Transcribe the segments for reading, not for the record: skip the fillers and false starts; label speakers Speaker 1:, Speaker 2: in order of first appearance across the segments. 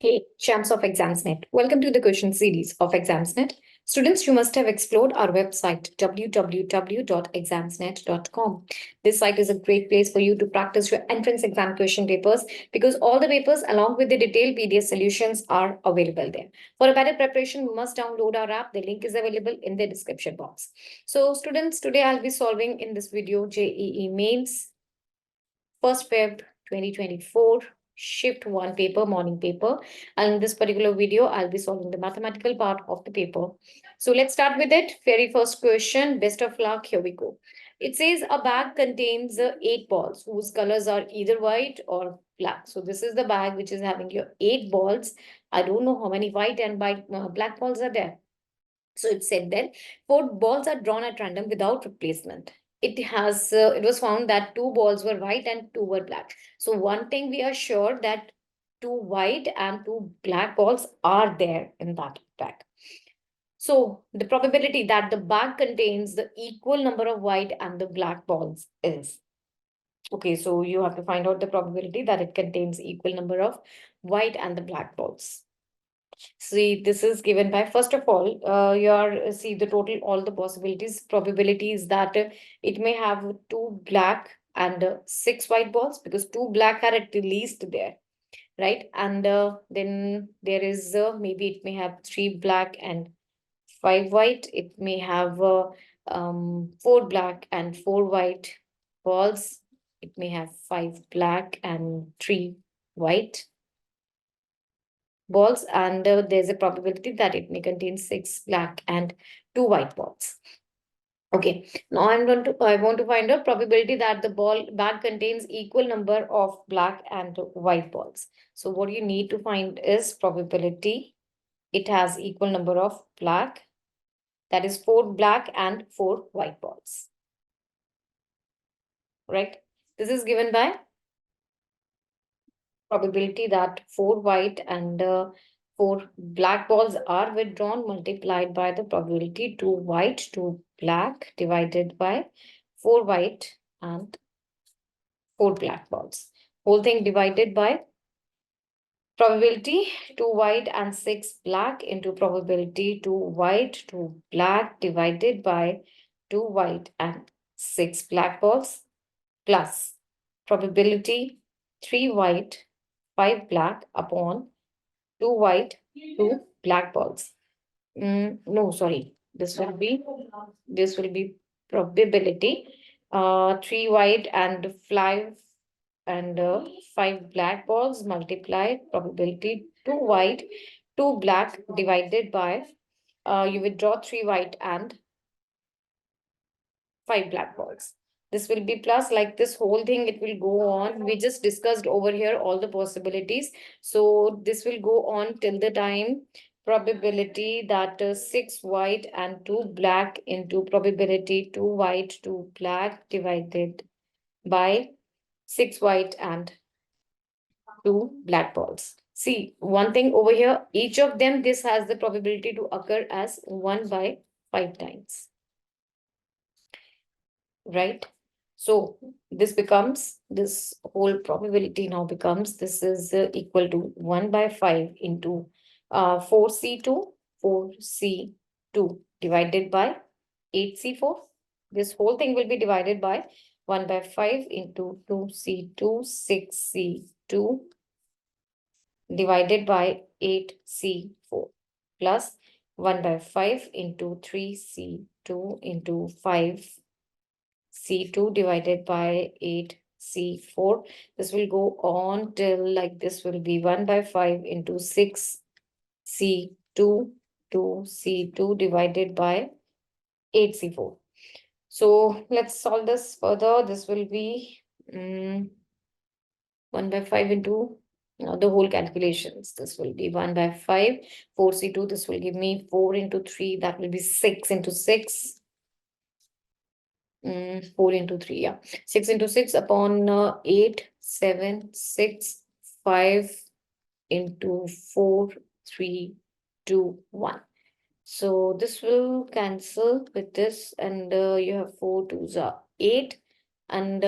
Speaker 1: Hey, champs of Examsnet. Welcome to the question series of Examsnet. Students, you must have explored our website www.examsnet.com. This site is a great place for you to practice your entrance exam question papers because all the papers along with the detailed PDF solutions are available there. For a better preparation, you must download our app. The link is available in the description box. So students, today I'll be solving in this video JEE Mains 1st Feb 2024 shift 1 paper, morning paper. And in this particular video, I'll be solving the mathematical part of the paper. So let's start with it. Very first question, best of luck. Here we go. It says a bag contains 8 balls whose colors are either white or black. So this is the bag which is having your 8 balls. I don't know how many white and black balls are there. So it said that 4 balls are drawn at random without replacement. It was found that 2 balls were white and 2 were black. So one thing we are sure that 2 white and 2 black balls are there in that bag. So the probability that the bag contains the equal number of white and the black balls is. Okay, so you have to find out the probability that it contains equal number of white and the black balls. See, this is given by, first of all, see the total, all the possibilities, probabilities that it may have 2 black and 6 white balls because 2 black are at least there, right? And then there is maybe it may have 3 black and 5 white. It may have 4 black and 4 white balls. It may have 5 black and 3 white balls, and there's a probability that it may contain 6 black and 2 white balls. Okay, now I want to find out probability that the bag contains equal number of black and white balls. So what you need to find is probability. It has equal number of black, that is 4 black and 4 white balls. Right? This is given by probability that 4 white and 4 black balls are withdrawn multiplied by the probability 2 white, 2 black divided by 4 white and 4 black balls. Whole thing divided by probability 2 white and 6 black into probability 2 white, 2 black divided by 2 white and 6 black balls plus probability 3 white, 5 black upon 2 white, 2 black balls. No, sorry. This will be probability. 3 white and 5 black balls multiplied probability 2 white, 2 black divided by you withdraw 3 white and 5 black balls. This will be plus, like this whole thing, it will go on. We just discussed over here all the possibilities. So this will go on till the time probability that 6 white and 2 black into probability 2 white, 2 black divided by 6 white and 2 black balls. See, one thing over here, each of them, this has the probability to occur as 1/5 times. Right? So this whole probability now becomes, this is equal to 1/5 into 4C2 divided by 8C4. This whole thing will be divided by 1/5 into 2C2 6C2 divided by 8C4 plus 1/5 into 3C2 into 5C2 divided by 8C4. This will go on till, like, this will be 1/5 into 6C2 2C2 divided by 8C4. So let's solve this further. This will be 1/5 into the whole calculations. This will be 1/5. 4C2, this will give me 4 into 3. That will be 6 into 6. 4 into 3, yeah. 6 into 6 upon 8, 7, 6, 5 into 4, 3, 2, 1. So this will cancel with this, and you have 4 2s are 8, and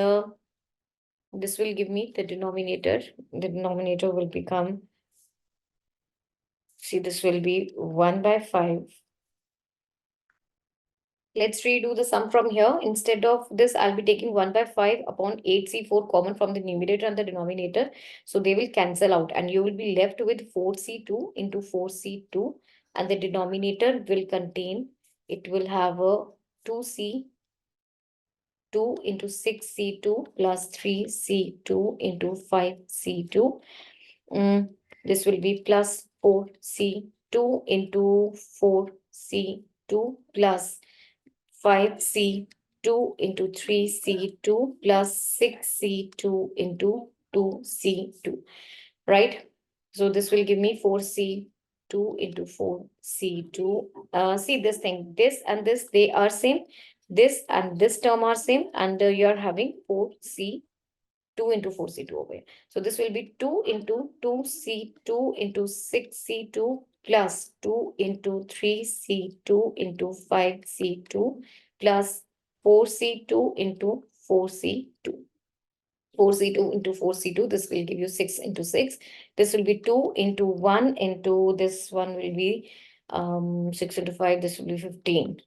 Speaker 1: this will give me the denominator. The denominator will become See, this will be 1 by 5. Let's redo the sum from here. Instead of this, I'll be taking 1 by 5 upon 8C4 common from the numerator and the denominator. So they will cancel out and you will be left with 4C2 into 4C2 and the denominator will contain, it will have a 2C2 into 6C2 plus 3C2 into 5C2. This will be plus 4C2 into 4C2 plus 5C2 into 3C2 plus 6C2 into 2C2, right? So this will give me 4C2 into 4C2. See this thing, this and this, they are same. This and this term are same, and you are having 4C2 into 4C2 over here. So this will be 2 into 2C2 into 6C2 plus 2 into 3C2 into 5C2 plus 4C2 into 4C2. 4C2 into 4C2, this will give you 6 into 6. This will be 2 into 1 into this one will be 6 into 5, this will be 15.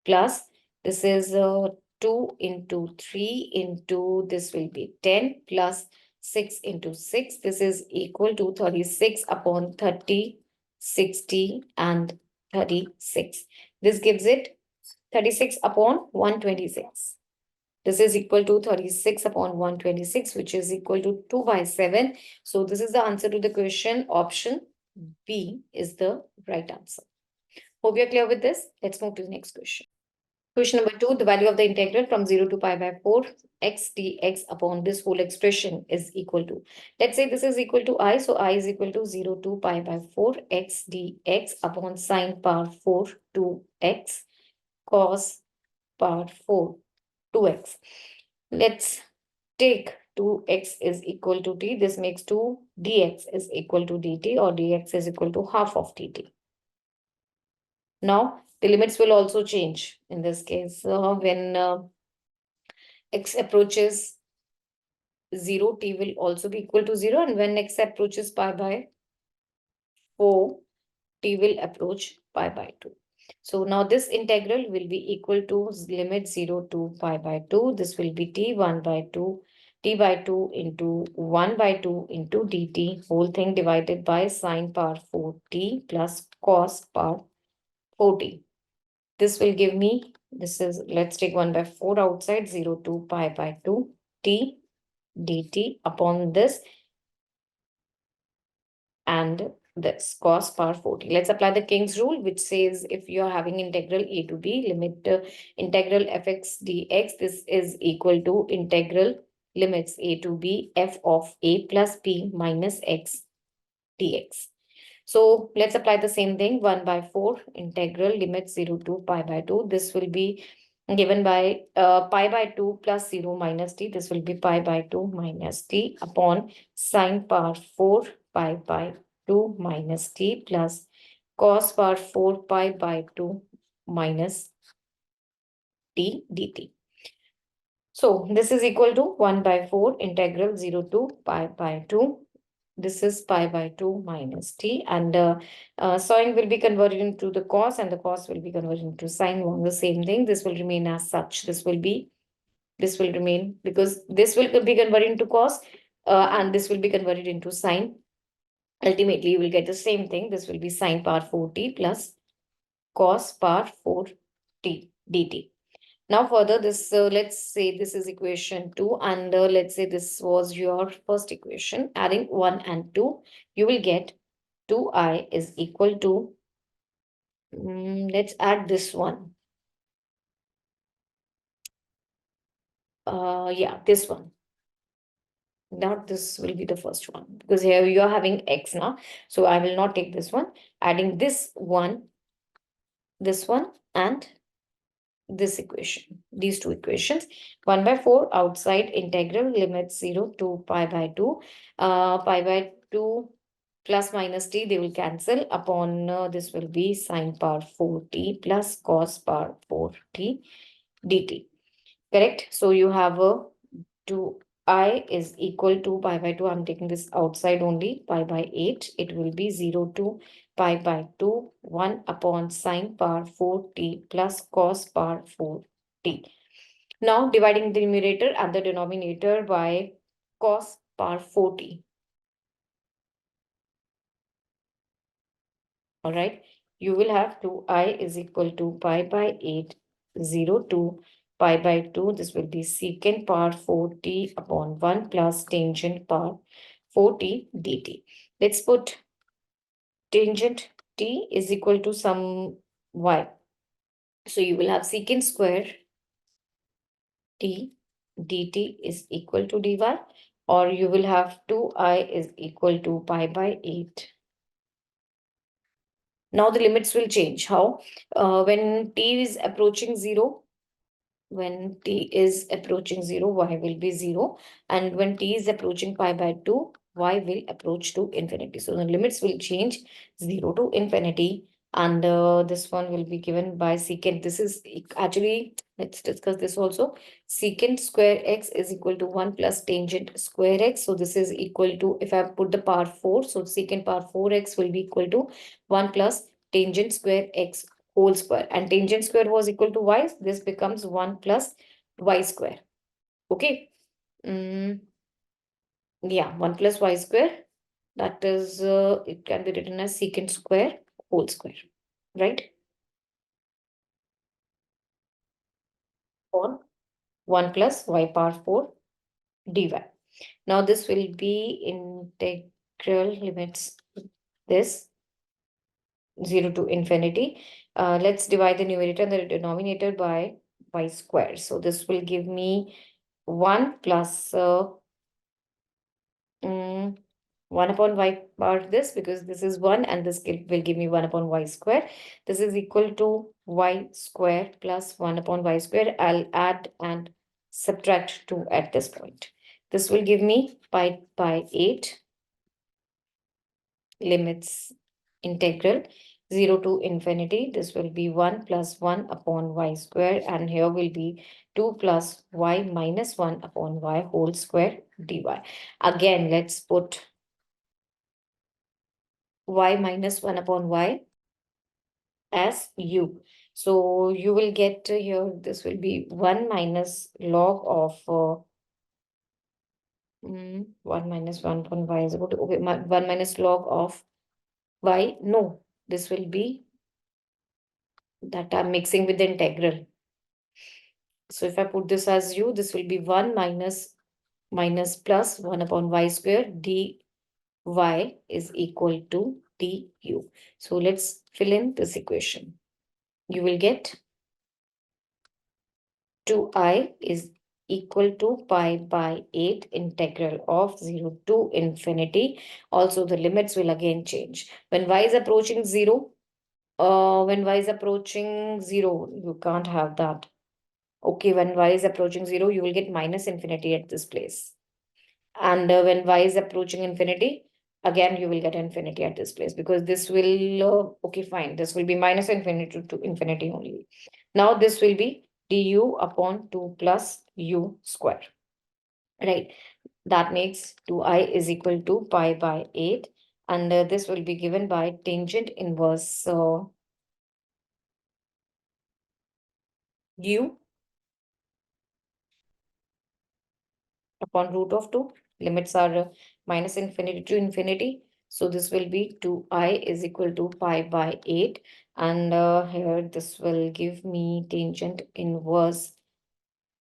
Speaker 1: Plus, this is 2 into 3 into this will be 10 plus 6 into 6. This is equal to 36 upon 30, 60 and 36. This gives it 36 upon 126. This is equal to 36 upon 126, which is equal to 2 by 7. So this is the answer to the question. Option B is the right answer. Hope you're clear with this. Let's move to the next question. Question number 2, the value of the integral from 0 to pi by 4 x dx upon this whole expression is equal to, let's say this is equal to I, so I is equal to 0 to pi by 4 x dx upon sine power 4 2x cos power 4 2x. Let's take 2x is equal to t. This makes 2 dx is equal to dt, or dx is equal to half of dt. Now, the limits will also change in this case. When x approaches 0, t will also be equal to 0. And when x approaches pi by 4, t will approach pi by 2. So now this integral will be equal to limit 0 to pi by 2. This will be t1 by 2, t by 2 into 1 by 2 into dt, whole thing divided by sine power 4t plus cos power 4t. This will give me, this is, let's take 1 by 4 outside, 0 to pi by 2 t dt upon this and this cos power 40. Let's apply the King's rule, which says if you are having integral a to b, limit integral fx dx, this is equal to integral limits a to b f of a plus b minus x dx. So let's apply the same thing. 1 by 4 integral limit 0 to pi by 2. This will be given by pi by 2 plus 0 minus t. This will be pi by 2 minus t upon sine power 4 pi by 2 minus t plus cos power 4 pi by 2 minus t dt. So this is equal to 1 by 4 integral 0 to pi by 2. This is pi by 2 minus t, and sine will be converted into the cos and the cos will be converted into sine. On the same thing, this will remain as such. This will remain because this will be converted into cos and this will be converted into sine. Ultimately, you will get the same thing. This will be sine power 4t plus cos power 4t dt. Now further this, let's say this is equation 2 and let's say this was your first equation. Adding 1 and 2, you will get 2i is equal to, let's add this one. Yeah, this one. Not this will be the first one because here you are having x now. So I will not take this one. Adding this one and this equation, these two equations. 1 by 4 outside integral limits 0 to pi by 2. Pi by 2 plus minus t, they will cancel upon this will be sine power 4t plus cos power 4t dt. Correct? So you have a 2 I is equal to pi by 2. I'm taking this outside only, pi by 8. It will be 0 to pi by 2, 1 upon sine power 4t plus cos power 4t. Now dividing the numerator and the denominator by cos power 4t. All right. You will have 2i is equal to pi by 8, 0 to pi by 2. This will be secant power 4t upon 1 plus tangent power 4t dt. Let's put tangent t is equal to some y. So you will have secant square t dt is equal to dy, or you will have 2i is equal to pi by 8. Now the limits will change. How? When t is approaching 0, when t is approaching 0, y will be 0. And when t is approaching pi by 2, y will approach to infinity. So the limits will change 0 to infinity. And this one will be given by secant. This is actually, let's discuss this also. Secant square x is equal to 1 plus tangent square x. So this is equal to, if I put the power 4, so secant power 4x will be equal to 1 plus tangent square x whole square, and tangent square was equal to y. This becomes 1 plus y square. Okay. Yeah, 1 plus y square. That is, it can be written as secant square whole square, right? On 1 plus y power 4 dy. Now this will be integral limits this 0 to infinity. Let's divide the numerator and the denominator by y square. So this will give me 1 plus 1 upon y power this, because this is 1 and this will give me 1 upon y square. This is equal to y square plus 1 upon y square. I'll add and subtract 2 at this point. This will give me pi by 8 limits integral 0 to infinity. This will be 1 plus 1 upon y square, and here will be 2 plus y minus 1 upon y whole square dy. Again, let's put y minus 1 upon y as u. So you will get here, this will be 1 minus log of 1 minus 1 upon y is equal to, okay, 1 minus log of y. No, this will be that I'm mixing with the integral. So if I put this as u, this will be 1 minus plus 1 upon y square dy is equal to du. So let's fill in this equation. You will get 2i is equal to pi by 8 integral of 0 to infinity. Also, the limits will again change. When y is approaching 0, when y is approaching 0, you can't have that. Okay, when y is approaching 0, you will get minus infinity at this place. And when y is approaching infinity, again, you will get infinity at this place, because this will, okay, fine. This will be minus infinity to infinity only. Now this will be du upon 2 plus u square, right? That makes 2i is equal to pi by 8. And this will be given by tangent inverse u upon root of 2. Limits are minus infinity to infinity. So this will be 2i is equal to pi by 8. And here this will give me tangent inverse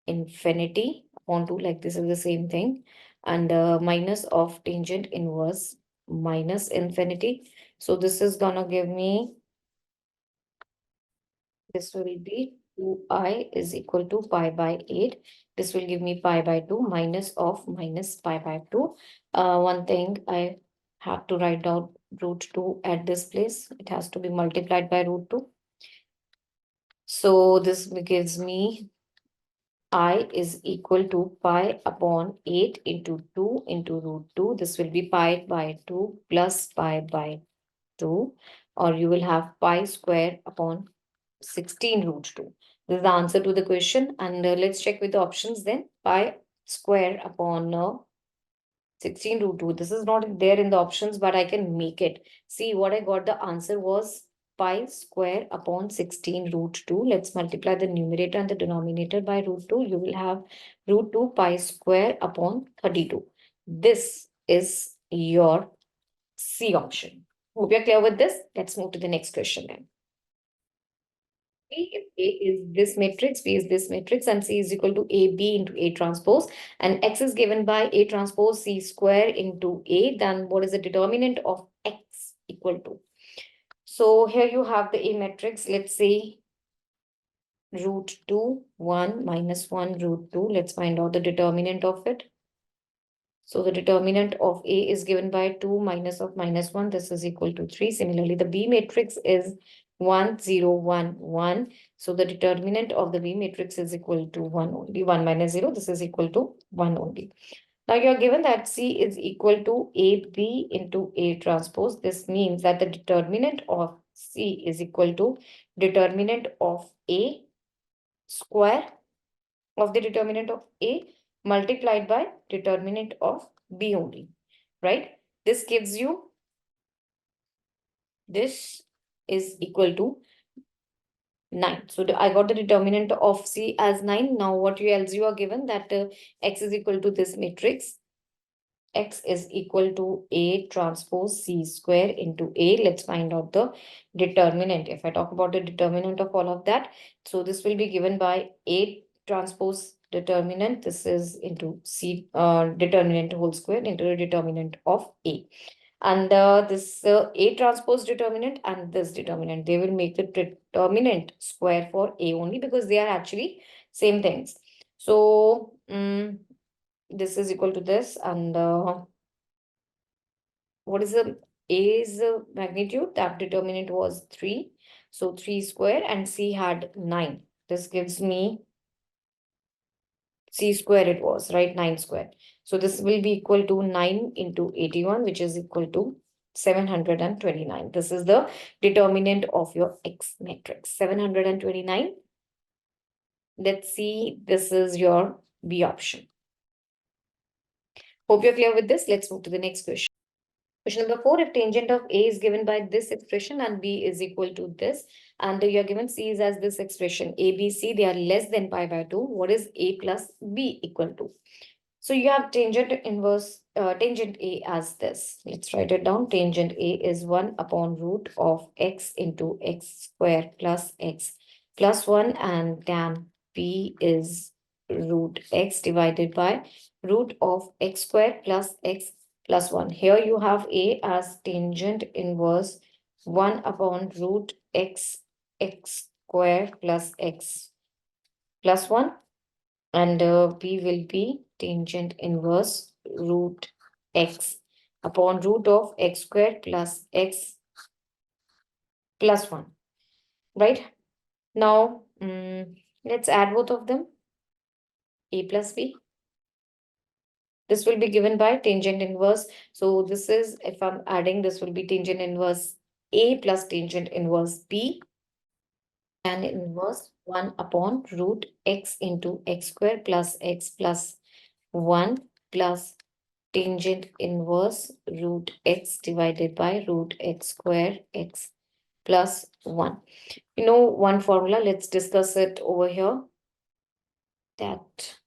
Speaker 1: infinity upon 2, like this is the same thing. And minus of tangent inverse minus infinity. So this is gonna give me, this will be 2i is equal to pi by 8. This will give me pi by 2 minus of minus pi by 2. One thing I have to write down root 2 at this place. It has to be multiplied by root 2. So this gives me I is equal to pi upon 8 into 2 into root 2. This will be pi by 2 plus pi by 2, or you will have pi square upon 16 root 2. This is the answer to the question. And let's check with the options then. Pi square upon 16 root 2. This is not there in the options, but I can make it. See what I got, the answer was pi square upon 16 root 2. Let's multiply the numerator and the denominator by root 2. You will have root 2 pi square upon 32. This is your C option. Hope you're clear with this. Let's move to the next question then. If A is this matrix, B is this matrix, and C is equal to AB into A transpose, and X is given by A transpose C square into A, then what is the determinant of X equal to? So here you have the A matrix. Let's say root 2, 1 minus 1 root 2. Let's find out the determinant of it. So the determinant of A is given by 2 minus of minus 1. This is equal to 3. Similarly, the B matrix is 1, 0, 1, 1. So the determinant of the B matrix is equal to 1 only. 1 minus 0, this is equal to 1 only. Now you are given that C is equal to AB into A transpose. This means that the determinant of C is equal to determinant of A square of the determinant of A multiplied by determinant of B only, right? This gives you, this is equal to 9. So I got the determinant of C as 9. Now what else you are given, that X is equal to this matrix. X is equal to A transpose C square into A. Let's find out the determinant. If I talk about the determinant of all of that, so this will be given by A transpose determinant. This is into C determinant whole square into the determinant of A. And this A transpose determinant and this determinant, they will make the determinant square for A only, because they are actually same things. So this is equal to this, and what is the A's magnitude? That determinant was 3. So 3 square, and C had 9. This gives me C square, it was, right? 9 square. So this will be equal to 9 into 81, which is equal to 729. This is the determinant of your X matrix. 729. Let's see, this is your B option. Hope you're clear with this. Let's move to the next question. Question number 4, if tangent of A is given by this expression and B is equal to this, and you're given C is as this expression, A, B, C, they are less than pi by 2, what is A plus B equal to? So you have tangent inverse, tangent A as this. Let's write it down. Tangent A is 1 upon root of X into X square plus X plus 1, and tan B is root X divided by root of X square plus X plus 1. Here you have A as tangent inverse 1 upon root X square plus X plus 1, and B will be tangent inverse root X upon root of X square plus X plus 1, right? Now, let's add both of them, A plus B. This will be given by tangent inverse. So this is, if I'm adding, this will be tangent inverse A plus tangent inverse B, and inverse 1 upon root X into X square plus X plus 1 plus tangent inverse root X divided by root X square X plus 1. You know one formula, let's discuss it over here. That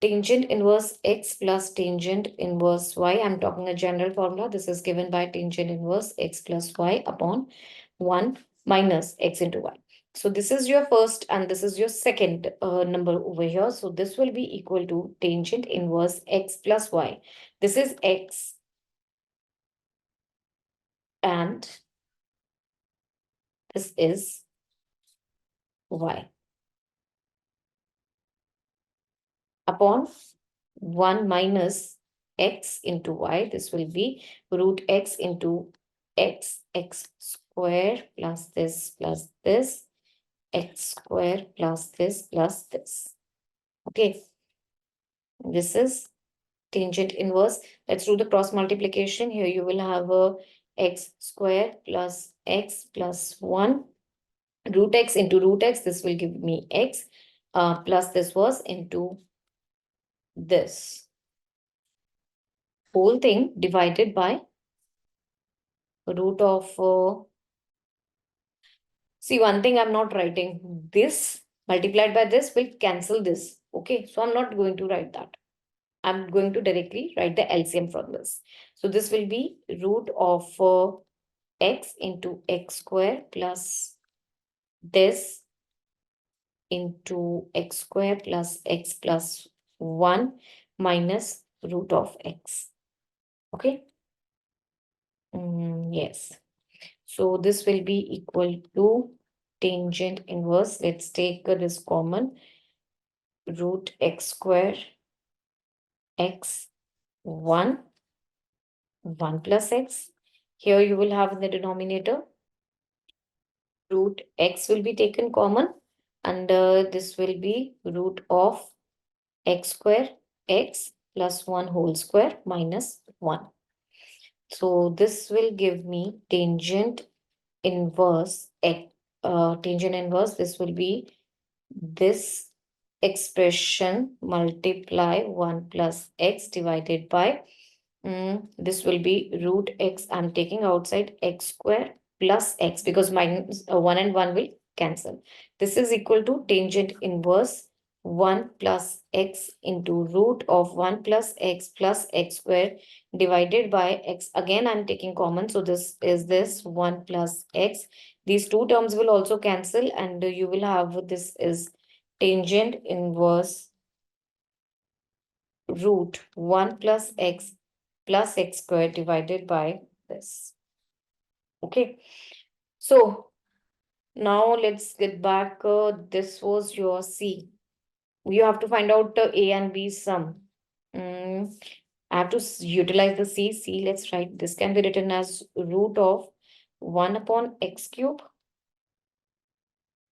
Speaker 1: tangent inverse X plus tangent inverse Y, I'm talking a general formula. This is given by tangent inverse X plus Y upon 1 minus X into Y. So this is your first and this is your second number over here. So this will be equal to tangent inverse X plus Y. This is X and this is Y upon 1 minus X into Y. This will be root X into X square plus this, X square plus this. Okay. This is tangent inverse. Let's do the cross multiplication. Here you will have a X square plus X plus 1. Root X into root X. This will give me X. plus this was into this whole thing divided by root of, see, one thing I'm not writing, this multiplied by this will cancel this. Okay, so I'm not going to write that. I'm going to directly write the LCM from this. So this will be root of x into x square plus this into x square plus x plus 1 minus root of x. Okay. Yes. So this will be equal to tangent inverse. Let's take this common, root x square x 1 plus x. Here you will have in the denominator root x will be taken common, and this will be root of x square x plus 1 whole square minus 1. So this will give me tangent inverse x, tangent inverse, this will be this expression multiply 1 plus x divided by, this will be root x. I'm taking outside x square plus x because minus 1 and 1 will cancel. This is equal to tangent inverse 1 plus x into root of 1 plus x square divided by x. Again, I'm taking common. So this is this 1 plus x. These two terms will also cancel, and you will have this is tangent inverse root 1 plus x square divided by this. Okay, so now let's get back. This was your C. You have to find out A and B sum. I have to utilize the C. C, let's write. This can be written as root of 1 upon x cube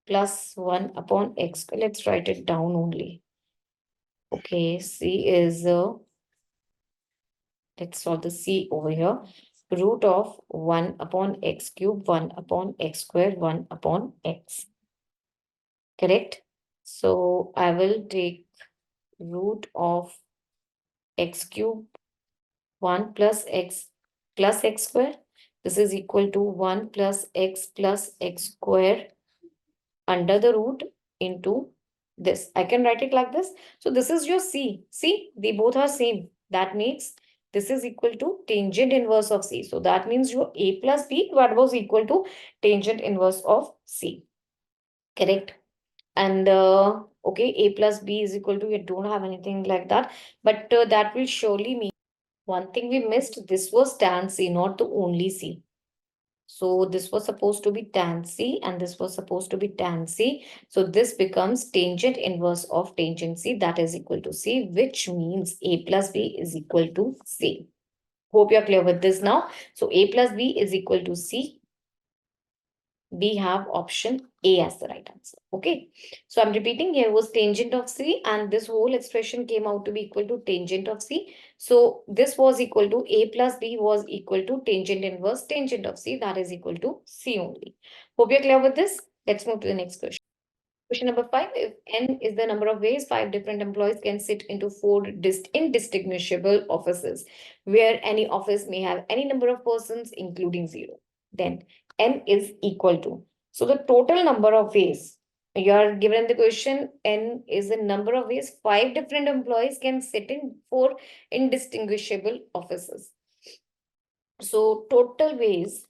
Speaker 1: plus 1 upon x. Let's write it down only. Okay, C is let's solve the C over here. Root of 1 upon x cube, 1 upon x square, 1 upon x. Correct? So I will take root of x cube, 1 plus x square. This is equal to 1 plus x square under the root into this. I can write it like this. So this is your C. See, they both are same. That means this is equal to tangent inverse of C. So that means your A plus B, that was equal to tangent inverse of C. Correct? And okay, A plus B is equal to, you don't have anything like that, but that will surely mean one thing we missed. This was tan C, not the only C. So this was supposed to be tan C and this was supposed to be tan C. So this becomes tangent inverse of tangent C, that is equal to C, which means A plus B is equal to C. Hope you're clear with this now. So A plus B is equal to C. We have option A as the right answer. Okay. So I'm repeating, here was tangent of C and this whole expression came out to be equal to tangent of C. So this was equal to A plus B was equal to tangent inverse tangent of C, that is equal to C only. Hope you're clear with this. Let's move to the next question. Question number 5, if n is the number of ways 5 different employees can sit into 4 indistinguishable offices, where any office may have any number of persons including 0, then n is equal to. So the total number of ways, you are given the question, n is the number of ways 5 different employees can sit in 4 indistinguishable offices. So total ways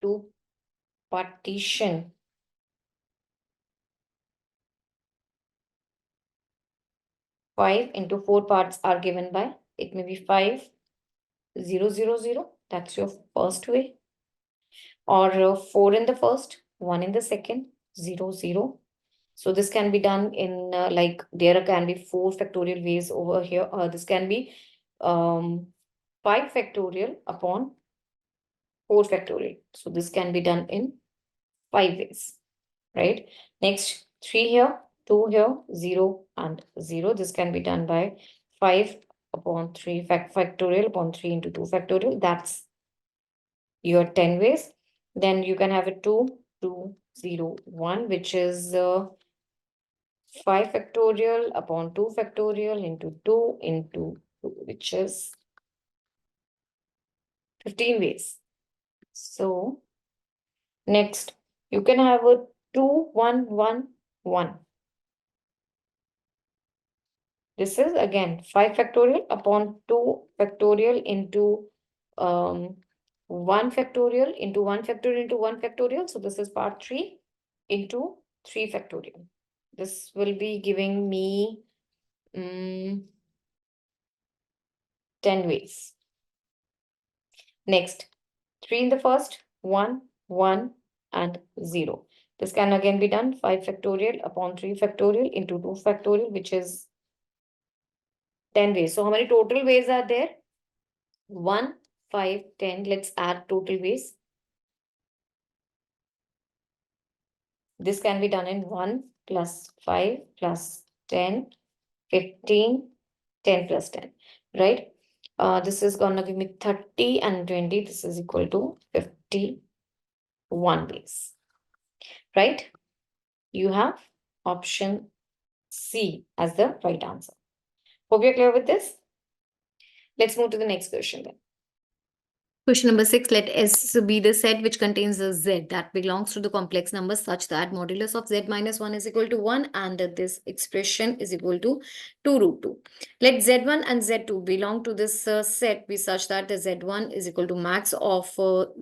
Speaker 1: to partition 5 into 4 parts are given by, it may be 5, 0, 0, 0. That's your first way. Or 4 in the first, 1 in the second, 0, 0. So this can be done in like there can be 4 factorial ways over here. This can be 5 factorial upon 4 factorial. So this can be done in 5 ways, right? Next, 3 here, 2 here, 0 and 0. This can be done by 5 upon 3 factorial upon 3 into 2 factorial. That's your 10 ways. Then you can have it 2 2, 0, 1, which is 5 factorial upon 2 factorial into 2 into 2, which is 15 ways. So next, you can have a 2, 1, 1, 1. This is again 5 factorial upon 2 factorial into 1 factorial into 1 factorial into 1 factorial. So this is part 3 into 3 factorial. This will be giving me 10 ways. Next, 3 in the first, 1, 1, and 0. This can again be done 5 factorial upon 3 factorial into 2 factorial, which is 10 ways. So how many total ways are there? 1, 5, 10. Let's add total ways. This can be done in 1 plus 5 plus 10, 15, 10 plus 10, right? This is gonna give me 30 and 20. This is equal to 51 ways, right? You have option C as the right answer. Hope you're clear with this. Let's move to the next question then. Question number 6, let S be the set which contains a Z that belongs to the complex number such that modulus of Z minus 1 is equal to 1 and this expression is equal to 2 root 2. Let Z1 and Z2 belong to this set be such that the Z1 is equal to max of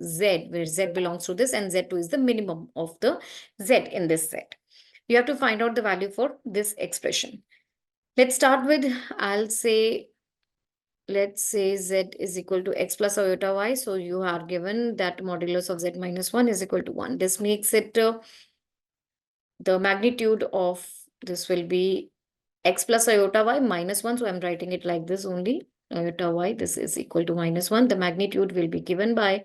Speaker 1: Z, where Z belongs to this, and Z2 is the minimum of the Z in this set. You have to find out the value for this expression. Let's start with, let's say Z is equal to X plus iota Y. So you are given that modulus of Z minus 1 is equal to 1. This makes it the magnitude of this will be X plus iota Y minus 1. So I'm writing it like this only. Iota Y, this is equal to minus 1. The magnitude will be given by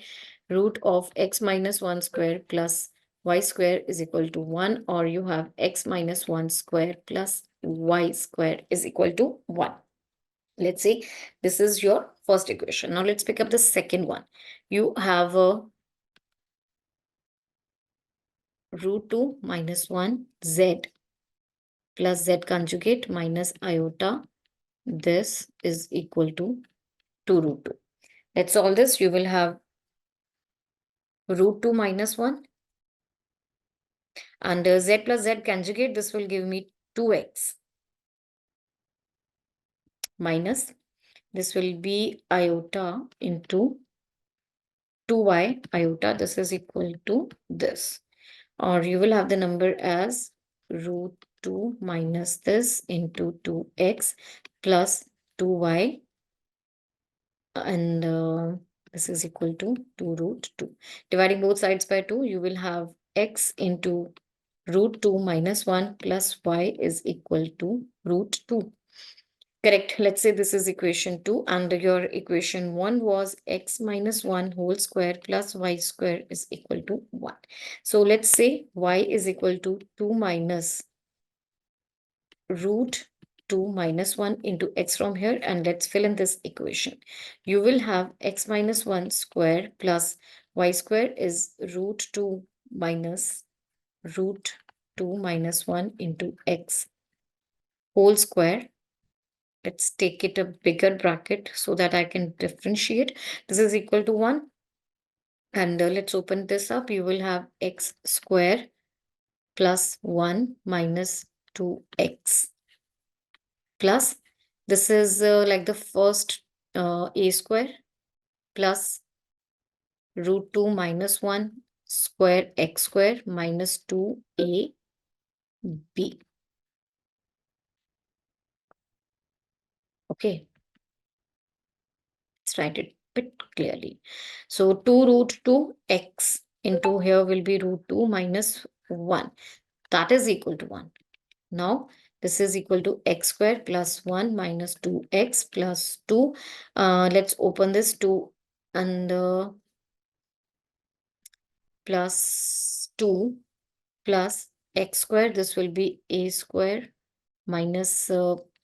Speaker 1: root of X minus 1 square plus Y square is equal to 1, or you have X minus 1 square plus Y square is equal to 1. Let's see, this is your first equation. Now let's pick up the second one. You have a root 2 minus 1 Z plus Z conjugate minus iota. This is equal to 2 root 2. Let's solve this. You will have root 2 minus 1 and Z plus Z conjugate. This will give me 2x minus this will be iota into 2y iota. This is equal to this. Or you will have the number as root 2 minus this into 2x plus 2y, and this is equal to 2 root 2. Dividing both sides by 2, you will have x into root 2 minus 1 plus y is equal to root 2. Correct. Let's say this is equation 2 and your equation 1 was x minus 1 whole square plus y square is equal to 1. So let's say y is equal to 2 minus root 2 minus 1 into x from here, and let's fill in this equation. You will have x minus 1 square plus y square is root 2 minus root 2 minus 1 into x whole square. Let's take it a bigger bracket so that I can differentiate. This is equal to 1. And let's open this up. You will have x square plus 1 minus 2x plus this is like the first a square plus root 2 minus 1 square x square minus 2ab. Okay. Let's write it bit clearly. So 2 root 2 x into here will be root 2 minus 1. That is equal to 1. Now this is equal to x square plus 1 minus 2x plus 2. Let's open this 2 and plus 2 plus x square. This will be a square minus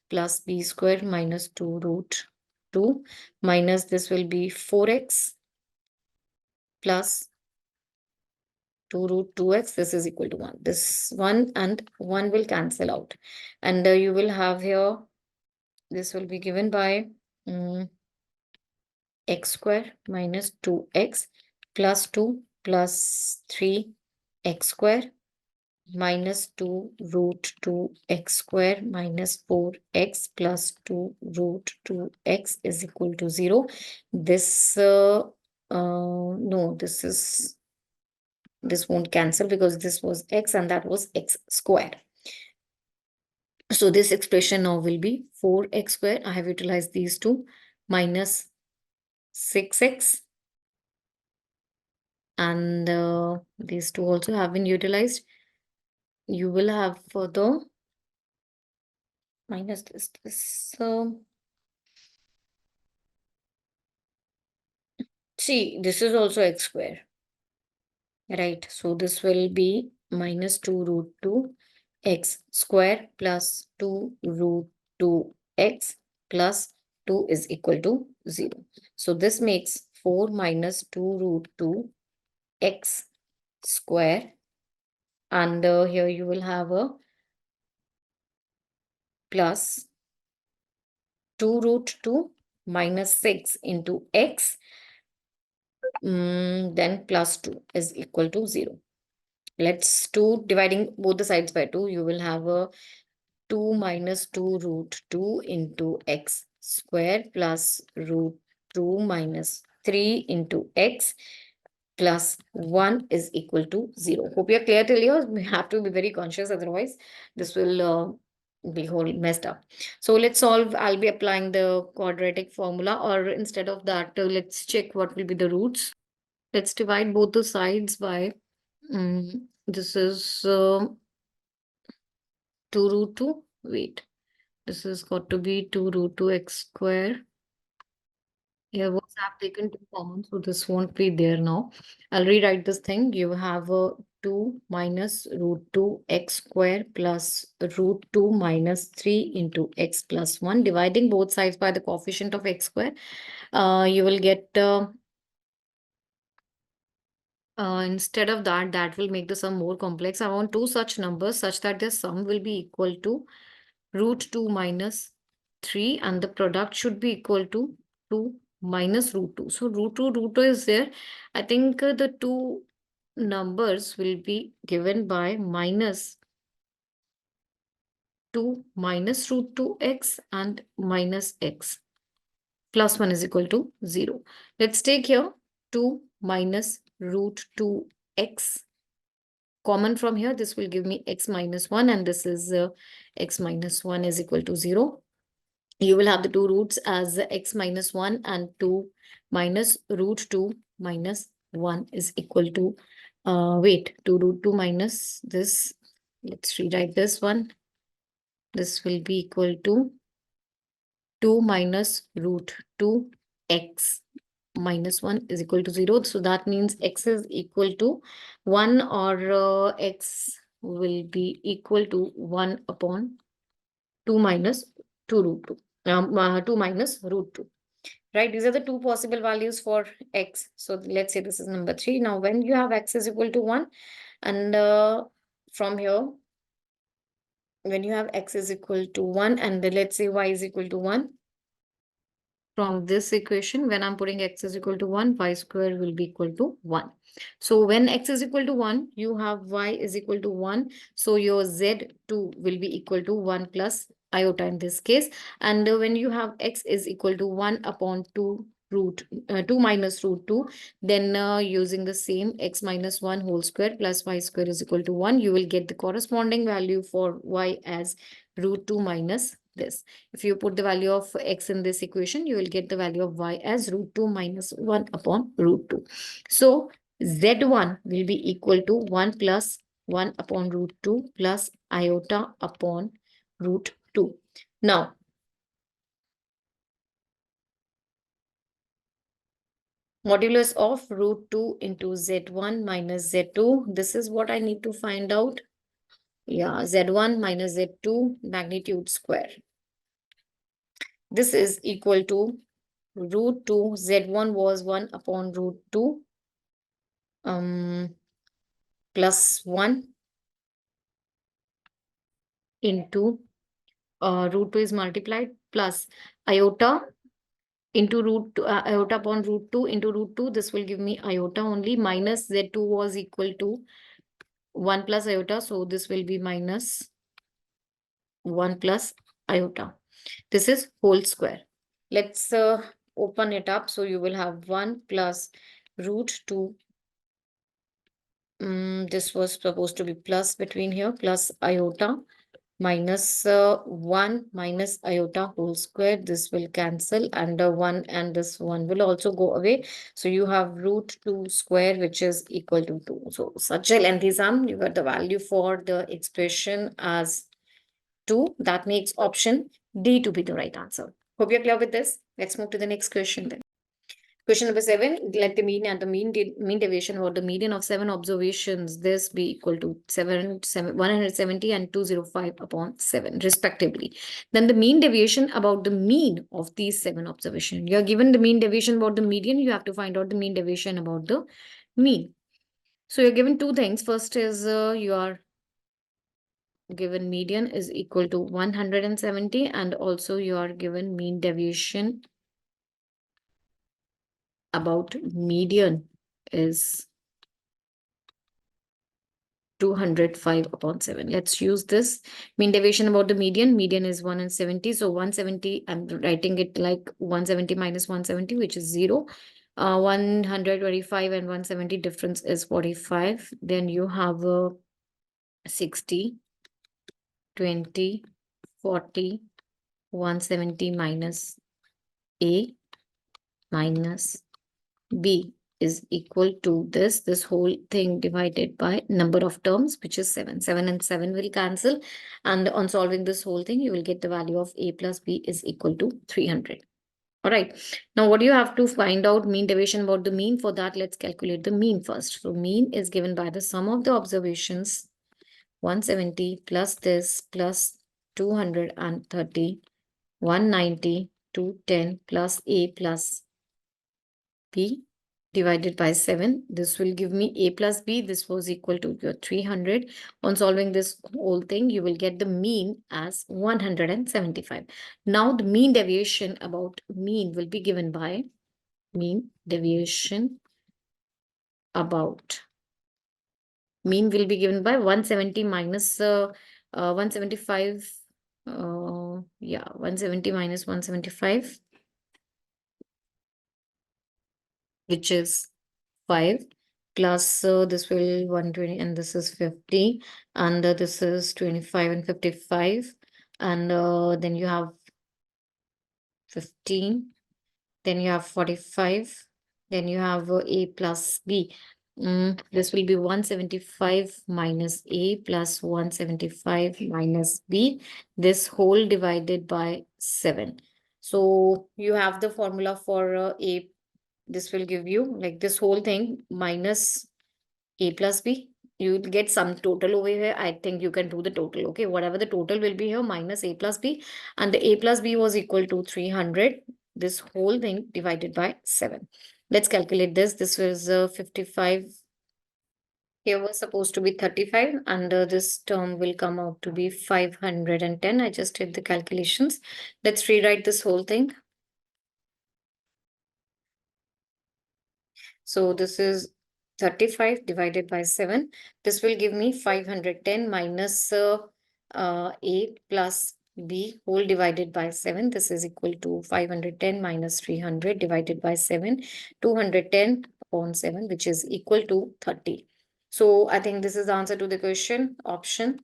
Speaker 1: plus b square minus 2 root 2 minus this will be 4x plus 2 root 2x, this is equal to 1. This 1 and 1 will cancel out. And you will have here, this will be given by x square minus 2x plus 2 plus 3x square minus 2 root 2x square minus 4x plus 2 root 2x is equal to 0. This, no, this won't cancel because this was x and that was x square. So this expression now will be 4x square. I have utilized these two minus 6x. And these two also have been utilized. You will have further minus this. See, this is also x square, right? So this will be minus 2 root 2 x square plus 2 root 2 x plus 2 is equal to 0. So this makes 4 minus 2 root 2 x square. And here you will have a plus 2 root 2 minus 6 into x, then plus 2 is equal to 0. Let's do dividing both the sides by 2. You will have a 2 minus 2 root 2 into x square plus root 2 minus 3 into x plus 1 is equal to 0. Hope you're clear till here. We have to be very conscious, otherwise this will be whole messed up. So let's solve. I'll be applying the quadratic formula, or instead of that, let's check what will be the roots. Let's divide both the sides by, this is 2 root 2. Wait, this has got to be 2 root 2 x square. Yeah, what I've taken 2 common, so this won't be there now. I'll rewrite this thing. You have a 2 minus root 2 x square plus root 2 minus 3 into x plus 1. Dividing both sides by the coefficient of x square, you will get, instead of that, that will make the sum more complex. I want two such numbers such that their sum will be equal to root 2 minus 3 and the product should be equal to 2 minus root 2. So root 2 is there. I think the two numbers will be given by minus 2 minus root 2x and minus x. Plus 1 is equal to 0. Let's take here 2 minus root 2x. Common from here, this will give me x minus 1, and this is x minus 1 is equal to 0. You will have the two roots as x minus 1 and 2 minus root 2 minus 1 is equal to, 2 root 2 minus this. Let's rewrite this one. This will be equal to 2 minus root 2 x minus 1 is equal to 0. So that means x is equal to 1, or x will be equal to 1 upon 2 minus 2 root 2. 2 minus root 2. Right, these are the two possible values for x. So let's say this is number 3. Now when you have x is equal to 1, and from here, when you have x is equal to 1 and let's say y is equal to 1, from this equation, when I'm putting x is equal to 1, y square will be equal to 1. So when x is equal to 1, you have y is equal to 1. So your z2 will be equal to 1 plus iota in this case. And when you have x is equal to 1 upon 2 2 minus root 2, then using the same x minus 1 whole square plus y square is equal to 1, you will get the corresponding value for y as root 2 minus this. If you put the value of x in this equation, you will get the value of y as root 2 minus 1 upon root 2. So z1 will be equal to 1 plus 1 upon root 2 plus iota upon root 2. Now, modulus of root 2 into z1 minus z2. This is what I need to find out. Yeah, z1 minus z2 magnitude square. This is equal to root 2. Z1 was 1 upon root 2. plus 1 into root 2 is multiplied plus iota into iota upon root 2 into root 2. This will give me iota only, minus z2 was equal to 1 plus iota. So this will be minus 1 plus iota. This is whole square. Let's open it up. So you will have 1 plus root 2. This was supposed to be plus between here, plus iota minus 1 minus iota whole square. This will cancel, and 1 and this 1 will also go away. So you have root 2 square, which is equal to 2. So such a lengthy sum. You got the value for the expression as 2. That makes option D to be the right answer. Hope you're clear with this. Let's move to the next question then. Question number 7, let the mean and the mean deviation or the median of 7 observations, this be equal to 170 and 205 upon 7 respectively. Then the mean deviation about the mean of these 7 observations. You are given the mean deviation about the median, you have to find out the mean deviation about the mean. So you're given two things. First is you are given median is equal to 170, and also you are given mean deviation about median is 205 upon 7. Let's use this mean deviation about the median. Median is 170. So 170, I'm writing it like 170 minus 170, which is 0. 125 and 170 difference is 45. Then you have 60, 20, 40, 170 minus A minus B is equal to this whole thing divided by number of terms, which is 7. 7 and 7 will cancel. And on solving this whole thing, you will get the value of A plus B is equal to 300. All right. Now, what do you have to find out? Mean deviation about the mean. For that, let's calculate the mean first. So mean is given by the sum of the observations, 170 plus this plus 230, 190, 210 plus A plus B divided by 7. This will give me A plus B. This was equal to your 300. On solving this whole thing, you will get the mean as 175. Now the mean deviation about mean will be given by mean deviation about mean will be given by 170 minus 175. 170 minus 175, which is 5, plus this will 120, and this is 50, and this is 25 and 55, and then you have 15, then you have 45, then you have A plus B. This will be 175 minus A plus 175 minus B, this whole divided by 7. So you have the formula for A. This will give you like this whole thing minus A plus B. You will get some total over here. I think you can do the total. Okay, whatever the total will be here, minus A plus B. And the A plus B was equal to 300. This whole thing divided by 7. Let's calculate this. This was 55. Here was supposed to be 35. And this term will come out to be 510. I just did the calculations. Let's rewrite this whole thing. So this is 35 divided by 7. This will give me 510 minus A plus B whole divided by 7. This is equal to 510 minus 300 divided by 7. 210 upon 7, which is equal to 30. So I think this is the answer to the question. Option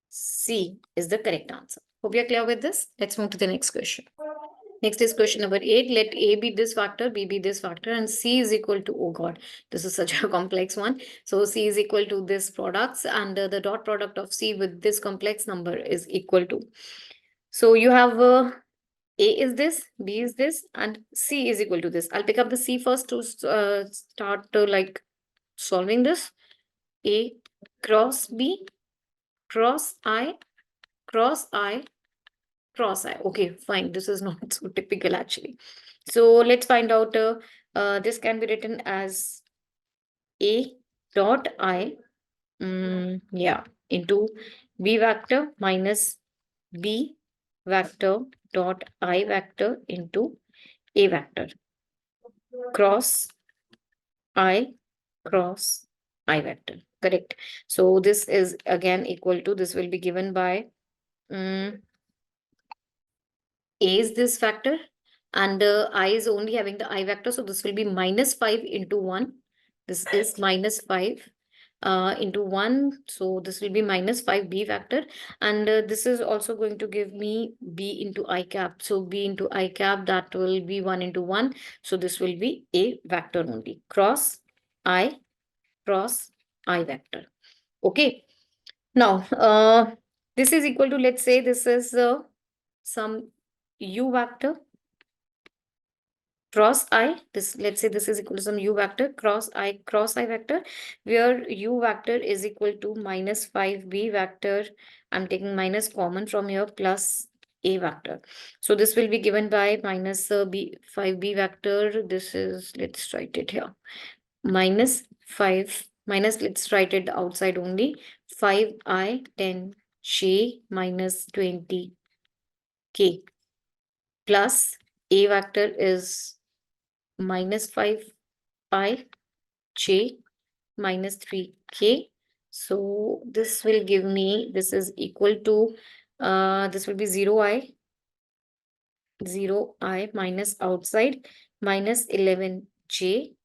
Speaker 1: C is the correct answer. Hope you're clear with this. Let's move to the next question. Next is question number 8. Let A be this factor, B be this factor, and C is equal to, oh God, this is such a complex one. So C is equal to this products, and the dot product of C with this complex number is equal to. So you have A is this, B is this, and C is equal to this. I'll pick up the C first to start like solving this. A cross B, cross I, cross I, cross I. Okay, fine. This is not so typical actually. So let's find out. This can be written as A dot I Yeah, into b vector minus b vector dot I vector into a vector cross I cross I vector. Correct. So this is again equal to, this will be given by um, A is this factor and I is only having the I vector. So this will be minus 5 into 1. This is minus 5 into 1. So this will be minus 5b factor. And this is also going to give me b into I cap. So b into I cap, that will be 1 into 1. So this will be a vector only. I cross I vector. Okay. Now, this is equal to, let's say this is some u vector cross I. This, let's say this is equal to some u vector cross I vector, where u vector is equal to minus 5b vector. I'm taking minus common from here plus a vector. So this will be given by minus 5b vector. This is, let's write it here, minus 5 minus, let's write it outside only, 5i 10j minus 20k plus a vector is minus 5i j minus 3k. So this will give me, this is equal to this will be 0i minus outside minus 11j.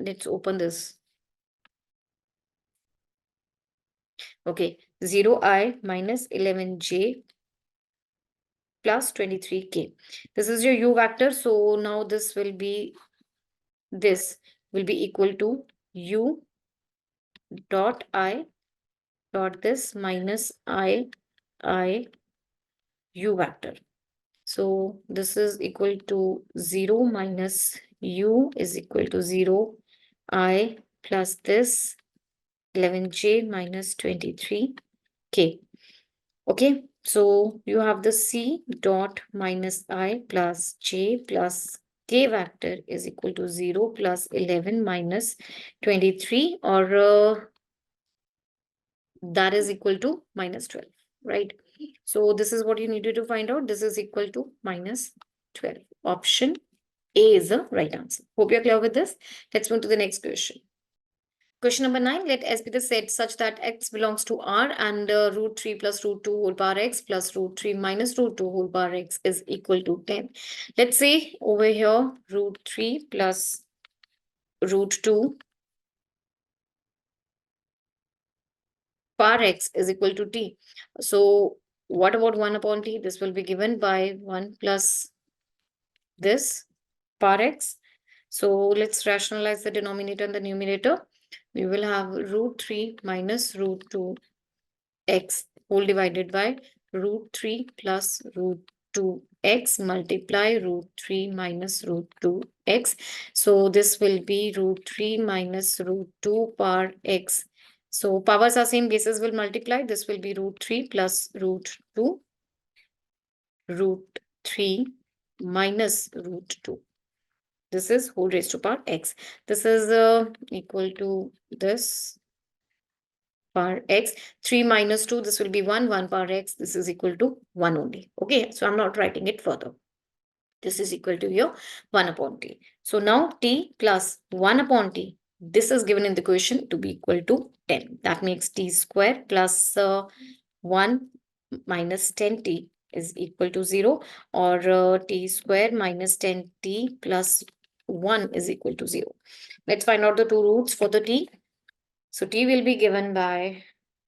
Speaker 1: Let's open this. Okay, 0i minus 11j plus 23k. This is your u vector. So now this will be equal to u dot I dot this minus I u vector. So this is equal to 0 minus u is equal to 0 I plus this 11j minus 23k. Okay, so you have the c dot minus I plus j plus k vector is equal to 0 plus 11 minus 23, or that is equal to minus 12, right? So this is what you needed to find out. This is equal to minus 12. Option A is the right answer. Hope you're clear with this. Let's move to the next question. Question number 9, let S be the set such that x belongs to R and root 3 plus root 2 whole power x plus root 3 minus root 2 whole power x is equal to 10. Let's say over here root 3 plus root 2 power x is equal to t. So what about 1 upon t? This will be given by 1 plus this power x. So let's rationalize the denominator and the numerator. We will have root 3 minus root 2 x whole divided by root 3 plus root 2 x multiply root 3 minus root 2 x. So this will be root 3 minus root 2 power x. So powers are same, bases will multiply. This will be root 3 plus root 2 root 3 minus root 2. This is whole raised to power x. This is equal to this power x. 3 minus 2, this will be 1. 1 power x, this is equal to 1 only. Okay, so I'm not writing it further. This is equal to your 1 upon t. So now t plus 1 upon t, this is given in the question to be equal to 10. That makes t square plus 1 minus 10t is equal to 0, or t square minus 10t plus 1 is equal to 0. Let's find out the two roots for the t. So t will be given by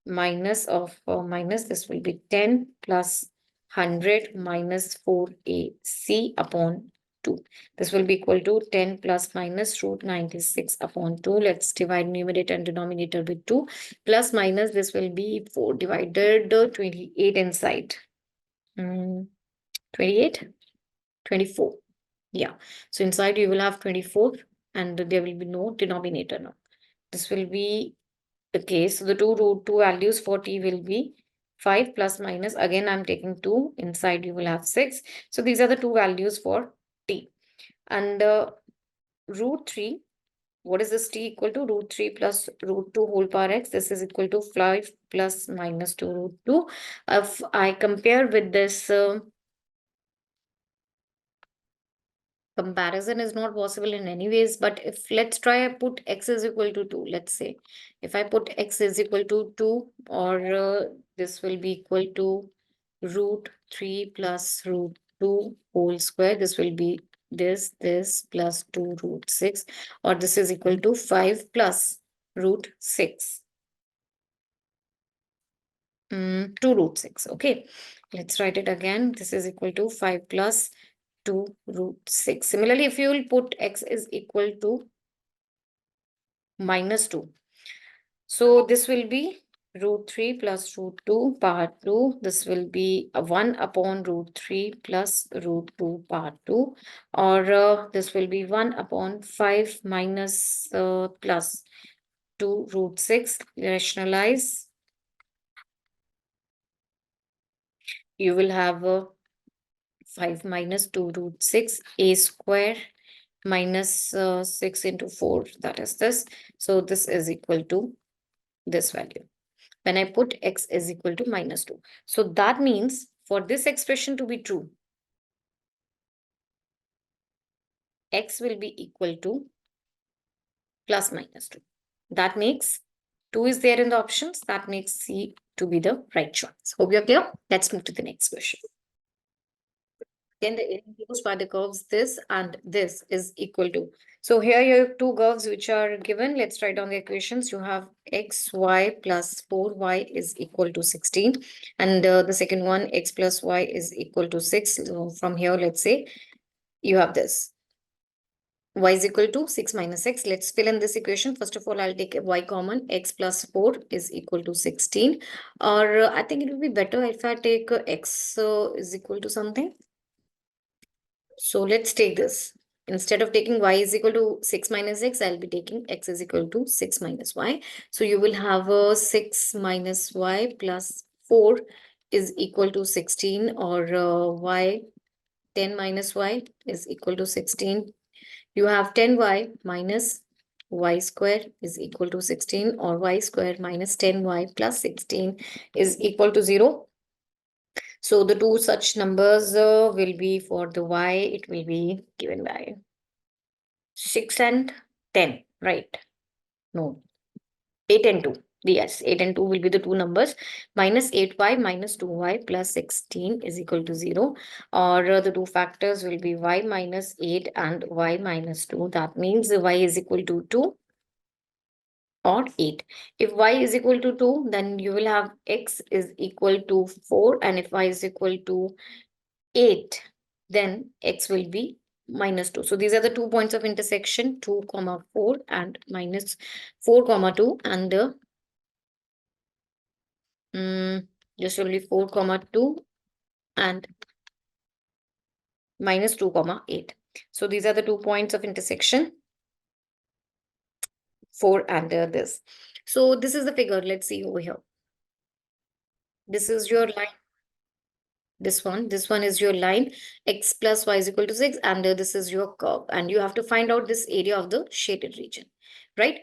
Speaker 1: minus of minus, this will be 10 plus 100 minus 4ac upon 2. This will be equal to 10 plus minus root 96 upon 2. Let's divide numerator and denominator with 2. Plus minus, this will be 4 divided 28 inside. 28? 24. Yeah. So inside you will have 24 and there will be no denominator now. This will be the case. So the two root 2 values for t will be 5 plus minus. Again, I'm taking 2. Inside you will have 6. So these are the two values for t. And root 3 What is this t equal to? Root 3 plus root 2 whole power x. This is equal to 5 plus minus 2 root 2. If I compare with this, comparison is not possible in any ways, but if let's try put x is equal to 2, let's say if I put x is equal to 2, or this will be equal to root 3 plus root 2 whole square, this will be this plus 2 root 6, or this is equal to 5 plus root 6, 2 root 6. Okay, let's write it again. This is equal to 5 plus 2 root 6. Similarly, if you will put x is equal to minus 2, so this will be root 3 plus root 2 power 2. This will be 1 upon root 3 plus root 2 power 2, or this will be 1 upon 5 minus plus 2 root 6. Rationalize. You will have 5 minus 2 root 6, a square minus 6 into 4, that is this. So this is equal to this value when I put x is equal to minus 2. So that means for this expression to be true, x will be equal to plus minus 2. That makes 2 is there in the options. That makes C to be the right choice. Hope you're clear. Let's move to the next question. Then the area used by the curves this and this is equal to. So here you have two curves which are given. Let's write down the equations. You have xy plus 4y is equal to 16. And the second one, x plus y is equal to 6. So from here, let's say you have this. Y is equal to 6 minus x. Let's fill in this equation. First of all, I'll take y common. X plus 4 is equal to 16. Or I think it will be better if I take x is equal to something. So let's take this. Instead of taking y is equal to 6 minus x, I'll be taking x is equal to 6 minus y. So you will have a 6 minus y plus 4 is equal to 16, or y 10 minus y is equal to 16. You have 10y minus y square is equal to 16, or y square minus 10y plus 16 is equal to 0. So the two such numbers will be for the y, it will be given by 6 and 10, right? No, 8 and 2. Yes, 8 and 2 will be the two numbers. Minus 8y minus 2y plus 16 is equal to 0. Or the two factors will be y minus 8 and y minus 2. That means y is equal to 2 or 8. If y is equal to 2, then you will have x is equal to 4. And if y is equal to 8, then x will be minus 2. So these are the 2 points of intersection, 2 comma 4 and minus 4 comma 2, and the just only 4 comma 2 and minus 2 comma 8. So these are the 2 points of intersection, 4 and this. So this is the figure. Let's see over here. This is your line. This one is your line, x plus y is equal to 6, and this is your curve, and you have to find out this area of the shaded region, right?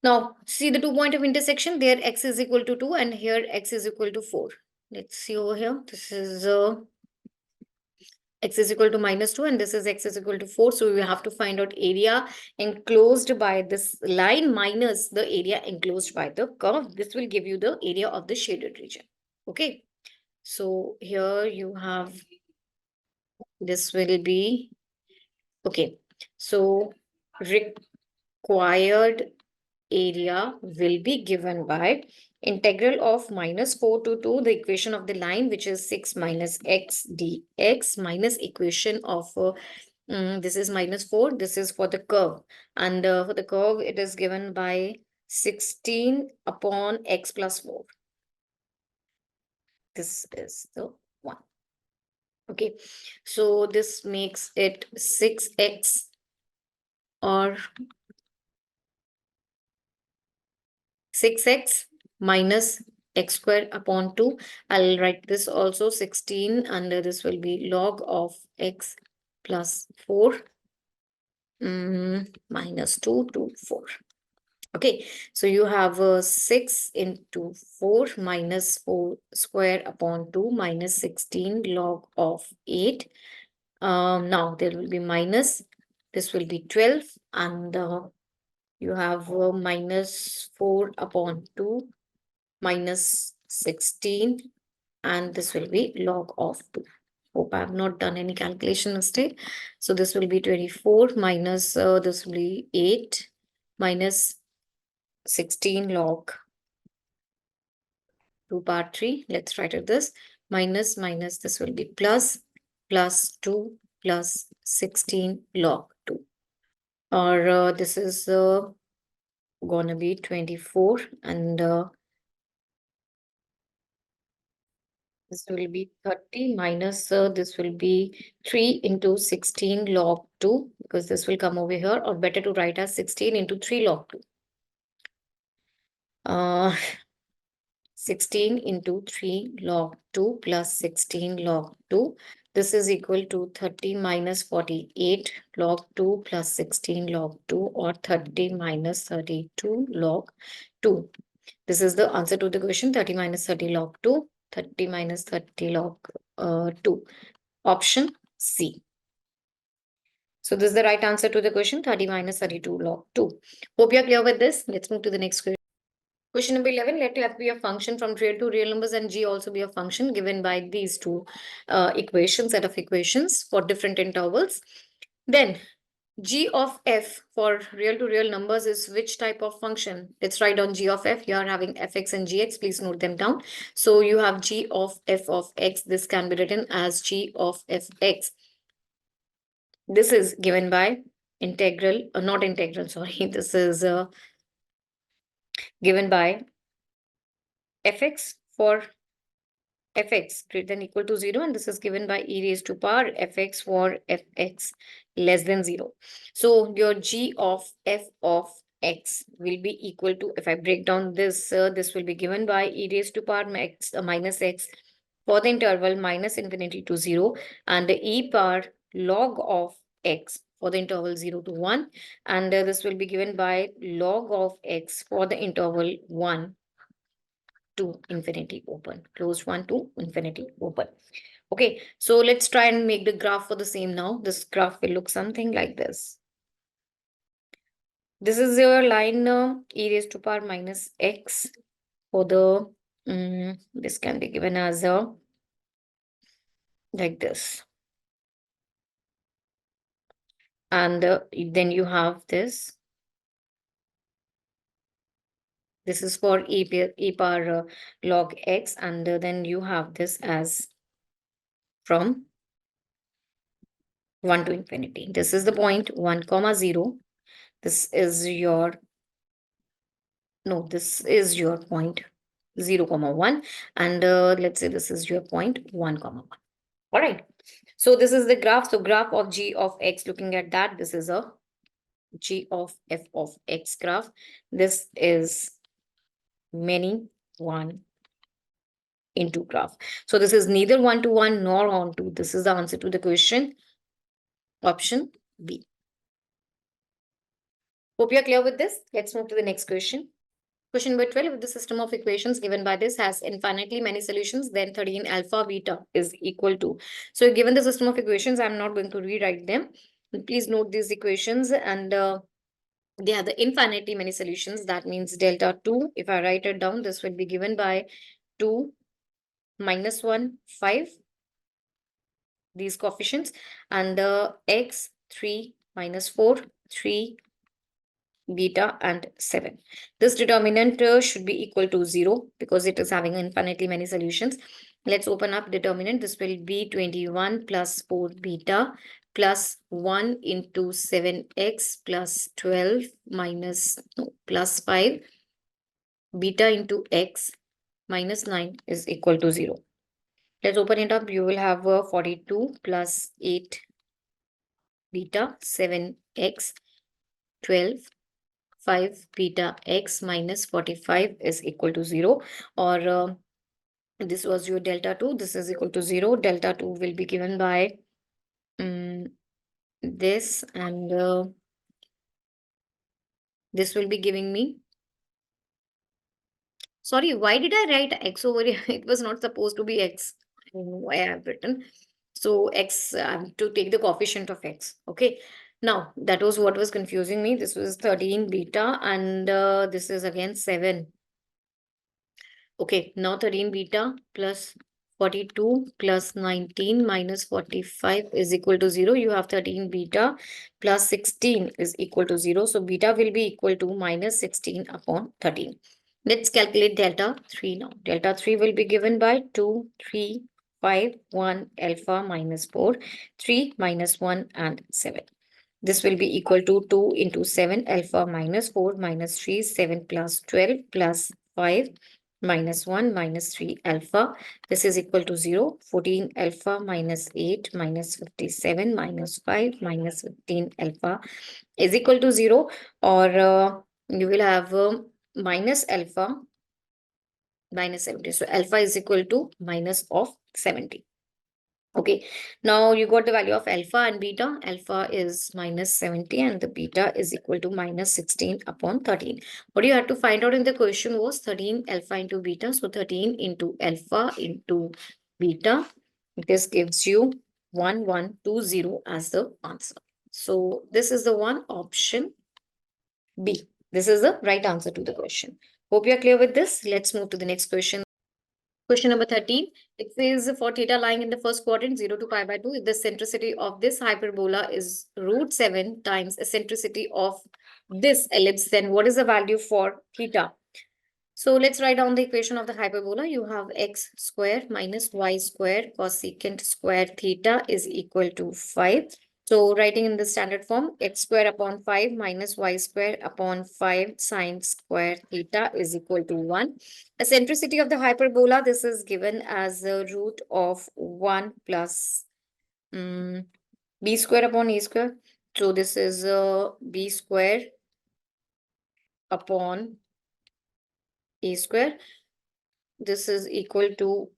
Speaker 1: Now see the 2 point of intersection. There x is equal to 2 and here x is equal to 4. Let's see over here. This is x is equal to minus 2 and this is x is equal to 4. So we have to find out area enclosed by this line minus the area enclosed by the curve. This will give you the area of the shaded region. Okay. So here you have, this will be, okay. So required area will be given by integral of minus 4 to 2, the equation of the line, which is 6 minus x dx, minus equation of this is minus 4, this is for the curve, and for the curve it is given by 16 upon x plus 4. This is the one. Okay, so this makes it 6x, or 6x minus x square upon 2. I'll write this also 16, and this will be log of x plus 4. minus 2 to 4. Okay, so you have 6 into 4 minus 4 square upon 2 minus 16 log of 8. Now there will be minus, this will be 12, and you have minus 4 upon 2 minus 16, and this will be log of 2. Hope I have not done any calculation mistake. So this will be 24 minus this will be 8 minus 16 log 2 power 3. Let's write it this. Minus minus this will be plus 2 plus 16 log 2. Or this is gonna be 24, and this will be 30 minus this will be 3 into 16 log 2, because this will come over here, or better to write as 16 into 3 log 2. 16 into 3 log 2 plus 16 log 2. This is equal to 30 minus 48 log 2 plus 16 log 2, or 30 minus 32 log 2. This is the answer to the question. 30 minus 30 log 2. 30 minus 30 log 2. Option C. So this is the right answer to the question. 30 minus 32 log 2. Hope you are clear with this. Let's move to the next question. Question number 11, let F be a function from real to real numbers and G also be a function given by these two equations, set of equations for different intervals. Then G of F for real to real numbers is which type of function? Let's write down G of F. You are having Fx and Gx. Please note them down. So you have G of F of X. This can be written as G of Fx. This is given by integral, not integral, sorry. This is given by Fx for Fx greater than equal to 0, and this is given by e raised to power Fx for Fx less than 0. So your G of F of X will be equal to, if I break down this, this will be given by e raised to power minus X for the interval minus infinity to 0, and the e power log of X for the interval 0 to 1, and this will be given by log of X for the interval 1 to infinity open, closed 1 to infinity open. Okay, so let's try and make the graph for the same now. This graph will look something like this. This is your line e raised to power minus X for the, this can be given as a, like this. And then you have this. This is for e power log X, and then you have this as from 1 to infinity. This is the point 1 comma 0. This is your, no, this is your point 0 comma 1, and let's say this is your point 1 comma 1. All right, so this is the graph. So graph of G of X, looking at that, this is a G of F of X graph. This is many 1 into graph. So this is neither 1 to 1 nor on 2. This is the answer to the question, option B. Hope you are clear with this. Let's move to the next question. Question number 12, if the system of equations given by this has infinitely many solutions, then 13 alpha beta is equal to. So given the system of equations, I'm not going to rewrite them. Please note these equations, and they have the infinitely many solutions. That means delta 2, if I write it down, this will be given by 2 minus 1, 5, these coefficients, and x 3 minus 4, 3, beta, and 7. This determinant should be equal to 0 because it is having infinitely many solutions. Let's open up determinant. This will be 21 plus 4 beta plus 1 into 7x plus 12 minus, no, plus 5 beta into x minus 9 is equal to 0. Let's open it up. You will have 42 plus 8 beta, 7x, 12, 5 beta x minus 45 is equal to 0. Or this was your delta 2. This is equal to 0. Delta 2 will be given by this, and This will be giving me, sorry, why did I write x over here? It was not supposed to be x. I don't know why I have written. So x, I have to take the coefficient of x. Okay. Now, that was what was confusing me. This was 13 beta and this is again 7. Okay, now 13 beta plus 42 plus 19 minus 45 is equal to 0. You have 13 beta plus 16 is equal to 0. So beta will be equal to minus 16 upon 13. Let's calculate delta 3 now. Delta 3 will be given by 2, 3, 5, 1, alpha minus 4, 3 minus 1 and 7. This will be equal to 2 into 7 alpha minus 4 minus 3, 7 plus 12 plus 5 minus 1 minus 3 alpha. This is equal to 0. 14 alpha minus 8 minus 57 minus 5 minus 15 alpha is equal to 0. Or you will have minus alpha minus 70. So alpha is equal to minus of 70. Okay, now you got the value of alpha and beta. Alpha is minus 70 and the beta is equal to minus 16 upon 13. What you had to find out in the question was 13 alpha into beta. So 13 into alpha into beta. This gives you 1120 as the answer. So this is the one, option B. This is the right answer to the question. Hope you are clear with this. Let's move to the next question. Question number 13. It says for theta lying in the first quadrant 0 to pi by 2, if the centricity of this hyperbola is root 7 times eccentricity of this ellipse, then what is the value for theta? So let's write down the equation of the hyperbola. You have x square minus y square cosecant square theta is equal to 5. So writing in the standard form, x square upon 5 minus y square upon 5 sine square theta is equal to 1. Eccentricity of the hyperbola, this is given as the root of 1 plus b square upon a square. So this is b square upon a square. This is equal to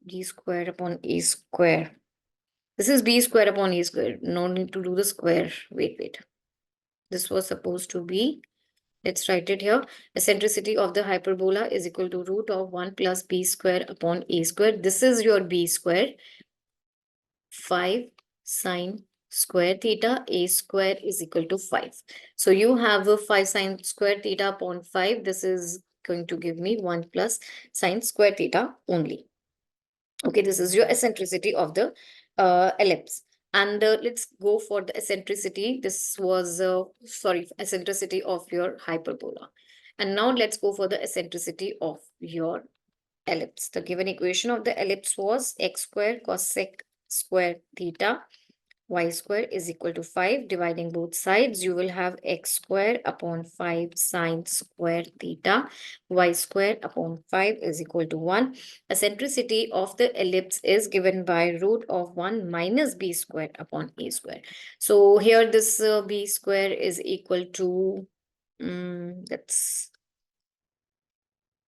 Speaker 1: d square upon a square. This is b square upon a square. No need to do the square. Wait. This was supposed to be, let's write it here. Eccentricity of the hyperbola is equal to root of 1 plus b square upon a square. This is your b square. 5 sine square theta, a square is equal to 5. So you have a 5 sine square theta upon 5. This is going to give me 1 plus sine square theta only. Okay, this is your eccentricity of the ellipse. And let's go for the eccentricity. This was, eccentricity of your hyperbola. And now let's go for the eccentricity of your ellipse. The given equation of the ellipse was x square cosec square theta y square is equal to 5. Dividing both sides, you will have x square upon 5 sine square theta. Y square upon 5 is equal to 1. Eccentricity of the ellipse is given by root of 1 minus b square upon a square. So here this b square is equal to, that's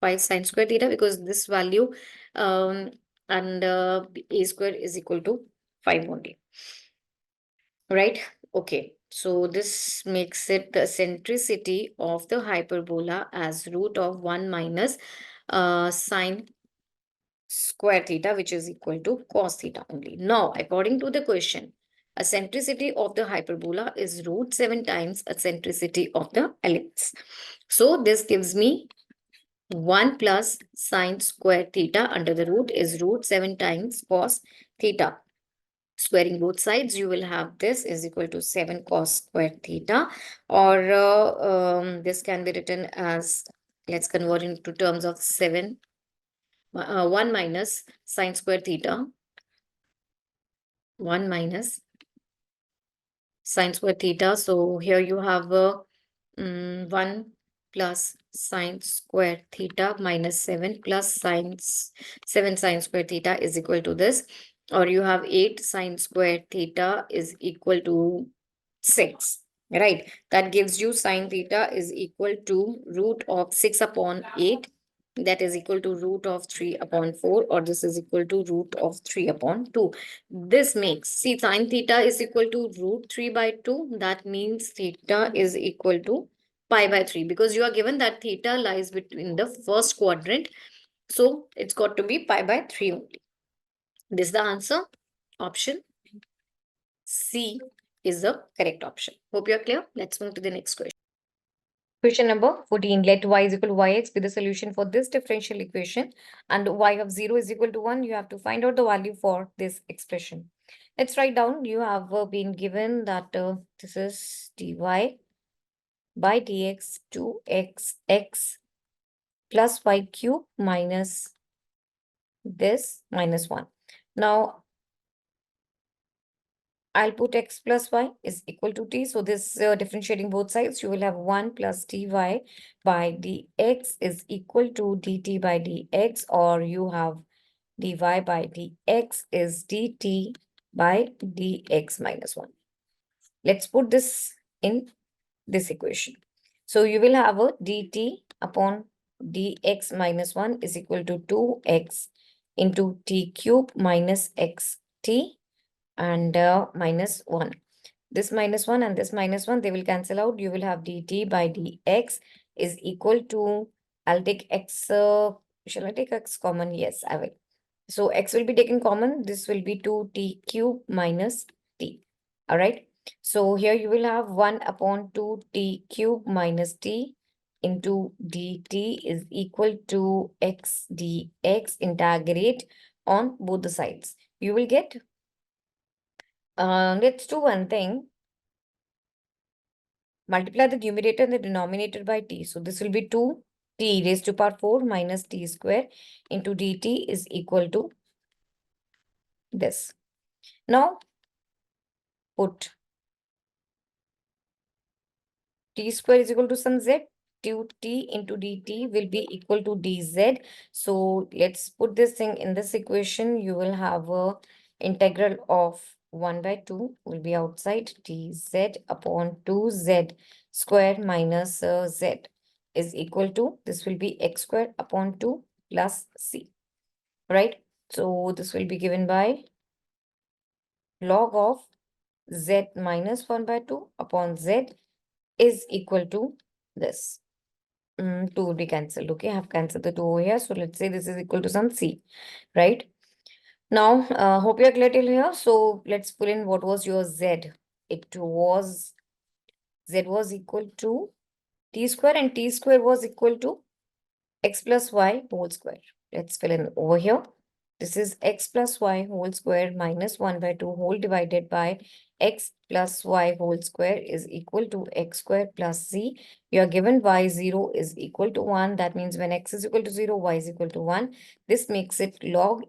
Speaker 1: 5 sine square theta, because this value and a square is equal to 5 only. Right? Okay. So this makes it the eccentricity of the hyperbola as root of 1 minus sine square theta, which is equal to cos theta only. Now, according to the question, eccentricity of the hyperbola is root 7 times eccentricity of the ellipse. So this gives me 1 plus sine square theta under the root is root 7 times cos theta. Squaring both sides, you will have this is equal to 7 cos square theta, or this can be written as, let's convert into terms of 7, 1 minus sine square theta, 1 minus sine square theta. So here you have 1 plus sine square theta minus 7 plus 7 sine square theta is equal to this, or you have 8 sine square theta is equal to 6, right? That gives you sine theta is equal to root of 6 upon 8, that is equal to root of 3 upon 4, or this is equal to root of 3 upon 2. This makes, see, sine theta is equal to root 3 by 2. That means theta is equal to pi by 3, because you are given that theta lies between the first quadrant. So it's got to be pi by 3 only. This is the answer. Option C is the correct option. Hope you're clear. Let's move to the next question. Question number 14. Let y is equal to yx be the solution for this differential equation, and y of 0 is equal to 1. You have to find out the value for this expression. Let's write down. You have been given that this is dy by dx 2xx plus y cube minus this minus 1. Now, I'll put x plus y is equal to t. So this differentiating both sides, you will have 1 plus dy by dx is equal to dt by dx, or you have dy by dx is dt by dx minus 1. Let's put this in this equation. So you will have a dt upon dx minus 1 is equal to 2x into t cube minus xt and minus 1. This minus 1 and this minus 1, they will cancel out. You will have dt by dx is equal to, I'll take x, shall I take x common? Yes, I will. So x will be taken common. This will be 2t cube minus t. All right. So here you will have 1 upon 2t cube minus t into dt is equal to x dx. Integrate on both the sides. You will get, let's do one thing. Multiply the numerator and the denominator by t. So this will be 2t raised to power 4 minus t square into dt is equal to this. Now put t square is equal to some z. 2t into dt will be equal to dz. So let's put this thing in this equation. You will have a integral of 1 by 2 will be outside dz upon 2z square minus z is equal to, this will be x square upon 2 plus c, right? So this will be given by log of z minus 1 by 2 upon z is equal to this. 2 will be cancelled. Okay, I have cancelled the 2 over here. So let's say this is equal to some c, right? Now, hope you're clear till here. So let's pull in what was your z. It was, z was equal to t square, and t square was equal to x plus y whole square. Let's fill in over here. This is x plus y whole square minus 1 by 2 whole divided by x plus y whole square is equal to x square plus c. You are given y0 is equal to 1. That means when x is equal to 0, y is equal to 1. This makes it log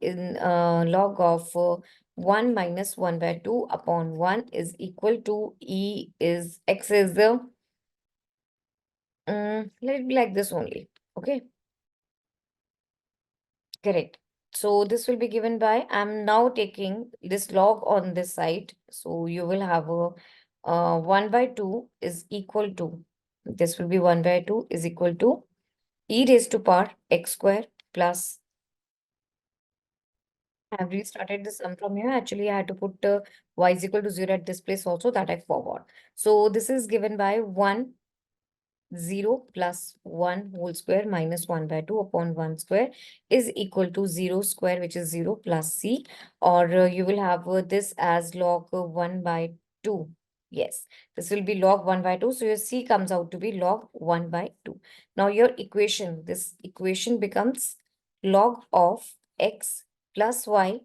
Speaker 1: of 1 minus 1 by 2 upon 1 is equal to e is x is the let it be like this only. Okay. Correct. So this will be given by, I'm now taking this log on this side. So you will have a 1 by 2 is equal to, this will be 1 by 2 is equal to e raised to power x square plus, I have restarted this sum from here. Actually, I had to put y is equal to 0 at this place also, that I forgot. So this is given by 1 0 plus 1 whole square minus 1 by 2 upon 1 square is equal to 0 square, which is 0 plus c, or you will have this as log 1 by 2. Yes, this will be log 1 by 2. So your c comes out to be log 1 by 2. Now your equation, this equation becomes log of x plus y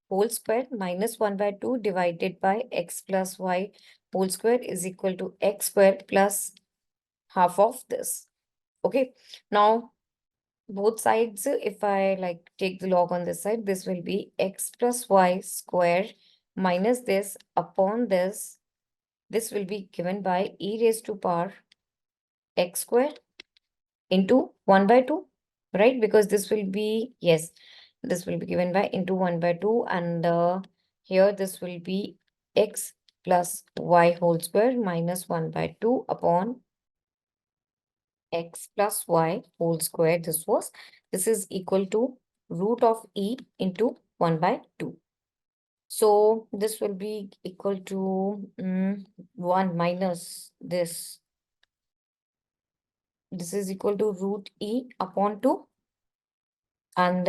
Speaker 1: whole square minus 1 by 2 divided by x plus y whole square is equal to x square plus half of this. Okay, now both sides, if I like take the log on this side, this will be x plus y square minus this upon this. This will be given by e raised to power x square into 1 by 2, right? Because this will be, yes, this will be given by into 1 by 2, and here this will be x plus y whole square minus 1 by 2 upon x plus y whole square. This is equal to root of e into 1 by 2. So this will be equal to 1 minus this This is equal to root E upon 2. And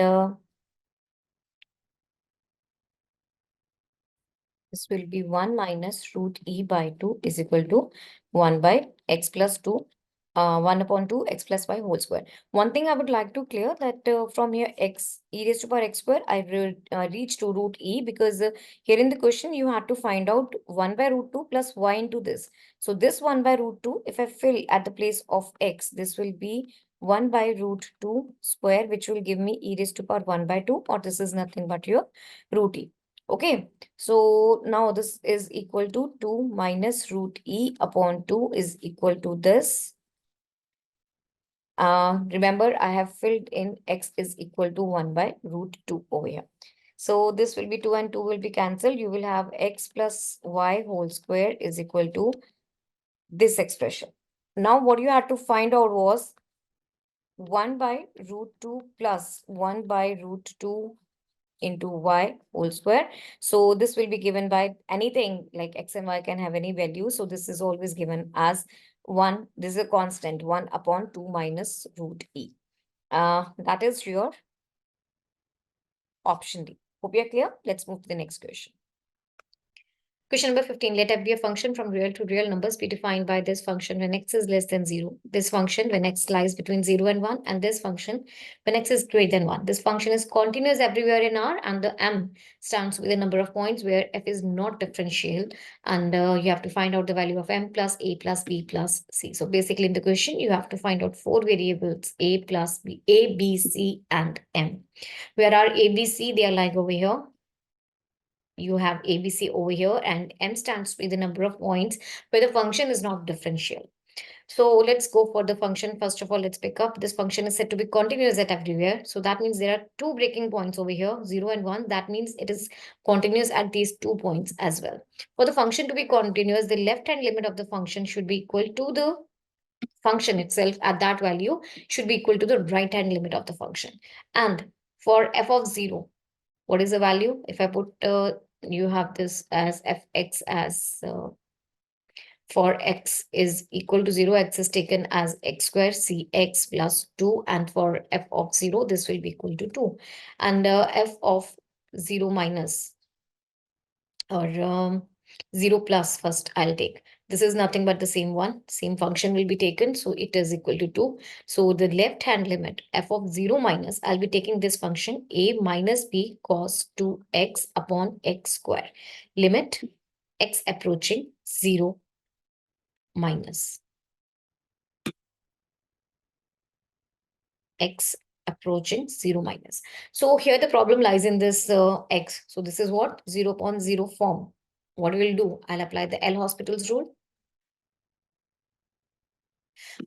Speaker 1: this will be 1 minus root E by 2 is equal to 1 by x plus 2, 1 upon 2 x plus y whole square. One thing I would like to clear that from here x e raised to power x square, I will reach to root E because here in the question you had to find out 1 by root 2 plus y into this. So this 1 by root 2, if I fill at the place of x, this will be 1 by root 2 square, which will give me e raised to power 1 by 2, or this is nothing but your root E. Okay. So now this is equal to 2 minus root E upon 2 is equal to this. Remember, I have filled in x is equal to 1 by root 2 over here. So this will be 2 and 2 will be cancelled. You will have x plus y whole square is equal to this expression. Now what you had to find out was 1 by root 2 plus 1 by root 2 into y whole square. So this will be given by anything like x and y can have any value. So this is always given as 1. This is a constant 1 upon 2 minus root E. That is your option D. Hope you're clear. Let's move to the next question. Question number 15, let f be a function from real to real numbers be defined by this function when x is less than 0. This function when x lies between 0 and 1, and this function when x is greater than 1. This function is continuous everywhere in R, and the m stands with the number of points where f is not differential, and you have to find out the value of m plus a plus b plus c. So basically in the question, you have to find out 4 variables a plus b, a, b, c, and m. Where are a, b, c? They are lying over here. You have ABC over here, and m stands for the number of points where the function is not differential. So let's go for the function. First of all, let's pick up. This function is said to be continuous at everywhere. So that means there are two breaking points over here, 0 and 1. That means it is continuous at these 2 points as well. For the function to be continuous, the left-hand limit of the function should be equal to the function itself at that value should be equal to the right-hand limit of the function. And for f of 0, what is the value? If I put, you have this as fx as for x is equal to 0, x is taken as x square cx plus 2, and for f of 0, this will be equal to 2. And f of 0 minus or 0 plus first I'll take. This is nothing but the same one, same function will be taken. So it is equal to 2. So the left hand limit f of 0 minus, I'll be taking this function a minus b cos 2x upon x square. Limit x approaching 0 minus x approaching 0 minus. So here the problem lies in this x. So this is what? 0.0 form. What we'll do, I'll apply the L'Hospital's rule.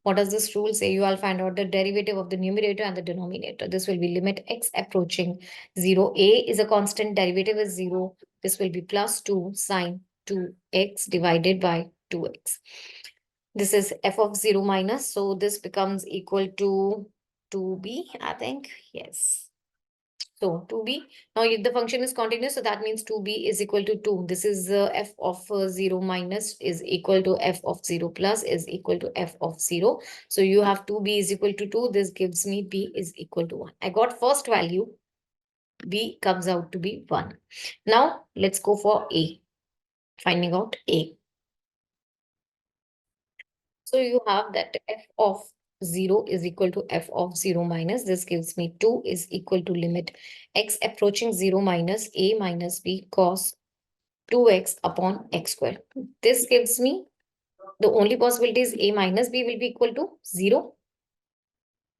Speaker 1: What does this rule say? You will find out the derivative of the numerator and the denominator. This will be limit x approaching 0. A is a constant, derivative is 0. This will be plus 2 sine 2x divided by 2x. This is f of 0 minus. So this becomes equal to 2b, I think. Yes. So 2b, now if the function is continuous, so that means 2b is equal to 2. This is f of 0 minus is equal to f of 0 plus is equal to f of 0. So you have 2b is equal to 2. This gives me b is equal to 1. I got first value. B comes out to be 1. Now let's go for A. Finding out A. So you have that f of 0 is equal to f of 0 minus. This gives me 2 is equal to limit x approaching 0 minus a minus b cos 2x upon x square. This gives me the only possibility is a minus b will be equal to 0.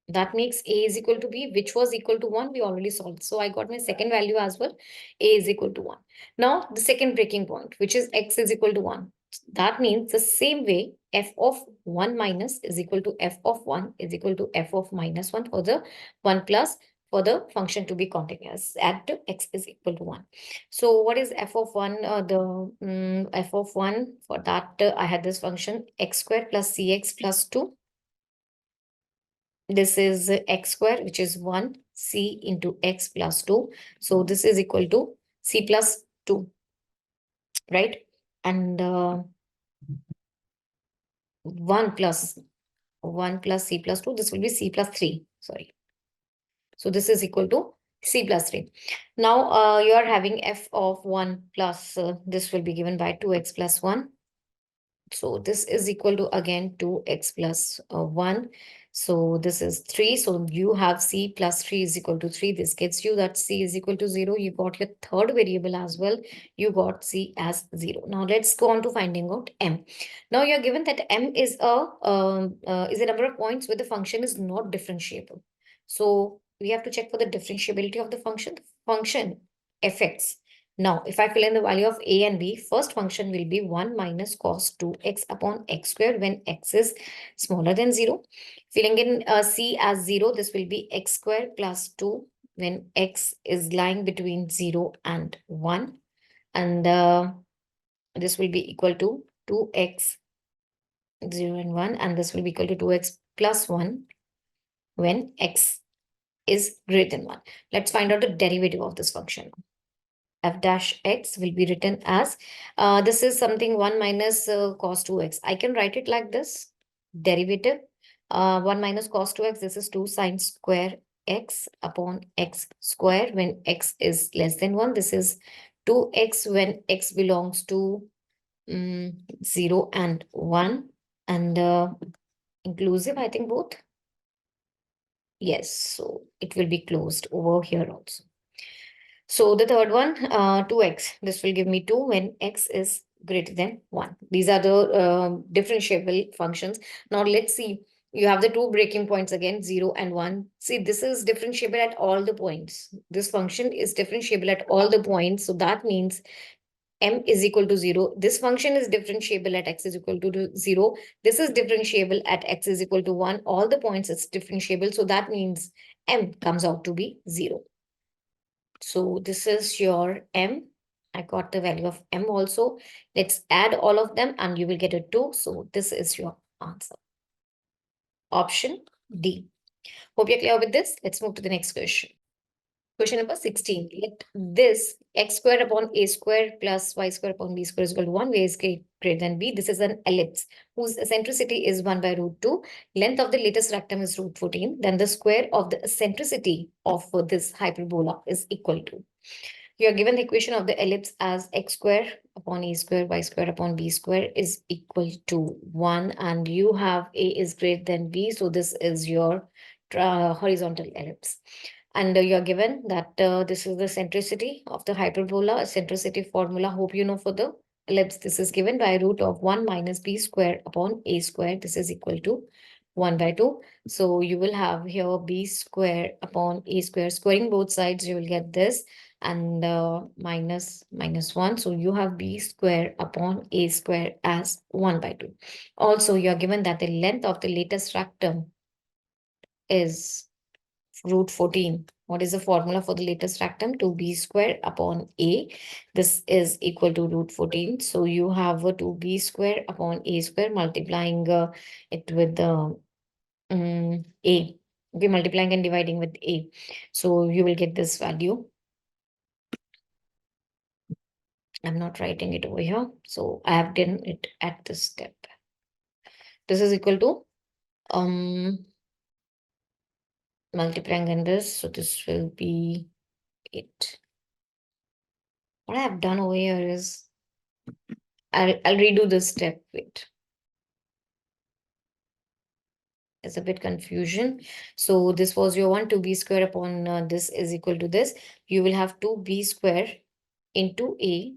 Speaker 1: That makes a is equal to b, which was equal to 1. We already solved. So I got my second value as well. A is equal to 1. Now the second breaking point, which is x is equal to 1. That means the same way f of 1 minus is equal to f of 1 is equal to f of minus 1 for the 1 plus for the function to be continuous at x is equal to 1. So what is f of 1? F of 1 for that I had this function x square plus cx plus 2. This is x square, which is 1 c into x plus 2. So this is equal to c plus 2, right? And 1 plus 1 plus c plus 2. This will be c plus 3. Sorry. So this is equal to c plus 3. Now you are having f of 1 plus this will be given by 2x plus 1. So this is equal to again 2x plus 1. So this is 3. So you have c plus 3 is equal to 3. This gets you that c is equal to 0. You got your third variable as well. You got c as 0. Now let's go on to finding out m. Now you're given that m is a number of points where the function is not differentiable. So we have to check for the differentiability of the function. The function fx. Now, if I fill in the value of a and b, first function will be 1 minus cos 2x upon x squared when x is smaller than 0. Filling in c as 0, this will be x squared plus 2 when x is lying between 0 and 1. And this will be equal to 2x 0 and 1. And this will be equal to 2x plus 1 when x is greater than 1. Let's find out the derivative of this function. F dash x will be written as, this is something 1 minus cos 2x. I can write it like this, derivative 1 minus cos 2x, this is 2 sine square x upon x square when x is less than 1. This is 2x when x belongs to 0 and 1, and inclusive, I think both. Yes, so it will be closed over here also. So the third one, 2x, this will give me 2 when x is greater than 1. These are the differentiable functions. Now let's see, you have the two breaking points again, 0 and 1. See, this is differentiable at all the points. This function is differentiable at all the points. So that means m is equal to 0. This function is differentiable at x is equal to 0. This is differentiable at x is equal to 1. All the points it's differentiable. So that means m comes out to be 0. So this is your m. I got the value of m also. Let's add all of them and you will get a 2. So this is your answer. Option D. Hope you're clear with this. Let's move to the next question. Question number 16. Let this x square upon a square plus y square upon b square is equal to 1, where is greater than b. This is an ellipse whose eccentricity is 1 by root 2. Length of the latest rectum is root 14. Then the square of the eccentricity of this hyperbola is equal to. You are given the equation of the ellipse as x square upon a square y square upon b square is equal to 1. And you have a is greater than b. So this is your horizontal ellipse. And you're given that this is the centricity of the hyperbola, centricity formula. Hope you know for the ellipse. This is given by root of 1 minus b square upon a square. This is equal to 1 by 2. So you will have here b square upon a square. Squaring both sides, you will get this. And minus 1. So you have b square upon a square as 1 by 2. Also, you are given that the length of the latest rectum is root 14. What is the formula for the latest rectum? 2b square upon a. This is equal to root 14. So you have a 2b square upon a square multiplying it with the a. Okay, multiplying and dividing with a. So you will get this value. I'm not writing it over here. So I have done it at this step. This is equal to multiplying and this. So this will be it. What I have done over here is I'll redo this step. Wait. It's a bit confusion. So this was your 1, 2b square upon this is equal to this. You will have 2b square into a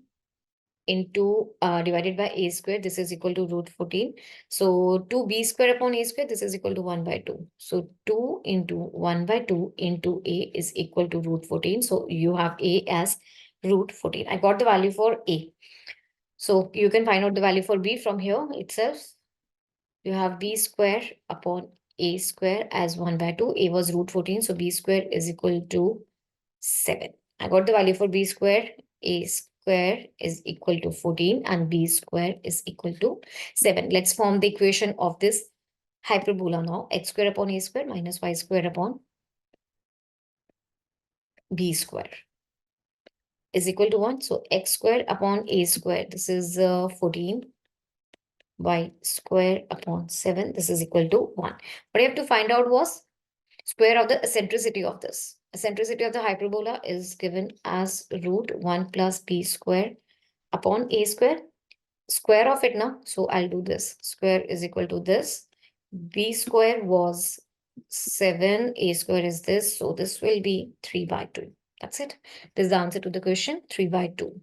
Speaker 1: into divided by a square. This is equal to root 14. So 2b square upon a square, this is equal to 1 by 2. So 2 into 1 by 2 into a is equal to root 14. So you have a as root 14. I got the value for a. So you can find out the value for b from here itself. You have b square upon a square as 1 by 2. A was root 14. So b square is equal to 7. I got the value for b square. A square is equal to 14 and b square is equal to 7. Let's form the equation of this hyperbola now. X square upon a square minus y square upon b square is equal to 1. So x square upon a square, this is 14 y square upon 7. This is equal to 1. What you have to find out was square of the eccentricity of this. Eccentricity of the hyperbola is given as root 1 plus b square upon a square. Square of it now. So I'll do this. Square is equal to this. B square was 7. A square is this. So this will be 3 by 2. That's it. This is the answer to the question 3 by 2.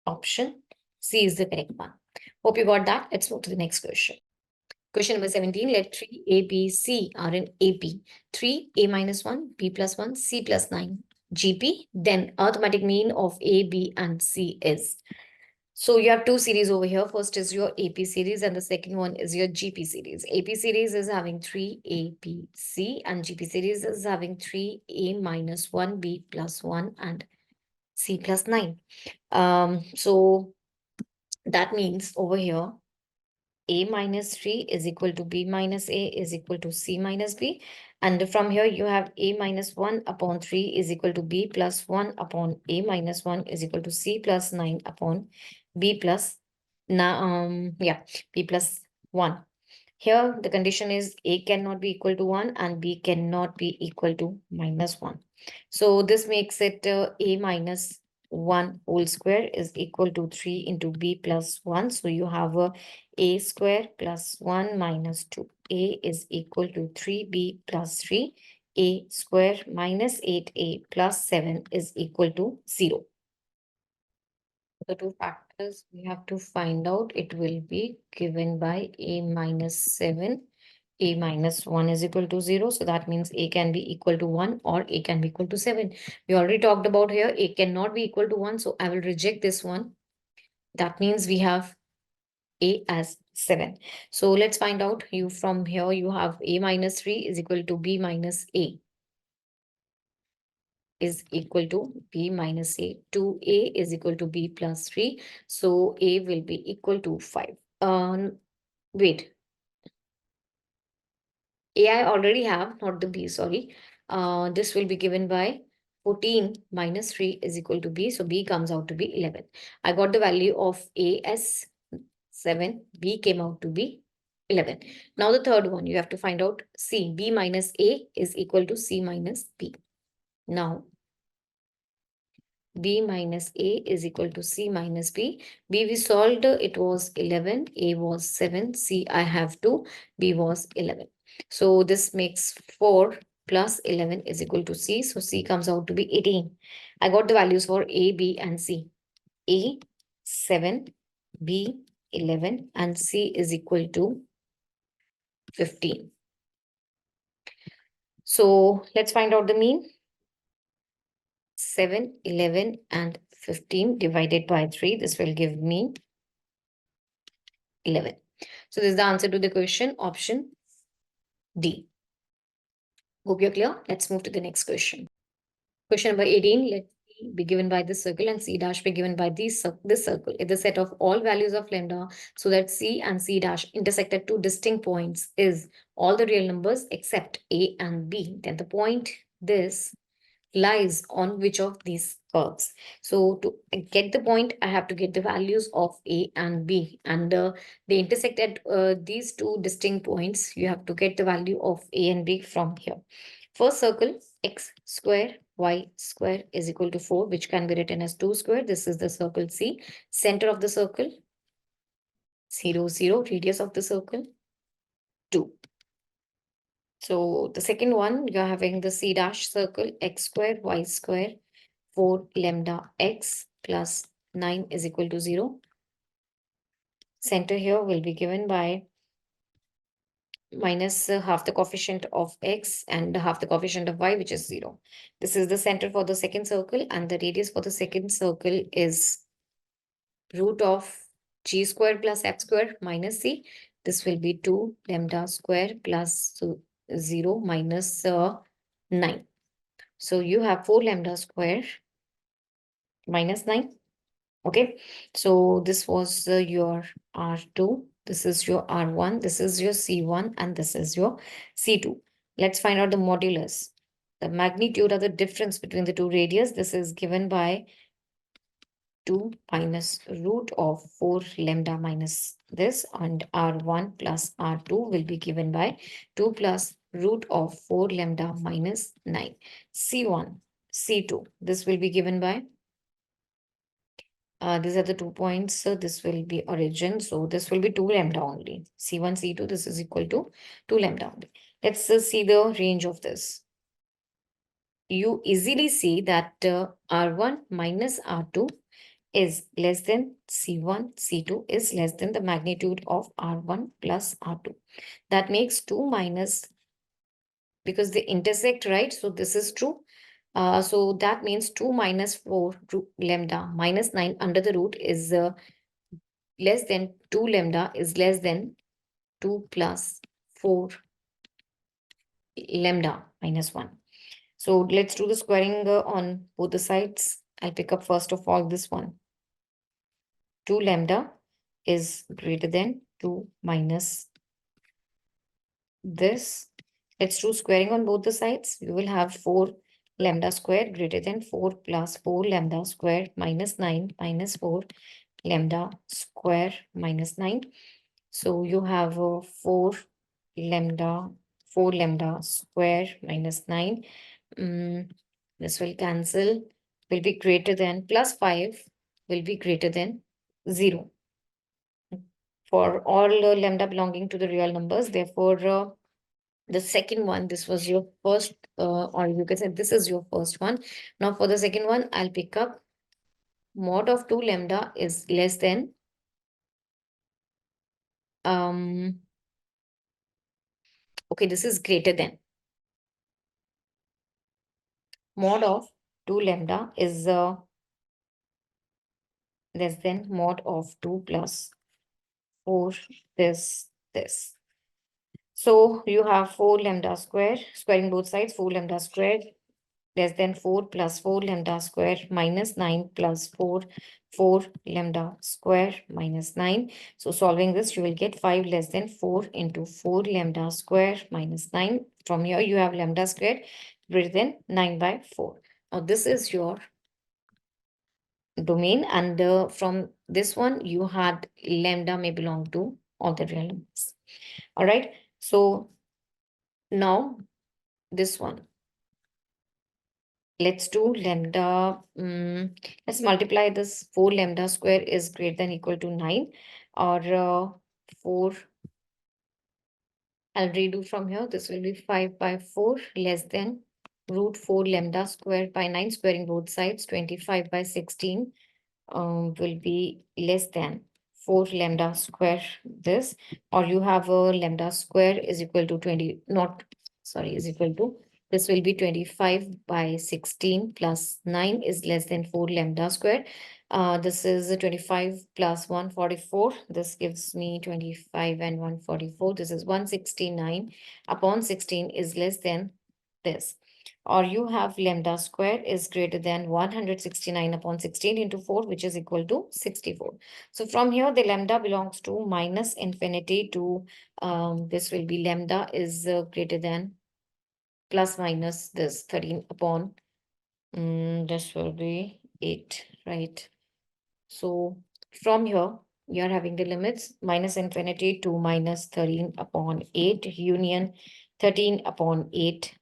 Speaker 1: Option C is the correct one. Hope you got that. Let's move to the next question. Question number 17. Let 3 A, B, C are in AP. 3 A minus 1, B plus 1, C plus 9. GP. Then arithmetic mean of A, B, and C is. So you have two series over here. First is your AP series and the second one is your GP series. AP series is having 3 A, B, C and GP series is having 3 A minus 1, B plus 1 and C plus 9. So that means over here A minus 3 is equal to B minus A is equal to C minus B. And from here you have A minus 1 upon 3 is equal to B plus 1 upon A minus 1 is equal to C plus 9 upon B plus, B plus 1. Here the condition is A cannot be equal to 1 and B cannot be equal to minus 1. So this makes it A minus 1 whole square is equal to 3 into B plus 1. So you have A square plus 1 minus 2A is equal to 3B plus 3. A square minus 8A plus 7 is equal to 0. The two factors we have to find out, it will be given by A minus 7. A minus 1 is equal to 0. So that means A can be equal to 1 or A can be equal to 7. We already talked about here, A cannot be equal to 1. So I will reject this one. That means we have A as 7. So let's find out. You from here, you have A minus 3 is equal to B minus A is equal to B minus A. 2A is equal to B plus 3. So A will be equal to 5. Wait. A I already have, not the B, sorry. This will be given by 14 minus 3 is equal to B. So B comes out to be 11. I got the value of A as 7. B came out to be 11. Now the third one, you have to find out C. B minus A is equal to C minus B. Now B minus A is equal to C minus B. B we solved, it was 11. A was 7. C I have 2. B was 11. So this makes 4 plus 11 is equal to C. So C comes out to be 18. I got the values for A, B and C. A 7, B 11 and C is equal to 15. So let's find out the mean. 7, 11 and 15 divided by 3. This will give me 11. So this is the answer to the question, option D. Hope you're clear. Let's move to the next question. Question number 18. Let C be given by this circle and C dash be given by this circle. If the set of all values of lambda so that C and C dash intersect at two distinct points is all the real numbers except A and B, then the point this lies on which of these curves. So to get the point, I have to get the values of A and B, and they intersect at these two distinct points. You have to get the value of A and B from here. First circle, x square y square is equal to 4, which can be written as 2 square. This is the circle C. Center of the circle 0 0, radius of the circle 2. So the second one, you're having the C dash circle x square y square 4 lambda x plus 9 is equal to 0. Center here will be given by minus half the coefficient of x and half the coefficient of y, which is 0. This is the center for the second circle, and the radius for the second circle is root of g square plus f square minus c. This will be 2 lambda square plus 0 minus 9. So you have 4 lambda square minus 9. Okay, so this was your R2, this is your R1, this is your C1, and this is your C2. Let's find out the modulus. The magnitude of the difference between the two radius. This is given by 2 minus root of 4 lambda minus this, and R1 plus R2 will be given by 2 plus root of 4 lambda minus 9. C1, C2, this will be given by, these are the 2 points. So this will be origin. So this will be 2 lambda only. C1, C2, this is equal to 2 lambda only. Let's see the range of this. You easily see that R1 minus R2 is less than C1, C2 is less than the magnitude of R1 plus R2. That makes 2 minus, because they intersect, right? So this is true. So that means 2 minus 4 lambda minus 9 under the root is less than 2 lambda is less than 2 plus 4 lambda minus 1. So let's do the squaring on both the sides. I'll pick up first of all this one. 2 lambda is greater than 2 minus this. Let's do squaring on both the sides. You will have 4 lambda square greater than 4 plus 4 lambda square minus 9 minus 4 lambda square minus 9. So you have 4 lambda square minus 9. This will cancel, will be greater than, plus 5 will be greater than 0 for all lambda belonging to the real numbers. Therefore, the second one, this was your first, or you can say this is your first one. Now for the second one, I'll pick up mod of 2 lambda is less than, okay, this is greater than. Mod of 2 lambda is less than mod of 2 plus 4 this. So you have 4 lambda square, squaring both sides, 4 lambda square less than 4 plus 4 lambda square minus 9 plus 4 lambda square minus 9. So solving this, you will get 5 less than 4 into 4 lambda square minus 9. From here, you have lambda square greater than 9 by 4. Now this is your domain, and from this one, you had lambda may belong to all the real numbers. All right. So now this one. Let's do lambda. Let's multiply this. 4 lambda square is greater than equal to 9, or 4. I'll redo from here. This will be 5 by 4 less than root 4 lambda square by 9, squaring both sides. 25 by 16 will be less than 4 lambda square this, or you have a lambda square is equal to 20, not, sorry, is equal to, this will be 25 by 16 plus 9 is less than 4 lambda square. This is 25 plus 144. This gives me 25 and 144. This is 169 upon 16 is less than this. Or you have lambda square is greater than 169 upon 16 into 4, which is equal to 64. So from here, the lambda belongs to minus infinity to, this will be lambda is greater than plus minus this 13 upon, this will be 8, right? So from here, you are having the limits minus infinity to minus 13 upon 8 union 13 upon 8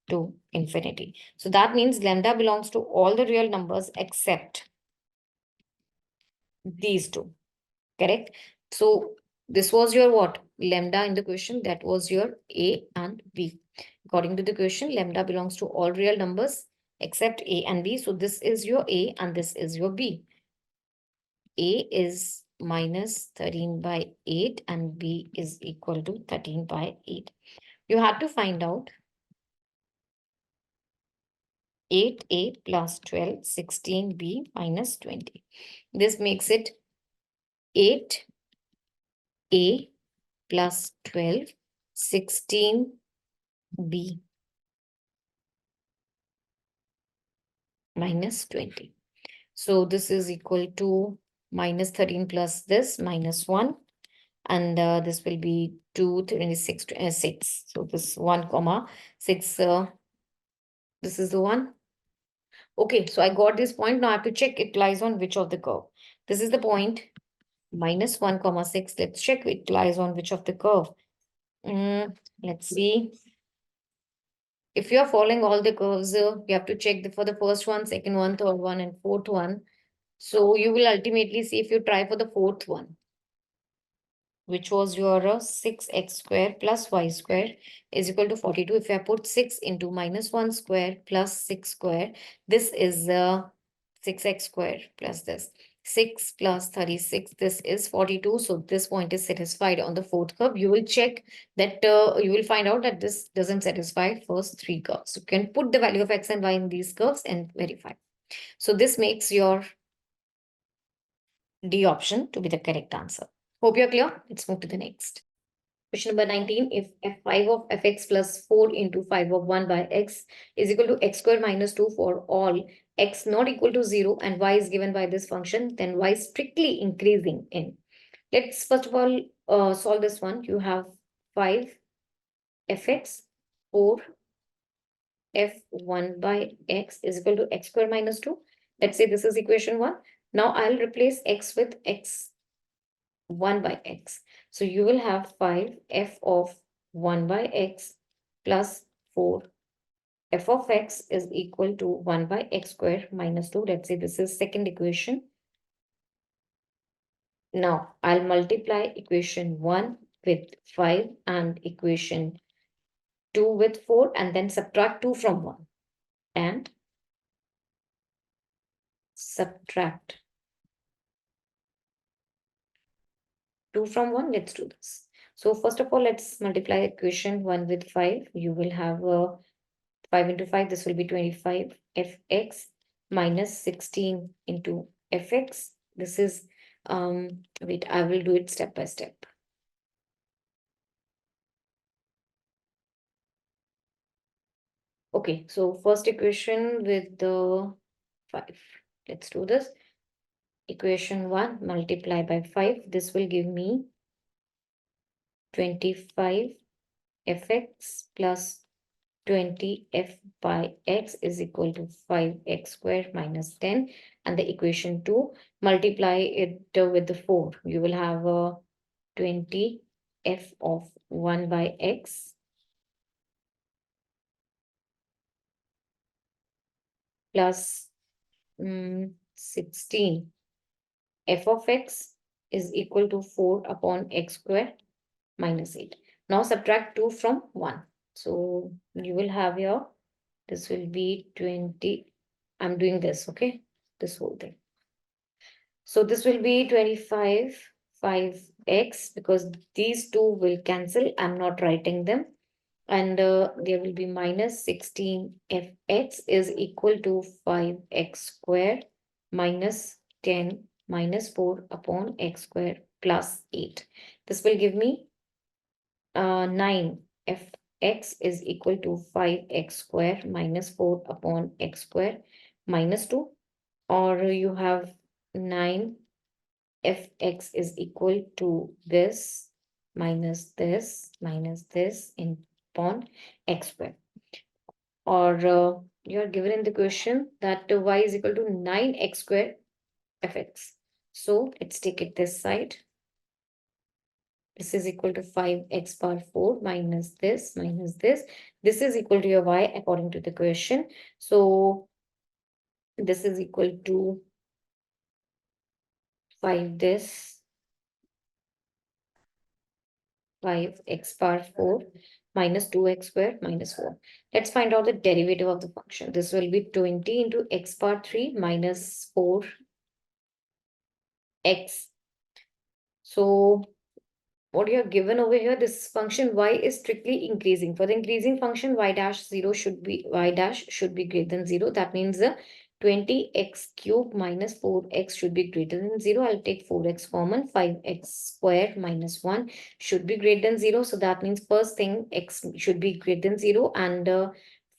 Speaker 1: to infinity. So that means lambda belongs to all the real numbers except these two, correct? So this was your what? Lambda in the question, that was your A and B. According to the question, lambda belongs to all real numbers except A and B. So this is your A and this is your B. A is minus 13 by 8 and B is equal to 13 by 8. You had to find out 8A plus 12, 16B minus 20. This makes it 8A plus 12, 16B minus 20. So this is equal to minus 13 plus this minus 1. And this will be 2, 26, 6. So this 1 comma 6, this is the one. Okay, so I got this point. Now I have to check it lies on which of the curve. This is the point, -1, comma 6. Let's check it lies on which of the curve. Let's see. If you are following all the curves, you have to check for the first one, second one, third one, and fourth one. So you will ultimately see if you try for the fourth one, which was your 6x square plus y square is equal to 42. If I put 6 into -1 square plus 6 square, this is 6x square plus this. 6 plus 36, this is 42. So this point is satisfied on the fourth curve. You will check that you will find out that this doesn't satisfy first three curves. You can put the value of x and y in these curves and verify. So this makes your D option to be the correct answer. Hope you're clear. Let's move to the next. Question number 19, if f5 of fx plus 4 into 5 of 1 by x is equal to x square minus 2 for all x not equal to 0 and y is given by this function, then y is strictly increasing in. Let's first of all solve this one. You have 5 fx 4 f1 by x is equal to x square minus 2. Let's say this is equation 1. Now I'll replace x with x 1 by x. So you will have 5 f of 1 by x plus 4 f of x is equal to 1 by x square minus 2. Let's say this is second equation. Now I'll multiply equation 1 with 5 and equation 2 with 4 and then subtract 2 from 1 and subtract 2 from 1. Let's do this. So first of all, let's multiply equation 1 with 5. You will have 5 into 5, this will be 25 fx minus 16 into fx. This is, wait, I will do it step by step. Okay, so first equation with the 5. Let's do this. Equation 1 multiply by 5. This will give me 25 fx plus 20 f by x is equal to 5x square minus 10, and the equation 2 multiply it with the 4. You will have 20 f of 1 by x plus 16 f of x is equal to 4 upon x square minus 8. Now subtract 2 from 1. So you will have your, this will be 20. I'm doing this, okay? This whole thing. So this will be 25, 5x, because these two will cancel. I'm not writing them. And there will be minus 16 fx is equal to 5x square minus 10 minus 4 upon x square plus 8. This will give me 9 fx is equal to 5x square minus 4 upon x square minus 2. Or you have 9 fx is equal to this minus this minus this in upon x square. Or you are given in the question that y is equal to 9x square fx. So let's take it this side. This is equal to 5x power 4 minus this minus this. This is equal to your y according to the question. So this is equal to 5 this 5x power 4 minus 2x square minus 4. Let's find out the derivative of the function. This will be 20 into x power 3 minus 4x. So what you are given over here, this function y is strictly increasing. For the increasing function, y dash should be greater than 0. That means 20x cube minus 4x should be greater than 0. I'll take 4x common. 5x square minus 1 should be greater than 0. So that means first thing x should be greater than 0 and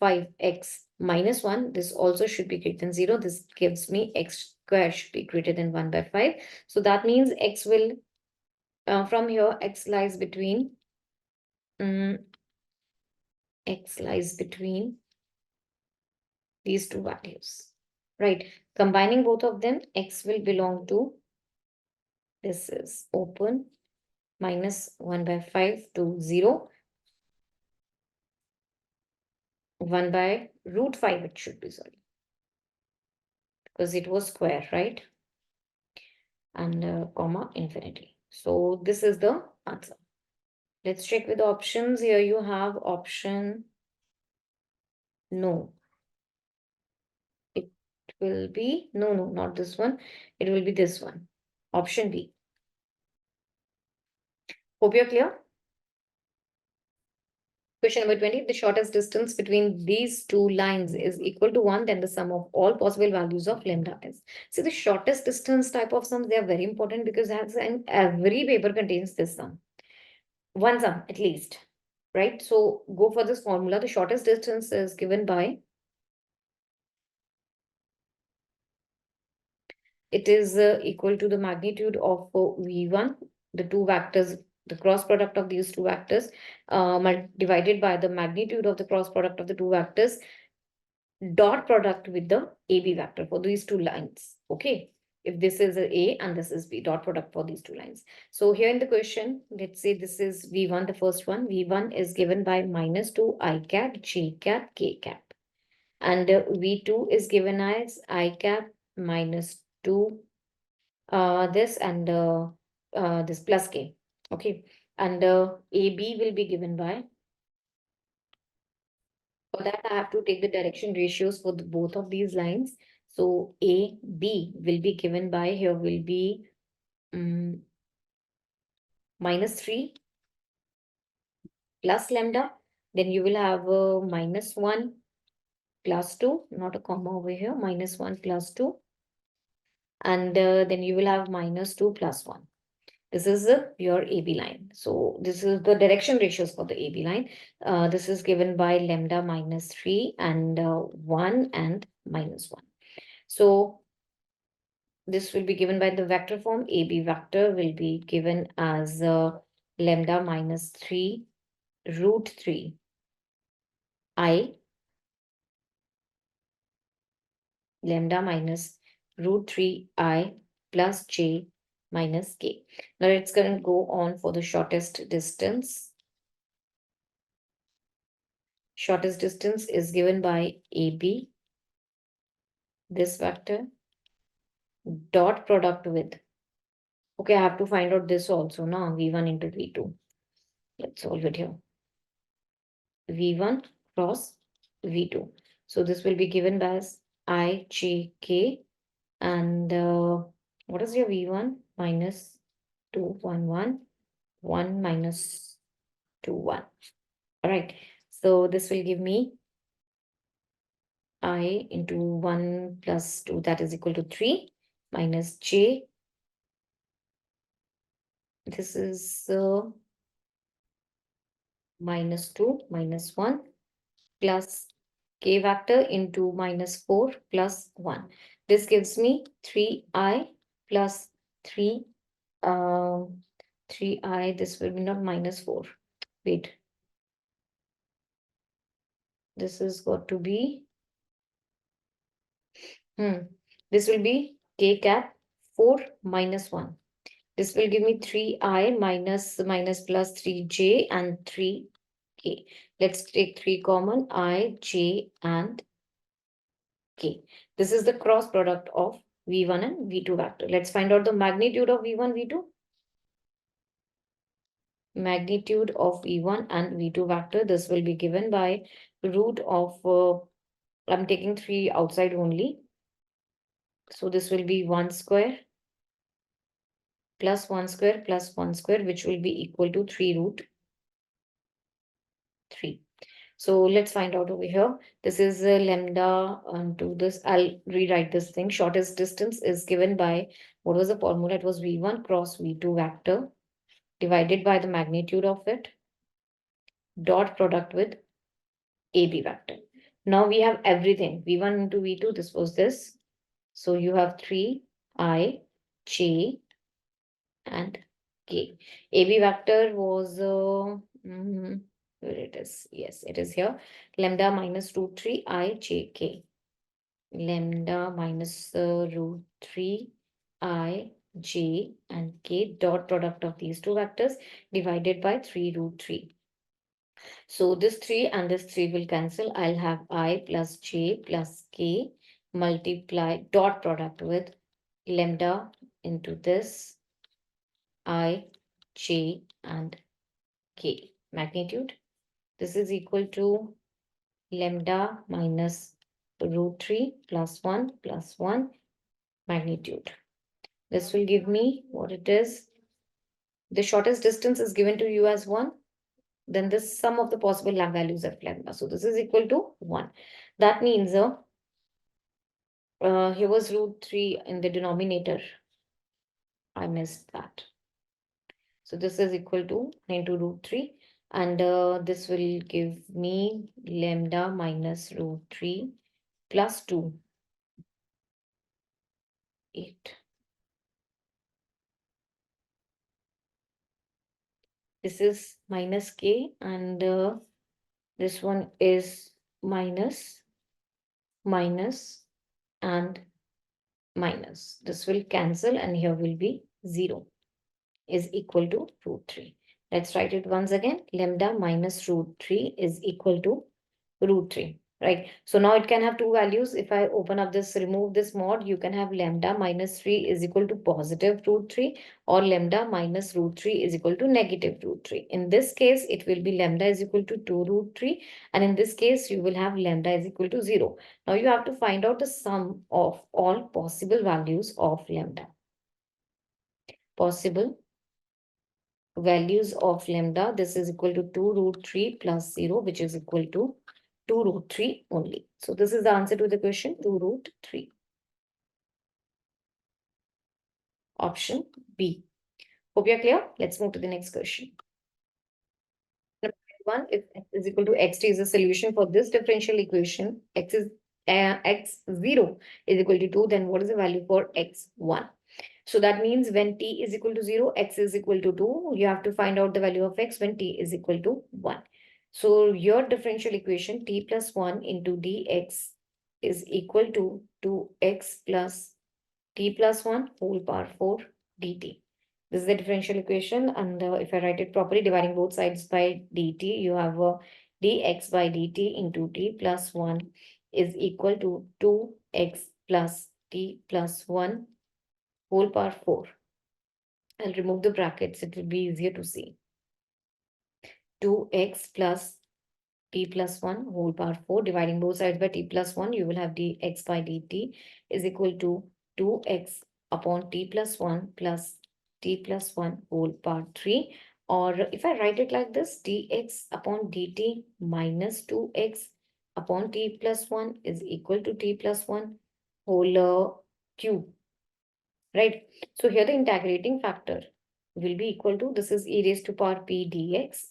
Speaker 1: 5x minus 1, this also should be greater than 0. This gives me x square should be greater than 1 by 5. So that means x will from here, x lies between these two values. right? Combining both of them, x will belong to, this is open, minus 1 by 5 to 0, 1 by root 5 it should be, sorry, because it was square, right? And comma infinity. So this is the answer. Let's check with the options. Here you have option no. It will be, no, not this one. It will be this one. Option B. Hope you're clear. Question number 20. If the shortest distance between these two lines is equal to 1, then the sum of all possible values of lambda is. See, the shortest distance type of sums, they are very important because every paper contains this sum. One sum at least, right? So go for this formula. The shortest distance is given by, it is equal to the magnitude of V1, the two vectors, the cross product of these two vectors, divided by the magnitude of the cross product of the two vectors, dot product with the AB vector for these two lines. Okay. If this is A and this is B, dot product for these two lines. So here in the question, let's say this is V1, the first one. V1 is given by minus 2 I cap, J cap, K cap. And V2 is given as I cap minus 2 this and this plus K. Okay. And AB will be given by, for that I have to take the direction ratios for both of these lines. So AB will be given by, here will be minus 3 plus lambda. Then you will have minus 1 plus 2, not a comma over here, minus 1 plus 2. And then you will have minus 2 plus 1. This is your AB line. So this is the direction ratios for the AB line. This is given by lambda minus 3 and 1 and minus 1. So this will be given by the vector form. AB vector will be given as lambda minus 3 root 3 I, lambda minus root 3 I plus J minus K. Now it's going to go on for the shortest distance. Shortest distance is given by AB, this vector, dot product with. Okay, I have to find out this also now, V1 into V2. Let's solve it here. V1 cross V2. So this will be given as IJK, and what is your V1? Minus 2, 1, 1, 1 minus 2, 1. All right. So this will give me I into 1 plus 2, that is equal to 3, minus J. This is minus 2 minus 1 plus K vector into minus 4 plus 1. This gives me 3I plus 3, 3I, this will be not minus 4. Wait. This is got to be, this will be K cap 4 minus 1. This will give me 3I minus plus 3J and 3K. Let's take 3 common, I, J and K. This is the cross product of V1 and V2 vector. Let's find out the magnitude of V1, V2. Magnitude of V1 and V2 vector. This will be given by root of, I'm taking 3 outside only. So this will be 1 square plus 1 square plus 1 square, which will be equal to 3 root 3. So let's find out over here. This is lambda to this. I'll rewrite this thing. Shortest distance is given by, what was the formula? It was V1 cross V2 vector divided by the magnitude of it, dot product with AB vector. Now we have everything. V1 into V2, this was this. So you have 3I, J and K. AB vector was, where it is? Yes, it is here. Lambda minus root 3 I, J, K. lambda minus root 3 I, j and k dot product of these two vectors divided by 3 root 3. So this 3 and this 3 will cancel. I'll have I plus j plus k multiply dot product with lambda into this I, j and k magnitude. This is equal to lambda minus root 3 plus 1 magnitude. This will give me what it is. The shortest distance is given to you as 1. Then the sum of the possible lambda values of lambda. So this is equal to 1. That means here was root 3 in the denominator. I missed that. So this is equal to into root 3. And this will give me lambda minus root 3 plus 2, 8. This is minus k and this one is minus, minus and minus. This will cancel and here will be 0 is equal to root 3. Let's write it once again. Lambda minus root 3 is equal to root 3. Right. So now it can have two values. If I open up this, remove this mod, you can have lambda minus 3 is equal to positive root 3 or lambda minus root 3 is equal to negative root 3. In this case, it will be lambda is equal to 2 root 3. And in this case, you will have lambda is equal to 0. Now you have to find out the sum of all possible values of lambda. Possible values of lambda, this is equal to 2 root 3 plus 0, which is equal to 2 root 3 only. So this is the answer to the question, 2 root 3. Option B. Hope you're clear. Let's move to the next question. Number 1, if x is equal to xt is a solution for this differential equation, x0 is equal to 2, then what is the value for x1? So that means when t is equal to 0, x is equal to 2, you have to find out the value of x when t is equal to 1. So your differential equation t plus 1 into dx is equal to 2x plus t plus 1 whole power 4 dt. This is the differential equation, and if I write it properly, dividing both sides by dt, you have dx by dt into t plus 1 is equal to 2x plus t plus 1 whole power 4. I'll remove the brackets, it will be easier to see. 2x plus t plus 1 whole power 4, dividing both sides by t plus 1, you will have dx by dt is equal to 2x upon t plus 1 plus t plus 1 whole power 3. Or if I write it like this, dx upon dt minus 2x upon t plus 1 is equal to t plus 1 whole cube. Right. So here the integrating factor will be equal to, this is e raised to power p dx.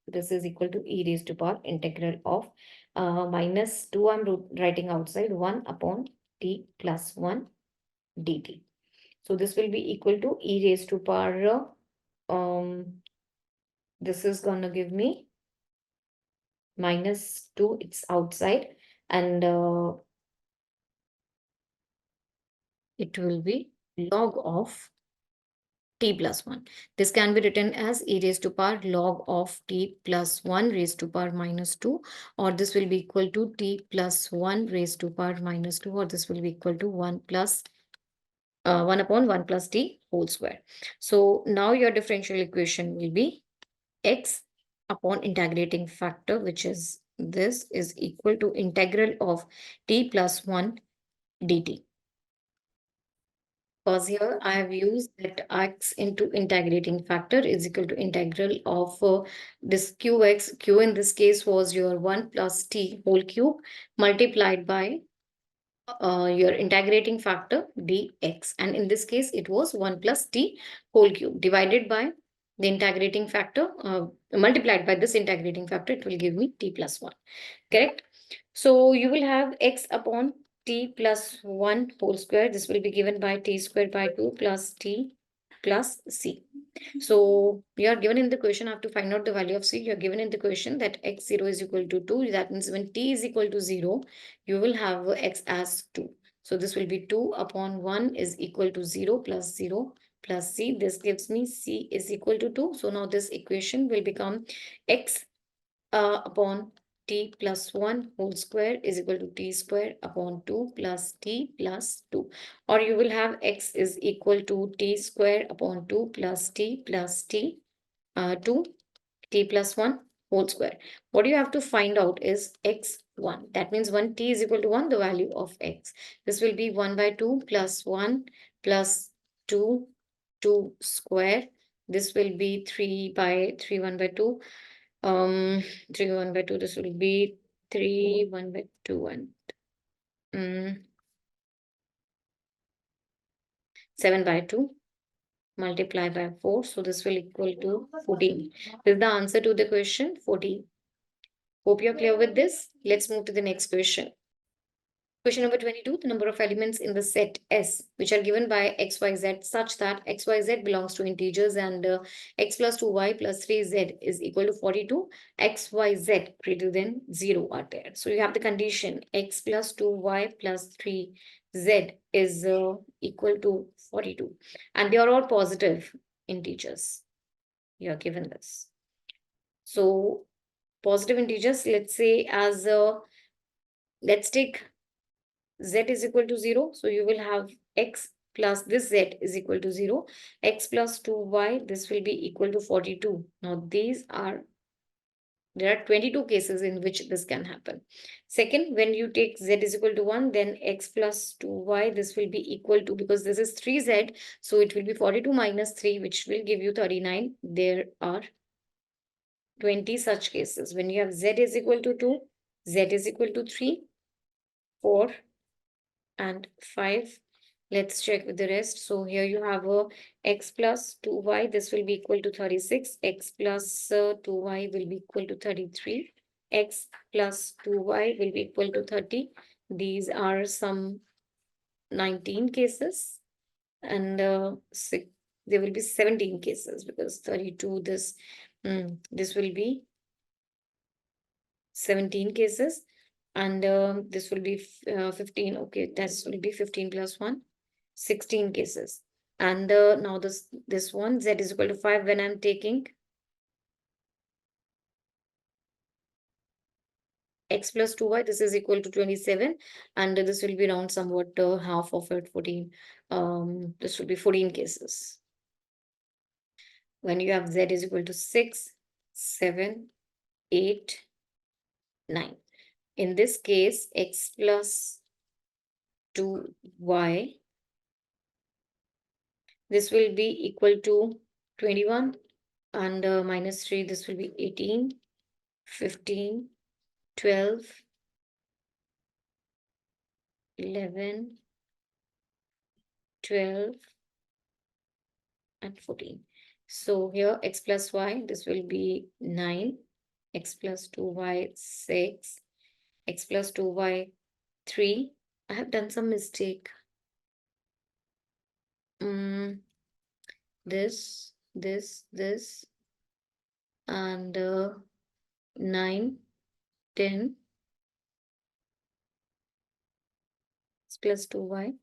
Speaker 1: This is equal to e raised to power integral of minus 2, I'm writing outside, 1 upon t plus 1 dt. So this will be equal to e raised to power, this is going to give me minus 2, it's outside, and it will be log of t plus 1. This can be written as e raised to power log of t plus 1 raised to power minus 2, or this will be equal to t plus 1 raised to power minus 2, or this will be equal to 1 plus 1 upon 1 plus t whole square. So now your differential equation will be x upon integrating factor, which is this, is equal to integral of t plus 1 dt. Because here I have used that x into integrating factor is equal to integral of this qx. Q in this case was your 1 plus t whole cube multiplied by your integrating factor dx. And in this case, it was 1 plus t whole cube divided by the integrating factor, multiplied by this integrating factor, it will give me t plus 1. Correct? So you will have x upon t plus 1 whole square. This will be given by t squared by 2 plus t plus c. So you are given in the question, I have to find out the value of C. You are given in the question that x0 is equal to 2. That means when t is equal to 0, you will have x as 2. So this will be 2 upon 1 is equal to 0 plus C. This gives me C is equal to 2. So now this equation will become x upon t plus 1 whole square is equal to t square upon 2 plus t plus 2. Or you will have x is equal to t square upon 2 plus t plus t 2 t plus 1 whole square. What you have to find out is x1. That means when t is equal to 1, the value of x. This will be 1 by 2 plus 1 plus 2, 2 square. This will be 3 by 3, 1 by 2. 3 1 by 2, this will be 3 1 by 2 and 7 by 2 multiply by 4. So this will equal to 14. This is the answer to the question 14. Hope you're clear with this. Let's move to the next question. Question number 22, the number of elements in the set S, which are given by XYZ such that XYZ belongs to integers and X plus 2Y plus 3Z is equal to 42, XYZ greater than 0 are there. So you have the condition X plus 2Y plus 3Z is equal to 42. And they are all positive integers. You are given this. So positive integers, let's say as, let's take z is equal to 0. So you will have x plus this z is equal to 0. X plus 2y, this will be equal to 42. Now there are 22 cases in which this can happen. Second, when you take z is equal to 1, then x plus 2y, this will be equal to, because this is 3z, so it will be 42 minus 3, which will give you 39. There are 20 such cases. When you have z is equal to 2, z is equal to 3, 4, and 5. Let's check with the rest. So here you have a x plus 2y. This will be equal to 36. X plus 2y will be equal to 33. X plus 2y will be equal to 30. These are some 19 cases. And there will be 17 cases because 32, this will be 17 cases. And this will be 15. Okay, this will be 15 plus 1, 16 cases. And now this one, z is equal to 5 when I'm taking x plus 2y, this is equal to 27. And this will be around somewhat half of it, 14. This will be 14 cases. When you have z is equal to 6, 7, 8, 9. In this case, x plus 2y, this will be equal to 21, and minus 3, this will be 18, 15, 12, 11, 12, and 14. So here x plus y, this will be 9, x plus 2y 6, x plus 2y 3. I have done some mistake. This, and 9, 10, x plus 2y.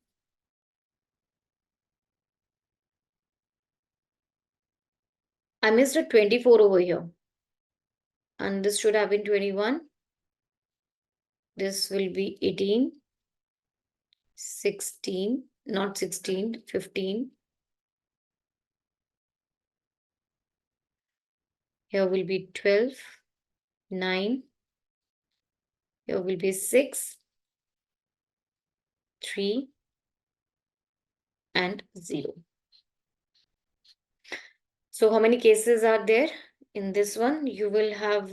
Speaker 1: I missed a 24 over here. And this should have been 21. This will be 18, 16, not 16, 15. Here will be 12, 9. Here will be 6, 3, and 0. So how many cases are there? In this one, you will have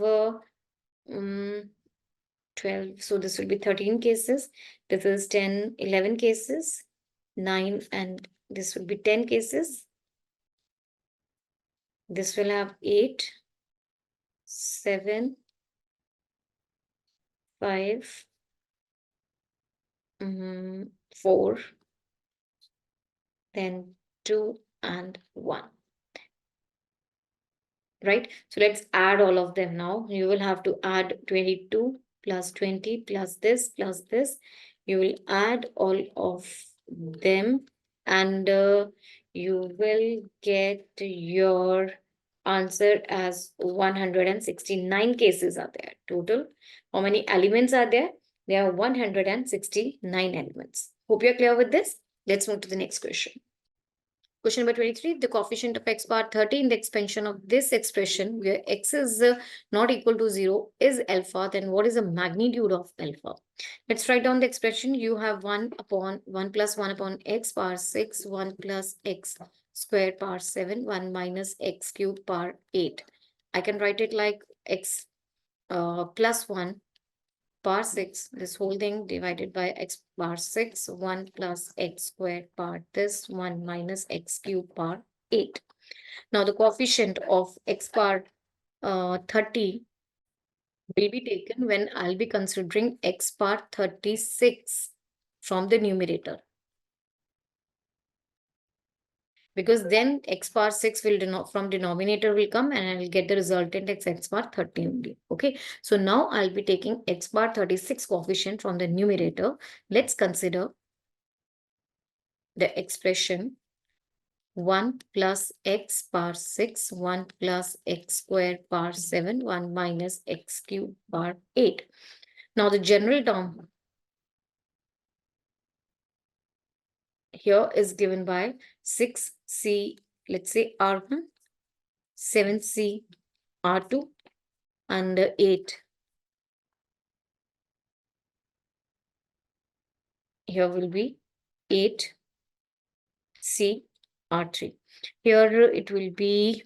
Speaker 1: 12. So this will be 13 cases. This is 10, 11 cases, 9, and this will be 10 cases. This will have 8, 7, 5, 4, then 2, and 1. right? So let's add all of them now. You will have to add 22 plus 20 plus this plus this. You will add all of them, and you will get your answer as 169 cases are there total. How many elements are there? There are 169 elements. Hope you're clear with this. Let's move to the next question. Question number 23, the coefficient of x bar 30 in the expansion of this expression where x is not equal to 0 is alpha, then what is the magnitude of alpha? Let's write down the expression. You have 1 upon 1 plus 1 upon x power 6, 1 plus x square power 7, 1 minus x cube power 8. I can write it like x plus 1 power 6, this whole thing divided by x power 6, 1 plus x squared power this, 1 minus x cube power 8. Now the coefficient of x power 30 will be taken when I'll be considering x power 36 from the numerator. Because then x power 6 will from denominator will come and I will get the resultant x power 30 only. Okay. So now I'll be taking x power 36 coefficient from the numerator. Let's consider the expression 1 plus x power 6, 1 plus x square power 7, 1 minus x cube power 8. Now the general term here is given by 6c, let's say R1, 7c, R2, and 8. Here will be 8c, R3. Here it will be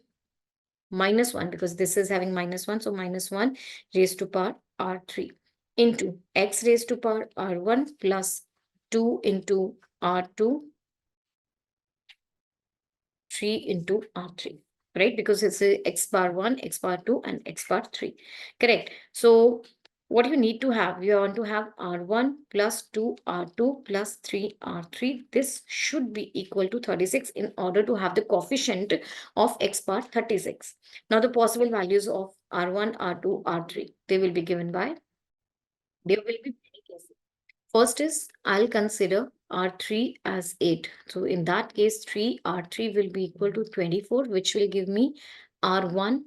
Speaker 1: minus 1 because this is having minus 1. So minus 1 raised to power R3 into x raised to power R1 plus 2 into R2, 3 into R3, right? Because it's a x bar 1, x bar 2, and x bar 3. Correct. So what you need to have, you want to have R1 plus 2 R2 plus 3 R3. This should be equal to 36 in order to have the coefficient of x bar 36. Now the possible values of R1, R2, R3, they will be given by, there will be many cases. First is I'll consider R3 as 8. So in that case, 3 R3 will be equal to 24, which will give me R1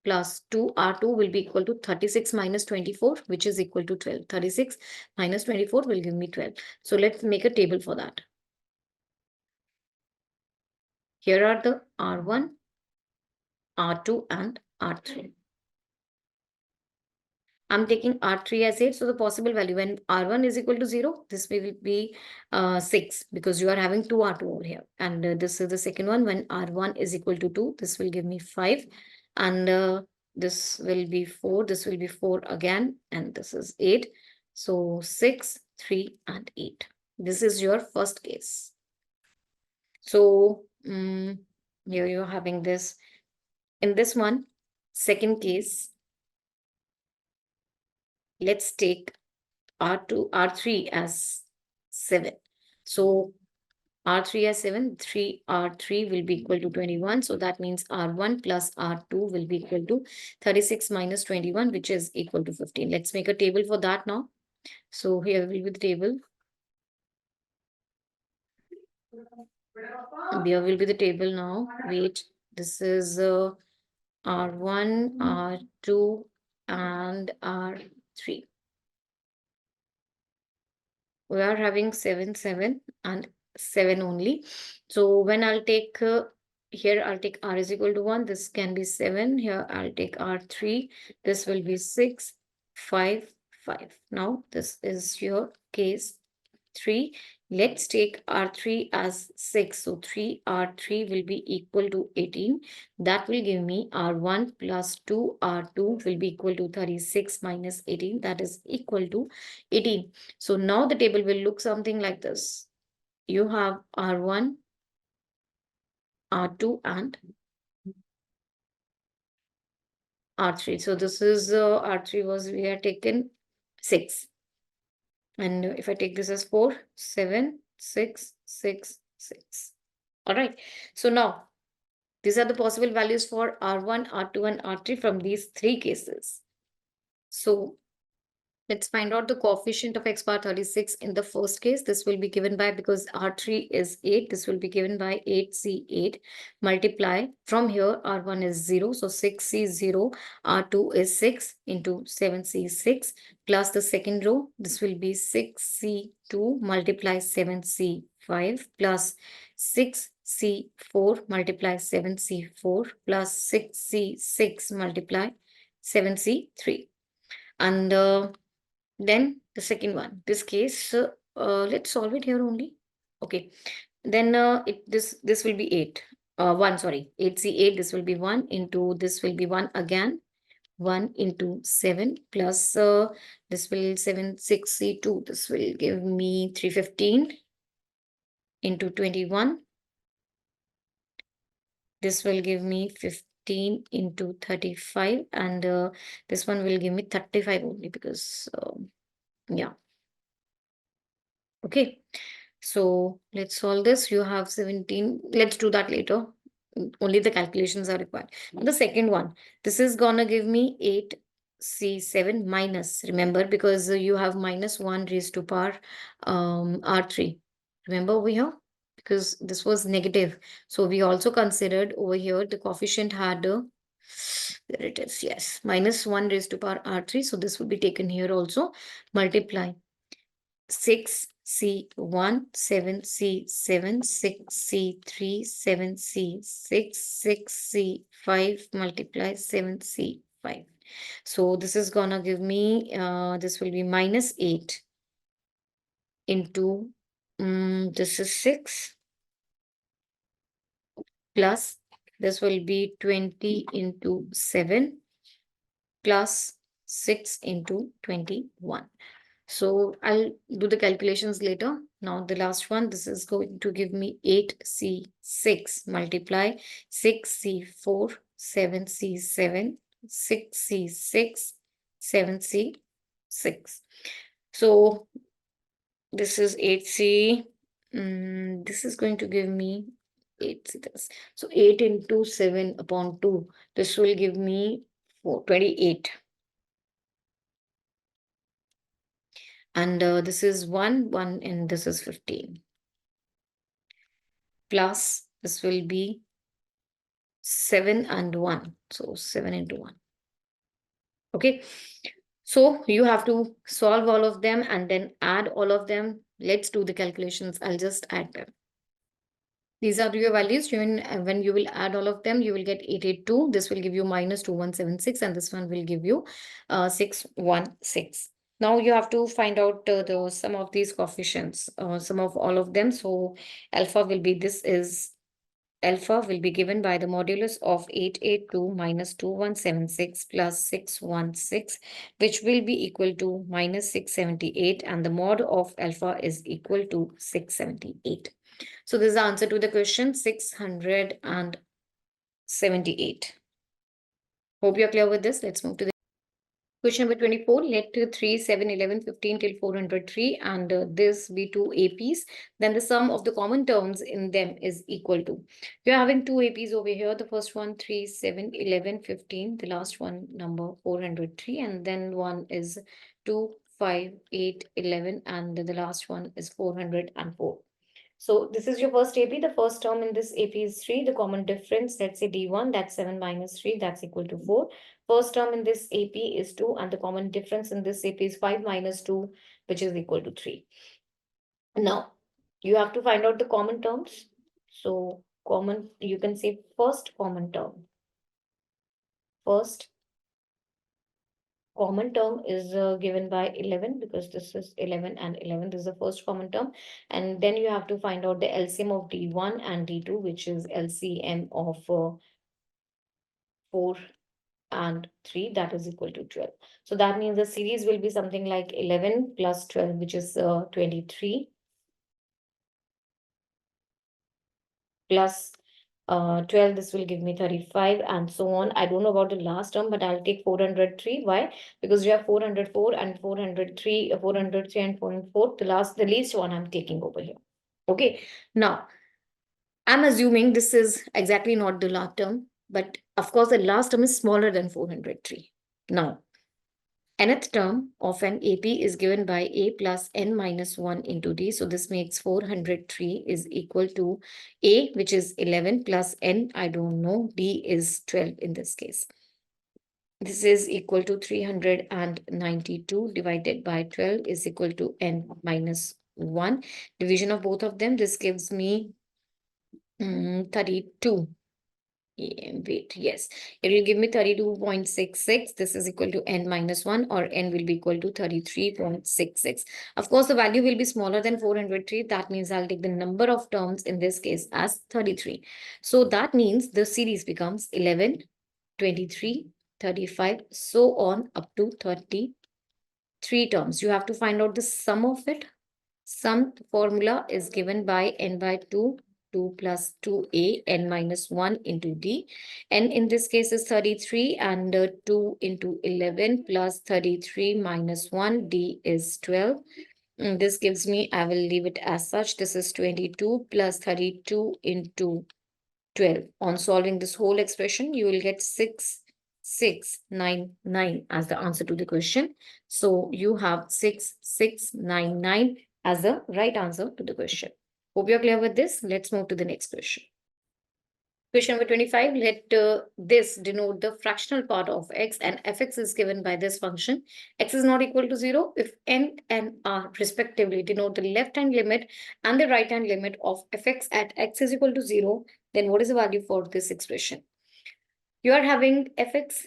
Speaker 1: plus 2 R2 will be equal to 36 minus 24, which is equal to 12. 36 minus 24 will give me 12. So let's make a table for that. Here are the R1, R2, and R3. I'm taking R3 as 8. So the possible value when R1 is equal to 0, this will be 6 because you are having 2 R2 over here. And this is the second one. When R1 is equal to 2, this will give me 5. And this will be 4. This will be 4 again. And this is 8. So 6, 3, and 8. This is your first case. So here you're having this. In this one, second case, let's take R2, R3 as 7. So R3 as 7, 3 R3 will be equal to 21. So that means R1 plus R2 will be equal to 36 minus 21, which is equal to 15. Let's make a table for that now. So here will be the table. Here will be the table now. Wait, this is R1, R2, and R3. We are having 7, 7, and 7 only. So when I'll take here, I'll take R is equal to 1. This can be 7. Here I'll take R3. This will be 6, 5, 5. Now this is your case 3. Let's take R3 as 6. So 3 R3 will be equal to 18. That will give me R1 plus 2 R2 will be equal to 36 minus 18. That is equal to 18. So now the table will look something like this. You have R1, R2, and R3. So this is R3 was we had taken 6. And if I take this as 4, 7, 6, 6, 6. All right. So now These are the possible values for R1, R2, and R3 from these three cases. So let's find out the coefficient of x power 36 in the first case. This will be given by, because R3 is 8, this will be given by 8C8 multiply. From here, R1 is 0, so 6C0, R2 is 6 into 7C6 plus the second row. This will be 6C2 multiply 7C5 plus 6C4 multiply 7C4 plus 6C6 multiply 7C3. And then the second one, this case, let's solve it here only. Okay. Then this will be 8. 1, sorry, 8C8, this will be 1 into, this will be 1 again. 1 into 7 plus this will 7, 6C2, this will give me 315 into 21. This will give me 15 into 35, and this one will give me 35 only, because yeah. Okay, so let's solve this. You have 17. Let's do that later. Only the calculations are required. The second one, this is gonna give me 8C7 minus. Remember, because you have minus 1 raised to power R3. Remember over here? Because this was negative. So we also considered over here the coefficient had there it is, yes, minus 1 raised to power R3. So this will be taken here also. Multiply 6C1, 7C7, 6C3, 7C6, 6C5 multiply 7C5. So this is gonna give me, this will be minus 8 into, this is 6 plus, this will be 20 into 7 plus 6 into 21. So I'll do the calculations later. Now the last one, this is going to give me 8C6 multiply 6C4, 7C7, 6C6, 7C6. So this is 8C. This is going to give me 8. So 8 into 7 upon 2. This will give me 28. And this is 1, 1, and this is 15. Plus, this will be 7 and 1. So 7 into 1. Okay. So you have to solve all of them and then add all of them. Let's do the calculations. I'll just add them. These are your values. When you will add all of them, you will get 882. This will give you minus 2176, and this one will give you 616. Now you have to find out the sum of these coefficients, sum of all of them. So alpha will be, this is alpha will be given by the modulus of 882 minus 2176 plus 616, which will be equal to minus 678, and the mod of alpha is equal to 678. So this is the answer to the question 678. Hope you're clear with this. Let's move to the question number 24. Let 3, 7, 11, 15 till 403 and this be two APs. Then the sum of the common terms in them is equal to. You're having two APs over here. The first one 3, 7, 11, 15. The last one number 403. And then one is 2, 5, 8, 11. And the last one is 404. So this is your first AP. The first term in this AP is 3. The common difference, let's say D1, that's 7 minus 3, that's equal to 4. First term in this AP is 2, and the common difference in this AP is 5 minus 2, which is equal to 3. Now, you have to find out the common terms. So common, you can say first common term. First common term is given by 11, because this is 11 and 11. This is the first common term. And then you have to find out the LCM of D1 and D2, which is LCM of 4 and 3, that is equal to 12. So that means the series will be something like 11 plus 12, which is 23, plus 12, this will give me 35, and so on. I don't know about the last term, but I'll take 403. Why? Because you have 404 and 403, 403 and 404. The least one I'm taking over here. Okay. Now, I'm assuming this is exactly not the last term, but of course, the last term is smaller than 403. Now, nth term of an AP is given by A plus N minus 1 into D. So this makes 403 is equal to A, which is 11 plus N, I don't know, D is 12 in this case. This is equal to 392 divided by 12 is equal to N minus 1. Division of both of them, this gives me 32. Wait, yes, it will give me 32.66. This is equal to N minus 1, or N will be equal to 33.66. Of course, the value will be smaller than 403. That means I'll take the number of terms in this case as 33. So that means the series becomes 11, 23, 35, so on up to 33 terms. You have to find out the sum of it. Sum formula is given by N by 2, 2 plus 2A, N minus 1 into D. N in this case is 33, and 2 into 11 plus 33 minus 1, D is 12. This gives me, I will leave it as such, this is 22 plus 32 into 12. On solving this whole expression, you will get 6699 as the answer to the question. So you have 6699 as the right answer to the question. Hope you're clear with this. Let's move to the next question. Question number 25, let this denote the fractional part of x, and fx is given by this function. X is not equal to 0 if n and r respectively denote the left-hand limit and the right-hand limit of fx at x is equal to 0, then what is the value for this expression? You are having fx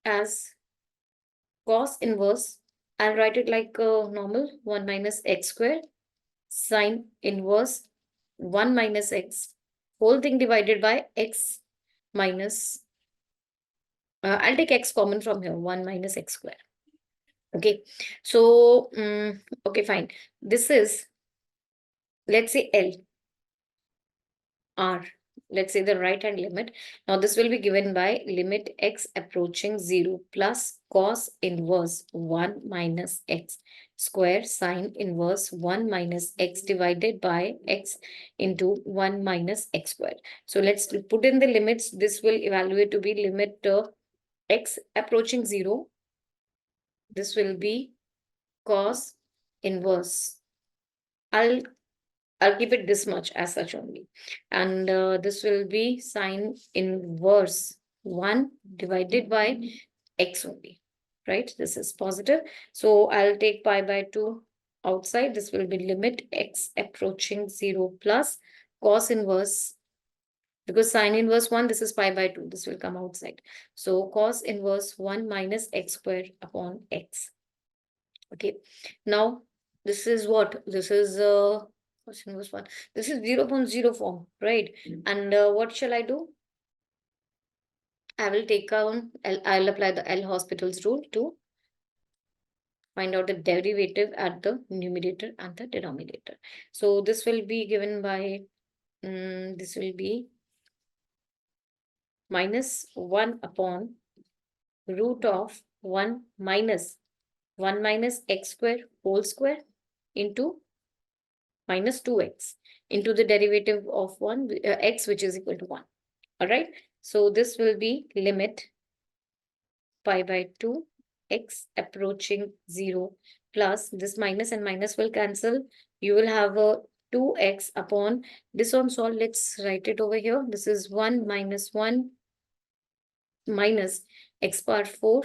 Speaker 1: as cos inverse. I'll write it like normal, 1 minus x squared, sine inverse 1 minus x, whole thing divided by x minus, I'll take x common from here, 1 minus x square. Okay, so, okay, fine. This is, let's say L, R, let's say the right hand limit. Now this will be given by limit x approaching 0 plus cos inverse 1 minus x square sine inverse 1 minus x divided by x into 1 minus x square. So let's put in the limits. This will evaluate to be limit x approaching 0. This will be cos inverse. I'll keep it this much as such only. And this will be sine inverse 1 divided by x only, right? This is positive. So I'll take pi by 2 outside. This will be limit x approaching 0 plus cos inverse, because sine inverse 1, this is pi by 2. This will come outside. So cos inverse 1 minus x squared upon x. Okay. Now, this is what? This is cos inverse 1. This is 0.0 form, right? And what shall I do? I will take on, I'll apply the L Hospital's rule to find out the derivative at the numerator and the denominator. So this will be given by, this will be minus 1 upon root of 1 minus x square whole square into minus 2x into the derivative of x, which is equal to 1. All right. So this will be limit pi by 2 x approaching 0 plus this minus and minus will cancel. You will have a 2x upon this on solve. Let's write it over here. This is 1 minus 1 minus x power 4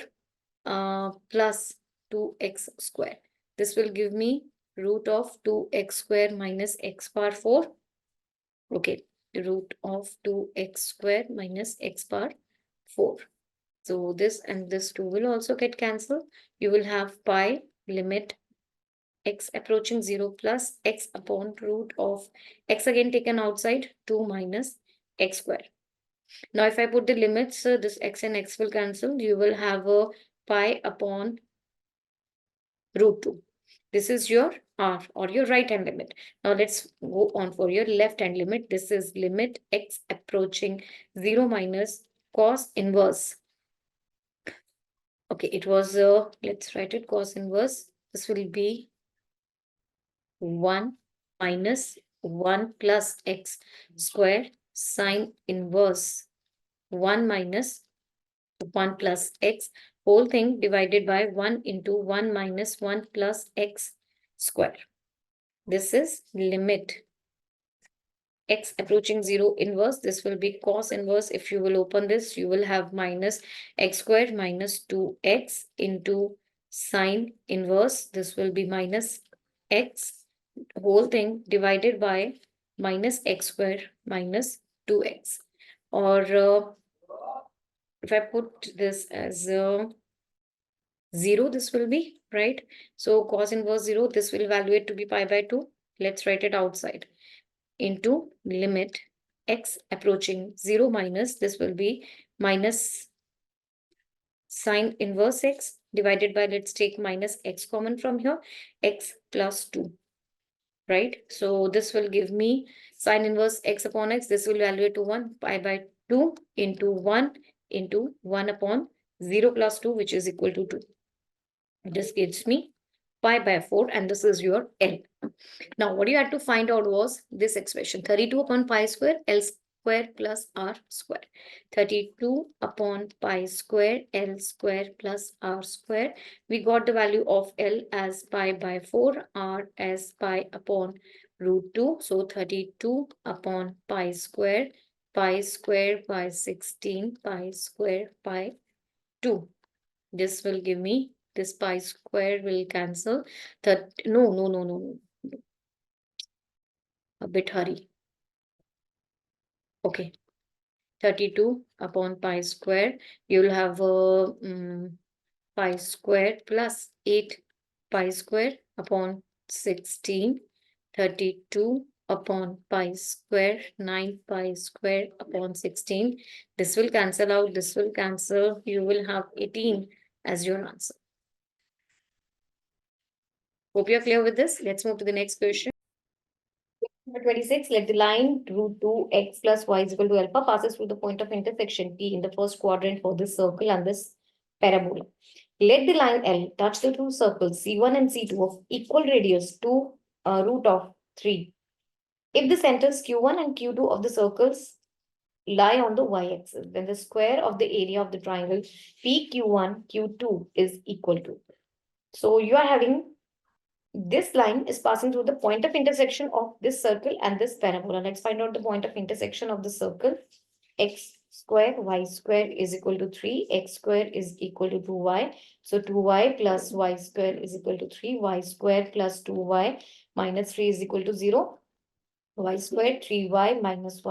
Speaker 1: plus 2x square. This will give me root of 2x square minus x power 4. Okay, root of 2x square minus x power 4. So this and this 2 will also get cancelled. You will have pi limit x approaching 0 plus x upon root of x again taken outside 2 minus x square. Now if I put the limits, this x and x will cancel. You will have a pi upon root 2. This is your R or your right hand limit. Now let's go on for your left hand limit. This is limit x approaching 0 minus cos inverse. Okay, it was, let's write it cos inverse. This will be 1 minus 1 plus x square sine inverse 1 minus 1 plus x whole thing divided by 1 into 1 minus 1 plus x square. This is limit x approaching 0 inverse. This will be cos inverse. If you will open this, you will have minus x squared minus 2x into sine inverse. This will be minus x whole thing divided by minus x squared minus 2x. Or if I put this as 0, this will be, right? So cos inverse 0, this will evaluate to be pi by 2. Let's write it outside. Into limit x approaching 0 minus, this will be minus sine inverse x divided by, let's take minus x common from here, x plus 2, right? So this will give me sine inverse x upon x. This will evaluate to 1 pi by 2 into 1 upon 0 plus 2, which is equal to 2. This gives me pi by 4, and this is your L. Now, what you had to find out was this expression, 32 upon pi square, L square plus R square. 32 upon pi square, L square plus R square. We got the value of L as pi by 4, R as pi upon root 2. So, 32 upon pi square by 16, pi square by 2. This will give me, this pi square will cancel. No. A bit hurry. Okay. 32 upon pi square. You'll have pi square plus 8 pi square upon 16. 32 upon pi square, 9 pi square upon 16. This will cancel out. This will cancel. You will have 18 as your answer. Hope you're clear with this. Let's move to the next question. Number 26, let the line root 2x plus y is equal to alpha passes through the point of intersection P in the first quadrant for this circle and this parabola. Let the line L touch the two circles C1 and C2 of equal radius to root of 3. If the centers Q1 and Q2 of the circles lie on the y-axis, then the square of the area of the triangle PQ1, Q2 is equal to. So you are having this line is passing through the point of intersection of this circle and this parabola. Let's find out the point of intersection of the circle. X square, y square is equal to 3. X square is equal to 2y. So 2y plus y square is equal to 3. Y square plus 2y minus 3 is equal to 0. Y square 3y minus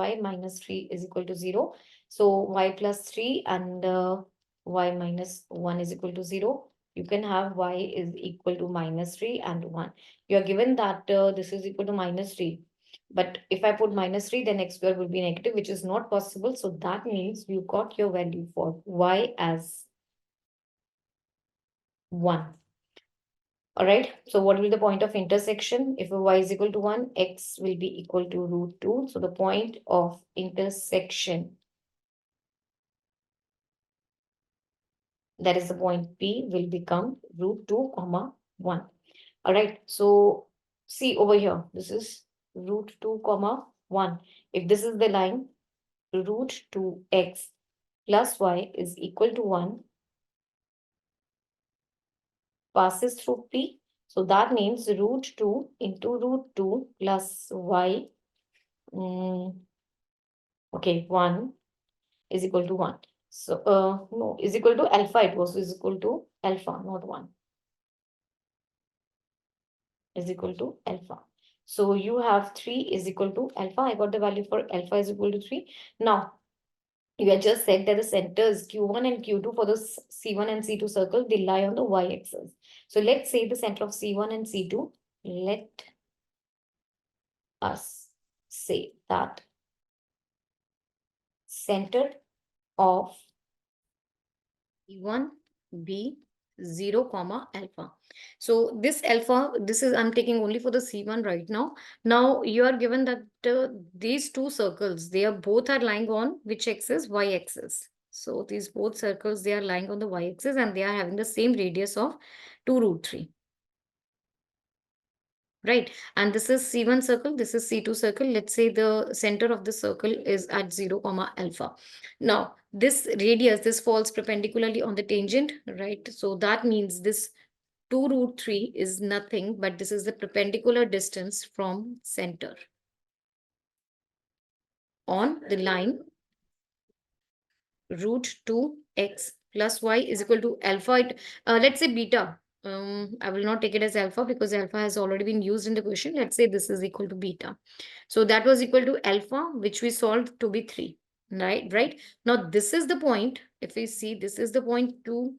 Speaker 1: 3 is equal to 0. So y plus 3 and y minus 1 is equal to 0. You can have y is equal to minus 3 and 1. You are given that this is equal to minus 3. But if I put minus 3, then x square will be negative, which is not possible. So that means you got your value for y as 1. All right. So what will be the point of intersection? If y is equal to 1, x will be equal to root 2. So the point of intersection, that is the point P, will become root 2 comma 1. All right. So see over here, this is root 2 comma 1. If this is the line, root 2x plus y is equal to 1 passes through P. So that means root 2 into root 2 plus y, okay, 1 is equal to 1. So, no, is equal to alpha. It was is equal to alpha, not 1. Is equal to alpha. So you have 3 is equal to alpha. I got the value for alpha is equal to 3. Now, you had just said that the centers Q1 and Q2 for the C1 and C2 circle, they lie on the y-axis. So let's say the center of C1 and C2. Let us say that center of C1 be 0 comma alpha. So this alpha, this is I'm taking only for the C1 right now. Now you are given that these two circles, they are both are lying on which axis? Y-axis. So these both circles, they are lying on the y-axis and they are having the same radius of 2 root 3. right? And this is C1 circle, this is C2 circle. Let's say the center of the circle is at 0 comma alpha. Now this radius, this falls perpendicularly on the tangent, right? So that means this 2 root 3 is nothing but this is the perpendicular distance from center on the line root 2x plus y is equal to alpha. Let's say beta. I will not take it as alpha because alpha has already been used in the question. Let's say this is equal to beta. So that was equal to alpha, which we solved to be 3. Right. Now this is the point. If we see, this is the point 2,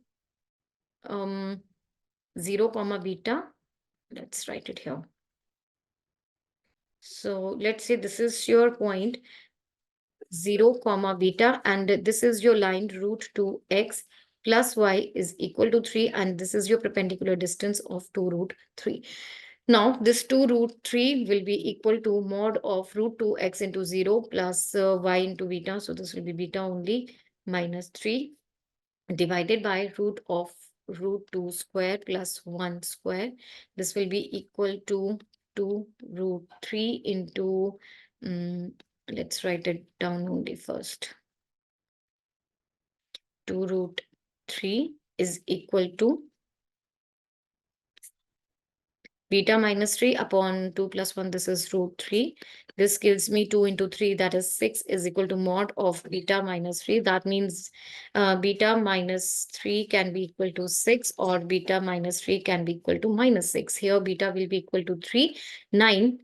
Speaker 1: 0 comma beta. Let's write it here. So let's say this is your point 0 comma beta, and this is your line root 2x plus y is equal to 3, and this is your perpendicular distance of 2 root 3. Now this 2 root 3 will be equal to mod of root 2x into 0 plus y into beta. So this will be beta only minus 3 divided by root of root 2 square plus 1 square. This will be equal to 2 root 3 into, let's write it down only first. 2 root 3 is equal to beta minus 3 upon 2 plus 1. This is root 3. This gives me 2 into 3, that is 6, is equal to mod of beta minus 3. That means beta minus 3 can be equal to 6, or beta minus 3 can be equal to minus 6. Here beta will be equal to 3, 9.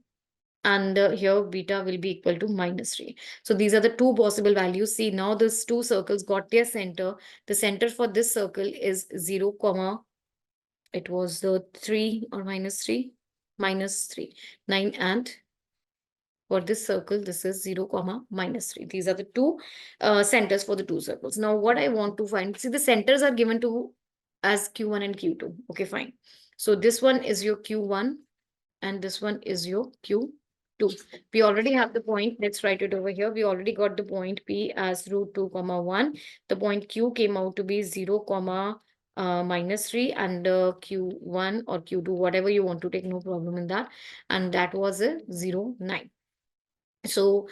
Speaker 1: And here beta will be equal to minus 3. So these are the two possible values. See, now these two circles got their center. The center for this circle is 0 comma, it was the 3 or minus 3, minus 3, 9, and for this circle, this is 0 comma minus 3. These are the two centers for the two circles. Now what I want to find, see, the centers are given to as Q1 and Q2. Okay, fine. So this one is your Q1 and this one is your Q2. We already have the point. Let's write it over here. We already got the point P as root 2 comma 1. The point Q came out to be 0 comma minus 3, and Q1 or Q2, whatever you want to take, no problem in that. And that was a 0, 9. So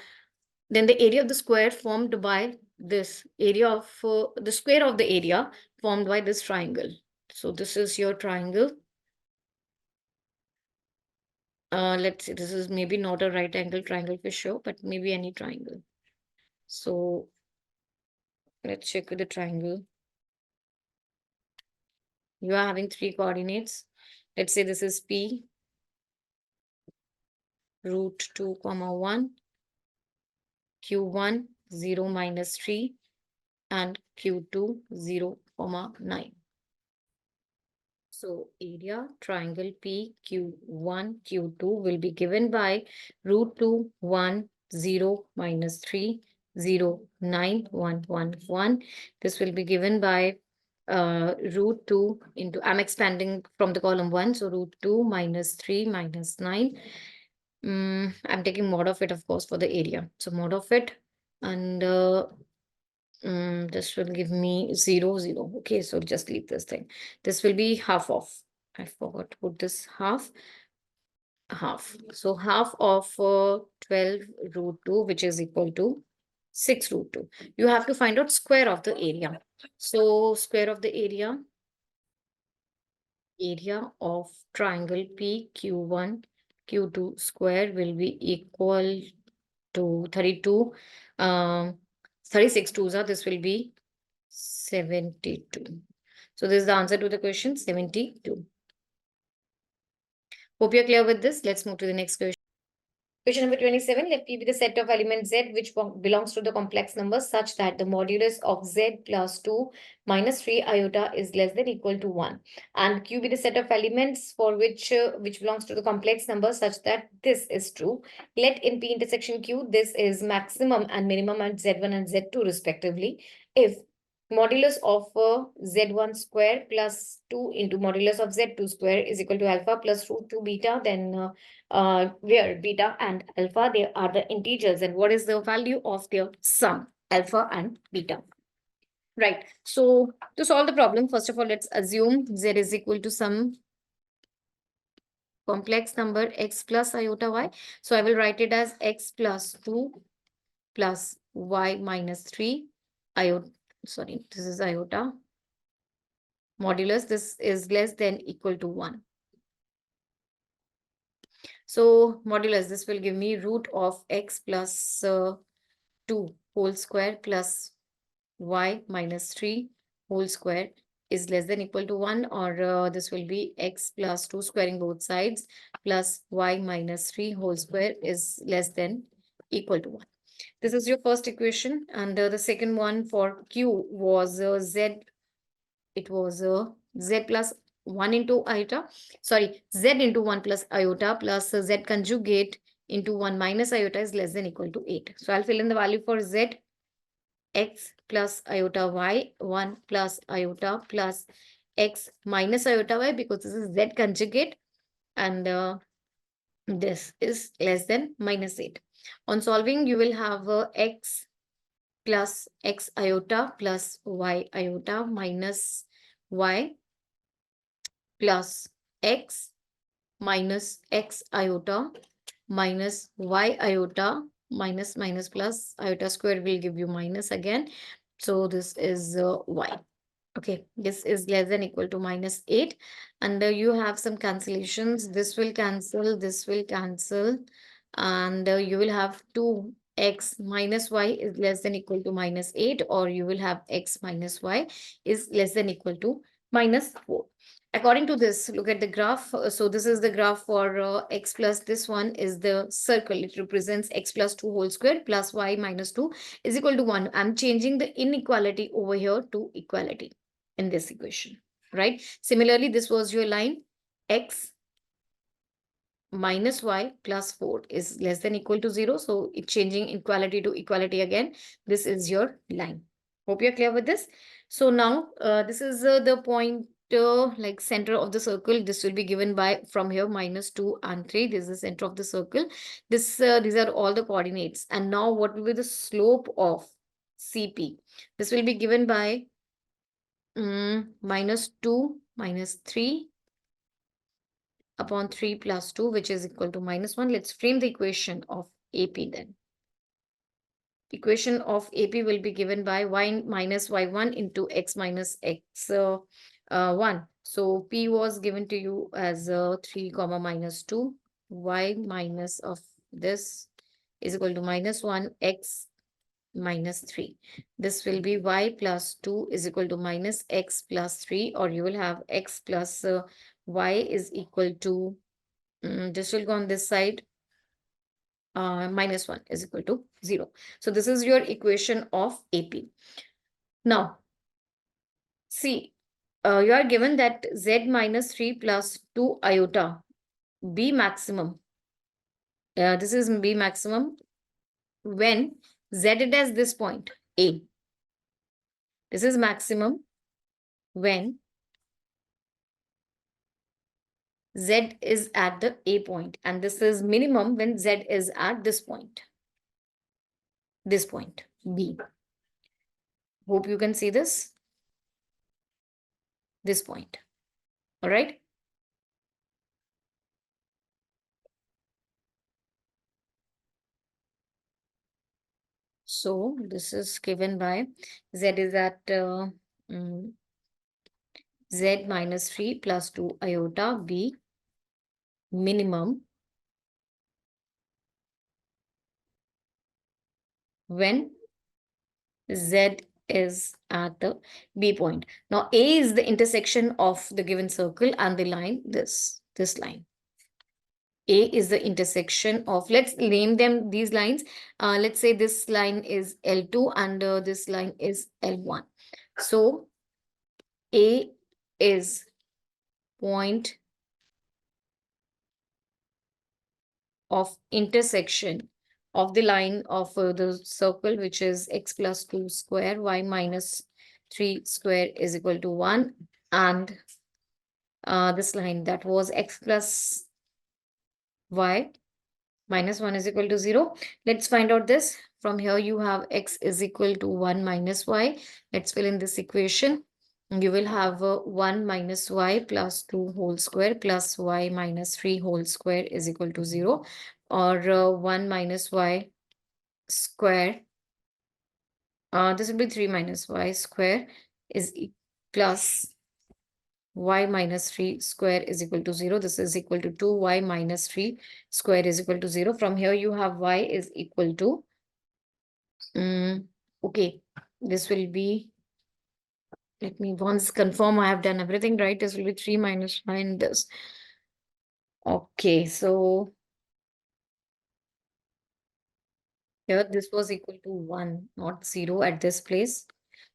Speaker 1: then the area of the square formed by this area of the square of the area formed by this triangle. So this is your triangle. Let's see, this is maybe not a right angle triangle for sure, but maybe any triangle. So let's check with the triangle. You are having 3 coordinates. Let's say this is P, root 2 comma 1, Q1 0 minus 3, and Q2 0 comma 9. So area triangle PQ1, Q2 will be given by root 2, 1, 0, minus 3, 0, 9, 1, 1, 1. This will be given by root 2 into, I'm expanding from the column 1, so root 2 minus 3 minus 9. I'm taking mod of it, of course, for the area. So mod of it, and this will give me 0, 0. Okay, so just leave this thing. This will be half of. I forgot to put this half. So half of 12 root 2, which is equal to 6 root 2. You have to find out square of the area. So square of the area of triangle PQ1, Q2 square will be equal to 32. 36 twos are, this will be 72. So this is the answer to the question, 72. Hope you're clear with this. Let's move to the next question. Question number 27, let P be the set of elements Z which belongs to the complex numbers such that the modulus of Z plus 2 minus 3 iota is less than equal to 1. And Q be the set of elements for which belongs to the complex numbers such that this is true. Let in P intersection Q, this is maximum and minimum at Z1 and Z2 respectively. If modulus of Z1 square plus 2 into modulus of Z2 square is equal to alpha plus root 2 beta, then where beta and alpha, they are the integers, and what is the value of their sum, alpha and beta. Right. So to solve the problem, first of all, let's assume Z is equal to some complex number x plus iota y. So I will write it as x plus 2 plus y minus 3 iota. Sorry, this is iota. Modulus, this is less than equal to 1. So modulus, this will give me root of x plus 2 whole square plus y minus 3 whole square is less than equal to 1, or this will be x plus 2 squaring both sides plus y minus 3 whole square is less than equal to 1. This is your first equation, and the second one for q was z. It was z plus 1 into iota, sorry, z into 1 plus iota plus z conjugate into 1 minus iota is less than equal to 8. So I'll fill in the value for z, x plus iota y, 1 plus iota plus x minus iota y, because this is z conjugate, and this is less than minus 8. On solving, you will have x plus x iota plus y iota minus y plus x minus x iota minus y iota minus minus plus iota square will give you minus again. So this is y. Okay, this is less than equal to minus 8. And you have some cancellations. This will cancel, this will cancel. And you will have 2x minus y is less than equal to minus 8, or you will have x minus y is less than equal to minus 4. According to this, look at the graph. So this is the graph for x plus this one is the circle. It represents x plus 2 whole square plus y minus 2 is equal to 1. I'm changing the inequality over here to equality in this equation, right? Similarly, this was your line x minus y plus 4 is less than equal to 0. So it's changing equality to equality again. This is your line. Hope you're clear with this. So now this is the point like center of the circle. This will be given by from here minus 2 and 3. This is the center of the circle. These are all the coordinates. And now what will be the slope of CP? This will be given by minus 2 minus 3 upon 3 plus 2, which is equal to minus 1. Let's frame the equation of AP then. Equation of AP will be given by y minus y1 into x minus x1. So P was given to you as 3 comma minus 2. Y minus of this is equal to minus 1 x minus 3. This will be y plus 2 is equal to minus x plus 3, or you will have x plus y is equal to, this will go on this side, minus 1 is equal to 0. So this is your equation of AP. Now, see, you are given that z minus 3 plus 2 iota, B maximum. This is B maximum when z it as this point, A. This is maximum when z is at the A point, and this is minimum when z is at this point, B. Hope you can see this point. All right. So this is given by z is at z minus 3 plus 2 iota B minimum when z is at the B point. Now A is the intersection of the given circle and the line, this line. A is the intersection of, let's name them these lines. Let's say this line is L2 and this line is L1. So A is point of intersection of the line of the circle, which is x plus 2 square, y minus 3 square is equal to 1. And this line that was x plus y minus 1 is equal to 0. Let's find out this. From here you have x is equal to 1 minus y. Let's fill in this equation. you will have 1 minus y plus 2 whole square plus y minus 3 whole square is equal to 0, or 1 minus y square, this will be 3 minus y square is plus y minus 3 square is equal to 0. This is equal to 2y minus 3 square is equal to 0. From here you have y is equal to, okay, this will be, let me once confirm I have done everything right. This will be 3 minus 9 this. Okay, so here this was equal to 1, not 0 at this place.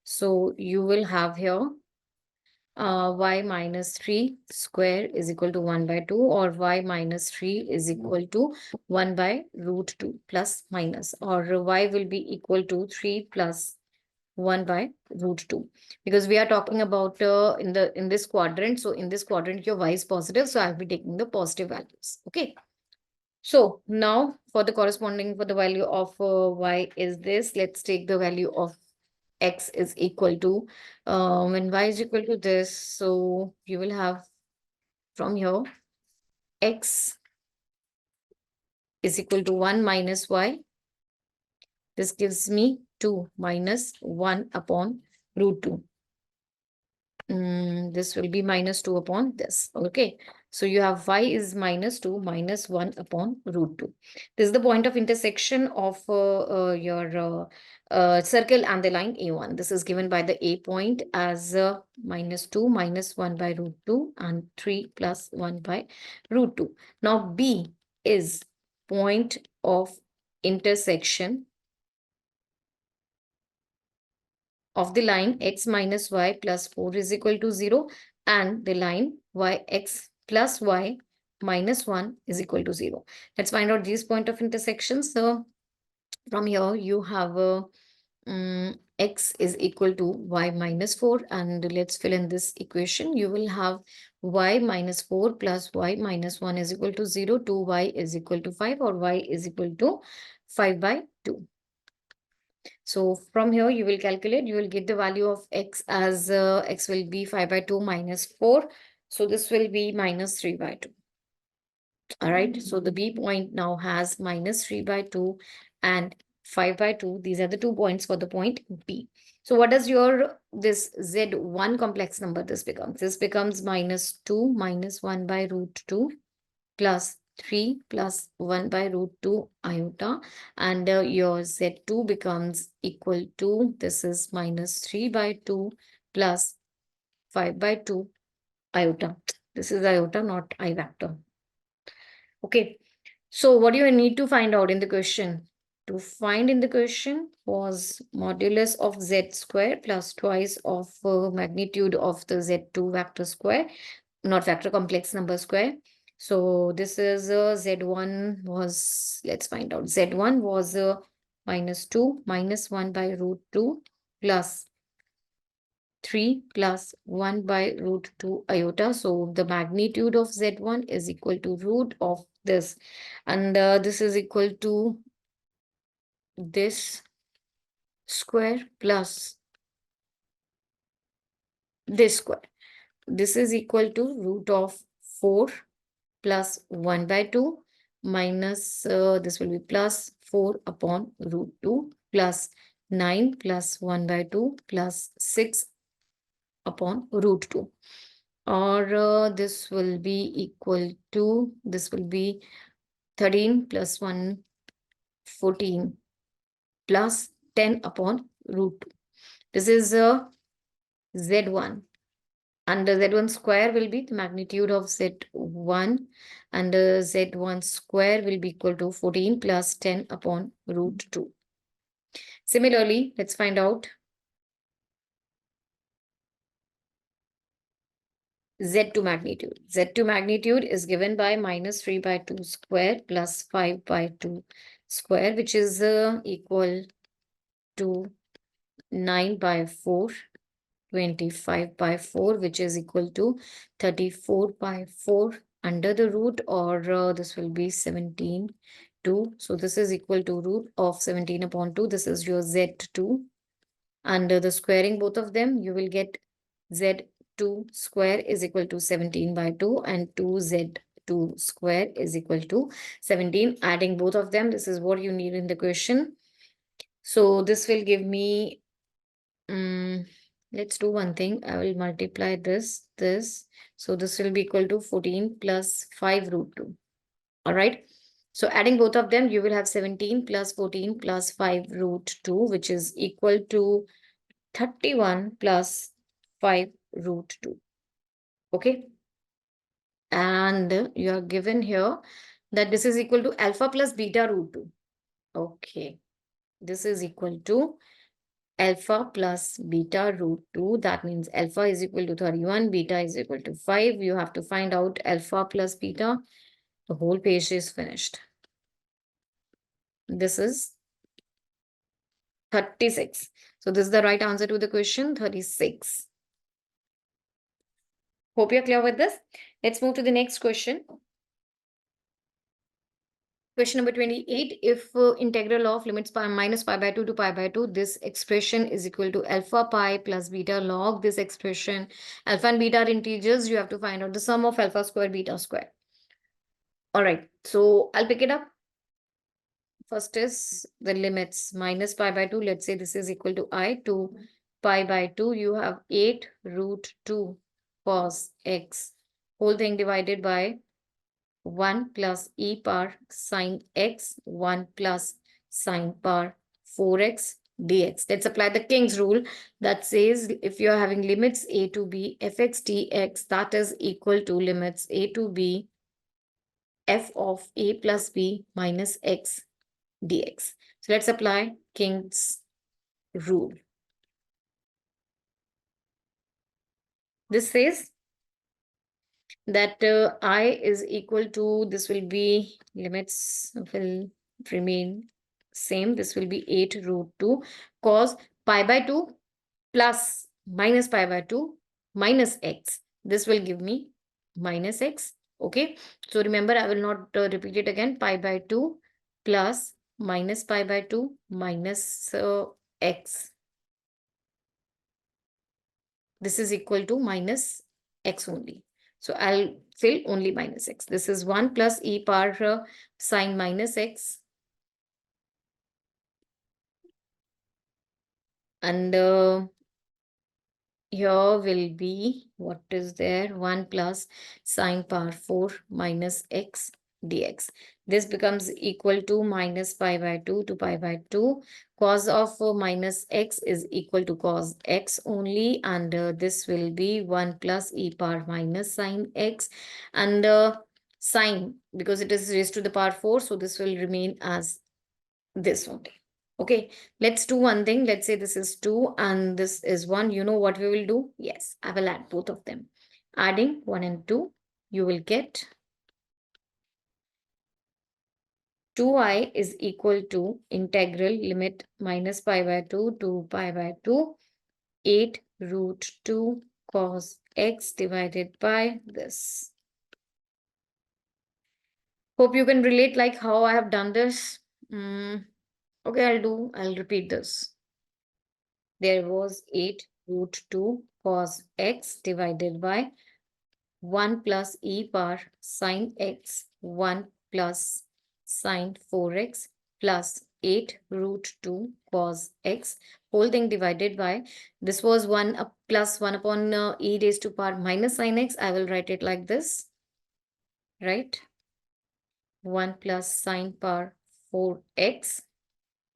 Speaker 1: So you will have here y minus 3 square is equal to 1 by 2, or y minus 3 is equal to 1 by root 2 plus minus, or y will be equal to 3 plus 1 by root 2, because we are talking about in this quadrant. So in this quadrant your y is positive, so I'll be taking the positive values. Okay, so now for the corresponding, for the value of y is this, let's take the value of x is equal to, when y is equal to this, so you will have from here x is equal to 1 minus y. This gives me 2 minus 1 upon root 2. This will be minus 2 upon this. Okay, so you have y is minus 2 minus 1 upon root 2. This is the point of intersection of your circle and the line A1. This is given by the A point as minus 2 minus 1 by root 2 and 3 plus 1 by root 2. Now B is point of intersection of the line x minus y plus 4 is equal to 0, and the line yx plus y minus 1 is equal to 0. Let's find out these point of intersections. So from here you have x is equal to y minus 4, and let's fill in this equation. You will have y minus 4 plus y minus 1 is equal to 0, 2y is equal to 5, or y is equal to 5 by 2. So from here you will calculate, you will get the value of x as x will be 5 by 2 minus 4. So this will be minus 3 by 2. All right. So the B point now has minus 3 by 2 and 5 by 2. These are the 2 points for the point B. So what does your this Z1 complex number this becomes? This becomes minus 2 minus 1 by root 2 plus 3 plus 1 by root 2 iota, and your Z2 becomes equal to, this is minus 3 by 2 plus 5 by 2 iota. This is iota, not I vector. Okay, so what do you need to find out in the question? To find in the question was modulus of z square plus twice of magnitude of the z2 vector square, not vector, complex number square. So this is z1 was, let's find out, z1 was minus 2 minus 1 by root 2 plus 3 plus 1 by root 2 iota. So the magnitude of z1 is equal to root of this, and this is equal to this square plus this square. This is equal to root of 4 plus 1 by 2 minus, this will be plus 4 upon root 2 plus 9 plus 1 by 2 plus 6 upon root 2. Or this will be equal to, this will be 13 plus 1, 14 plus 10 upon root 2. This is Z1. And the Z1 square will be the magnitude of Z1, and the Z1 square will be equal to 14 plus 10 upon root 2. Similarly, let's find out Z2 magnitude. Z2 magnitude is given by minus 3 by 2 square plus 5 by 2 square, which is equal to 9 by 4, 25 by 4, which is equal to 34 by 4 under the root, or this will be 17, 2. So this is equal to root of 17 upon 2. This is your Z2. Under the squaring both of them, you will get z2 square is equal to 17 by 2 and 2z2 square is equal to 17. Adding both of them, this is what you need in the question. So this will give me, let's do one thing. I will multiply this. So this will be equal to 14 plus 5 root 2. All right. So adding both of them, you will have 17 plus 14 plus 5 root 2, which is equal to 31 plus 5 root 2. Okay. And you are given here that this is equal to alpha plus beta root 2. Okay. This is equal to alpha plus beta root 2. That means alpha is equal to 31, beta is equal to 5. You have to find out alpha plus beta. The whole page is finished. This is 36. So this is the right answer to the question, 36. Hope you're clear with this. Let's move to the next question. Question number 28. If integral of limits pi minus pi by 2 to pi by 2, this expression is equal to alpha pi plus beta log this expression. Alpha and beta are integers. You have to find out the sum of alpha square, beta square. All right. So I'll pick it up. First is the limits minus pi by 2. Let's say this is equal to I to pi by 2. You have 8 root 2 cos x whole thing divided by 1 plus e power sine x, 1 plus sine power 4x dx. Let's apply the King's rule that says if you are having limits a to b fx dx, that is equal to limits a to b f of a plus b minus x dx. So let's apply King's rule. This says that I is equal to, this will be, limits will remain same. This will be 8 root 2 cos pi by 2 plus minus pi by 2 minus x. This will give me minus x. Okay. So remember, I will not repeat it again. Pi by 2 plus minus pi by 2 minus x. This is equal to minus x only. So I'll fill only minus x. This is 1 plus e power sine minus x. And here will be, what is there? 1 plus sine power 4 minus x dx. This becomes equal to minus pi by 2 to pi by 2. Cos of minus x is equal to cos x only. And this will be 1 plus e power minus sine x. And sine, because it is raised to the power 4, so this will remain as this only. Okay, let's do one thing. Let's say this is 2 and this is 1. You know what we will do? Yes, I will add both of them. Adding 1 and 2, you will get 2i is equal to integral limit minus pi by 2 to pi by 2, 8 root 2 cos x divided by this. Hope you can relate like how I have done this. Okay, I'll repeat this. There was 8 root 2 cos x divided by 1 plus e power sine x, 1 plus sine 4x plus 8 root 2 cos x whole thing divided by, this was 1 plus 1 upon e raised to power minus sine x. I will write it like this, right? 1 plus sine power 4x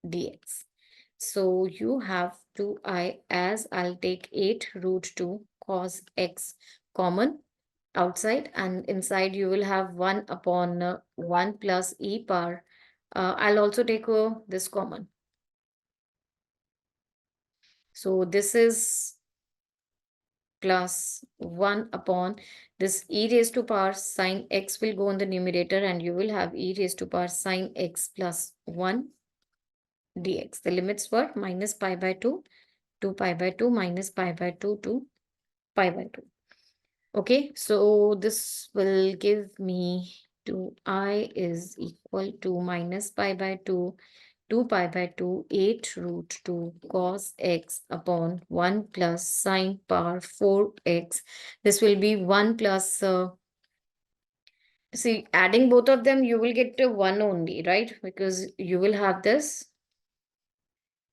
Speaker 1: dx. So you have 2i as I'll take 8 root 2 cos x common outside, and inside you will have 1 upon 1 plus e power. I'll also take this common. So this is plus 1 upon this e raised to power sine x will go on the numerator, and you will have e raised to power sine x plus 1 dx. The limits were minus pi by 2 to pi by 2 minus pi by 2 to pi by 2. Okay, so this will give me 2i is equal to minus pi by 2 2 pi by 2, 8 root 2 cos x upon 1 plus sine power 4x. This will be 1 plus, see, adding both of them, you will get to 1 only, right? Because you will have this,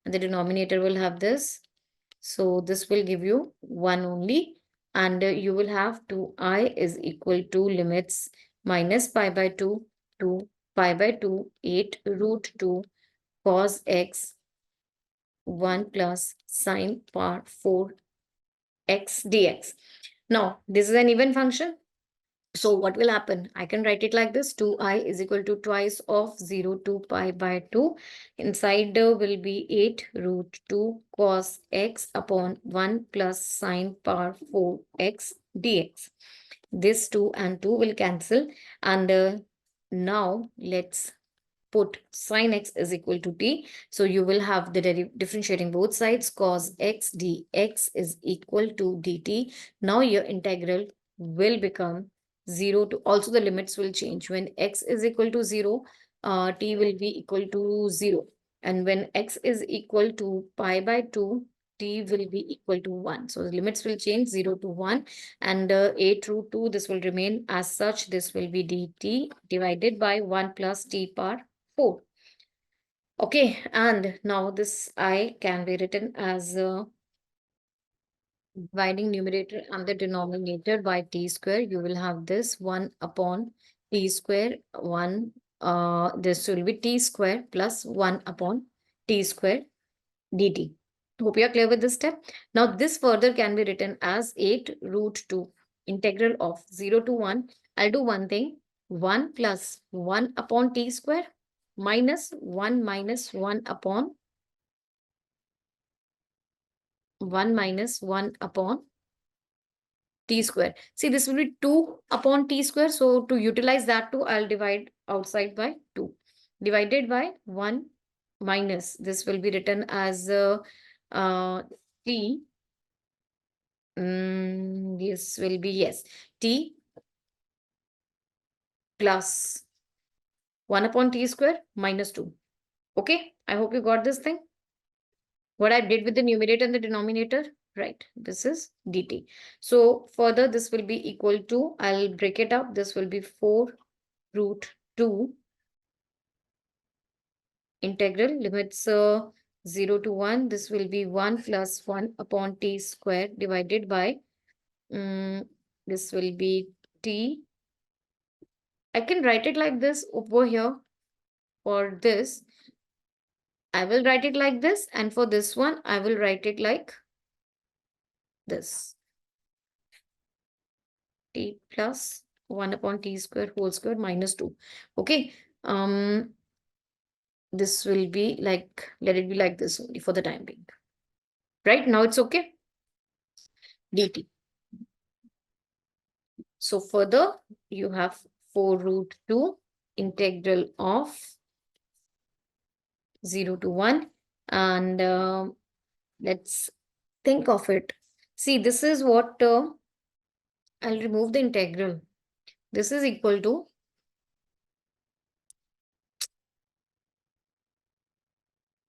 Speaker 1: and the denominator will have this. So this will give you 1 only, and you will have 2I is equal to limits minus pi by 2 to pi by 2, 8 root 2 cos x 1 plus sine power 4 x dx. Now, this is an even function. So what will happen? I can write it like this. 2I is equal to twice of 0 to pi by 2. Inside will be 8 root 2 cos x upon 1 plus sine power 4x dx. This 2 and 2 will cancel. And now let's put sin x is equal to t. So you will have the differentiating both sides. Cos x dx is equal to dt. Now your integral will become 0 to, also the limits will change. When x is equal to 0, t will be equal to 0. And when x is equal to pi by 2, t will be equal to 1. So the limits will change 0 to 1. And 8 root 2, this will remain as such. This will be dt divided by 1 plus t power 4. Okay, and now this I can be written as dividing numerator and the denominator by t square. You will have this 1 upon t square, 1, this will be t square plus 1 upon t square dt. Hope you are clear with this step. Now this further can be written as 8 root 2 integral of 0 to 1. I'll do one thing, 1 plus 1 upon t square minus 1 minus 1 upon 1 minus 1 upon t square. See, this will be 2 upon t square. So to utilize that 2, I'll divide outside by 2. Divided by 1 minus, this will be written as t. This will be, yes, t plus 1 upon t square minus 2. Okay, I hope you got this thing. What I did with the numerator and the denominator, right? This is dt. So further, this will be equal to, I'll break it up. This will be 4 root 2 integral limits 0 to 1. This will be 1 plus 1 upon t square divided by, this will be t. I can write it like this over here. For this, I will write it like this. And for this one, I will write it like this. T plus 1 upon t square whole square minus 2. Okay. This will be like, let it be like this only for the time being. Right now it's okay. dt. So further, you have 4 root 2 integral of 0 to 1. And let's think of it. See, this is what I'll remove the integral. This is equal to,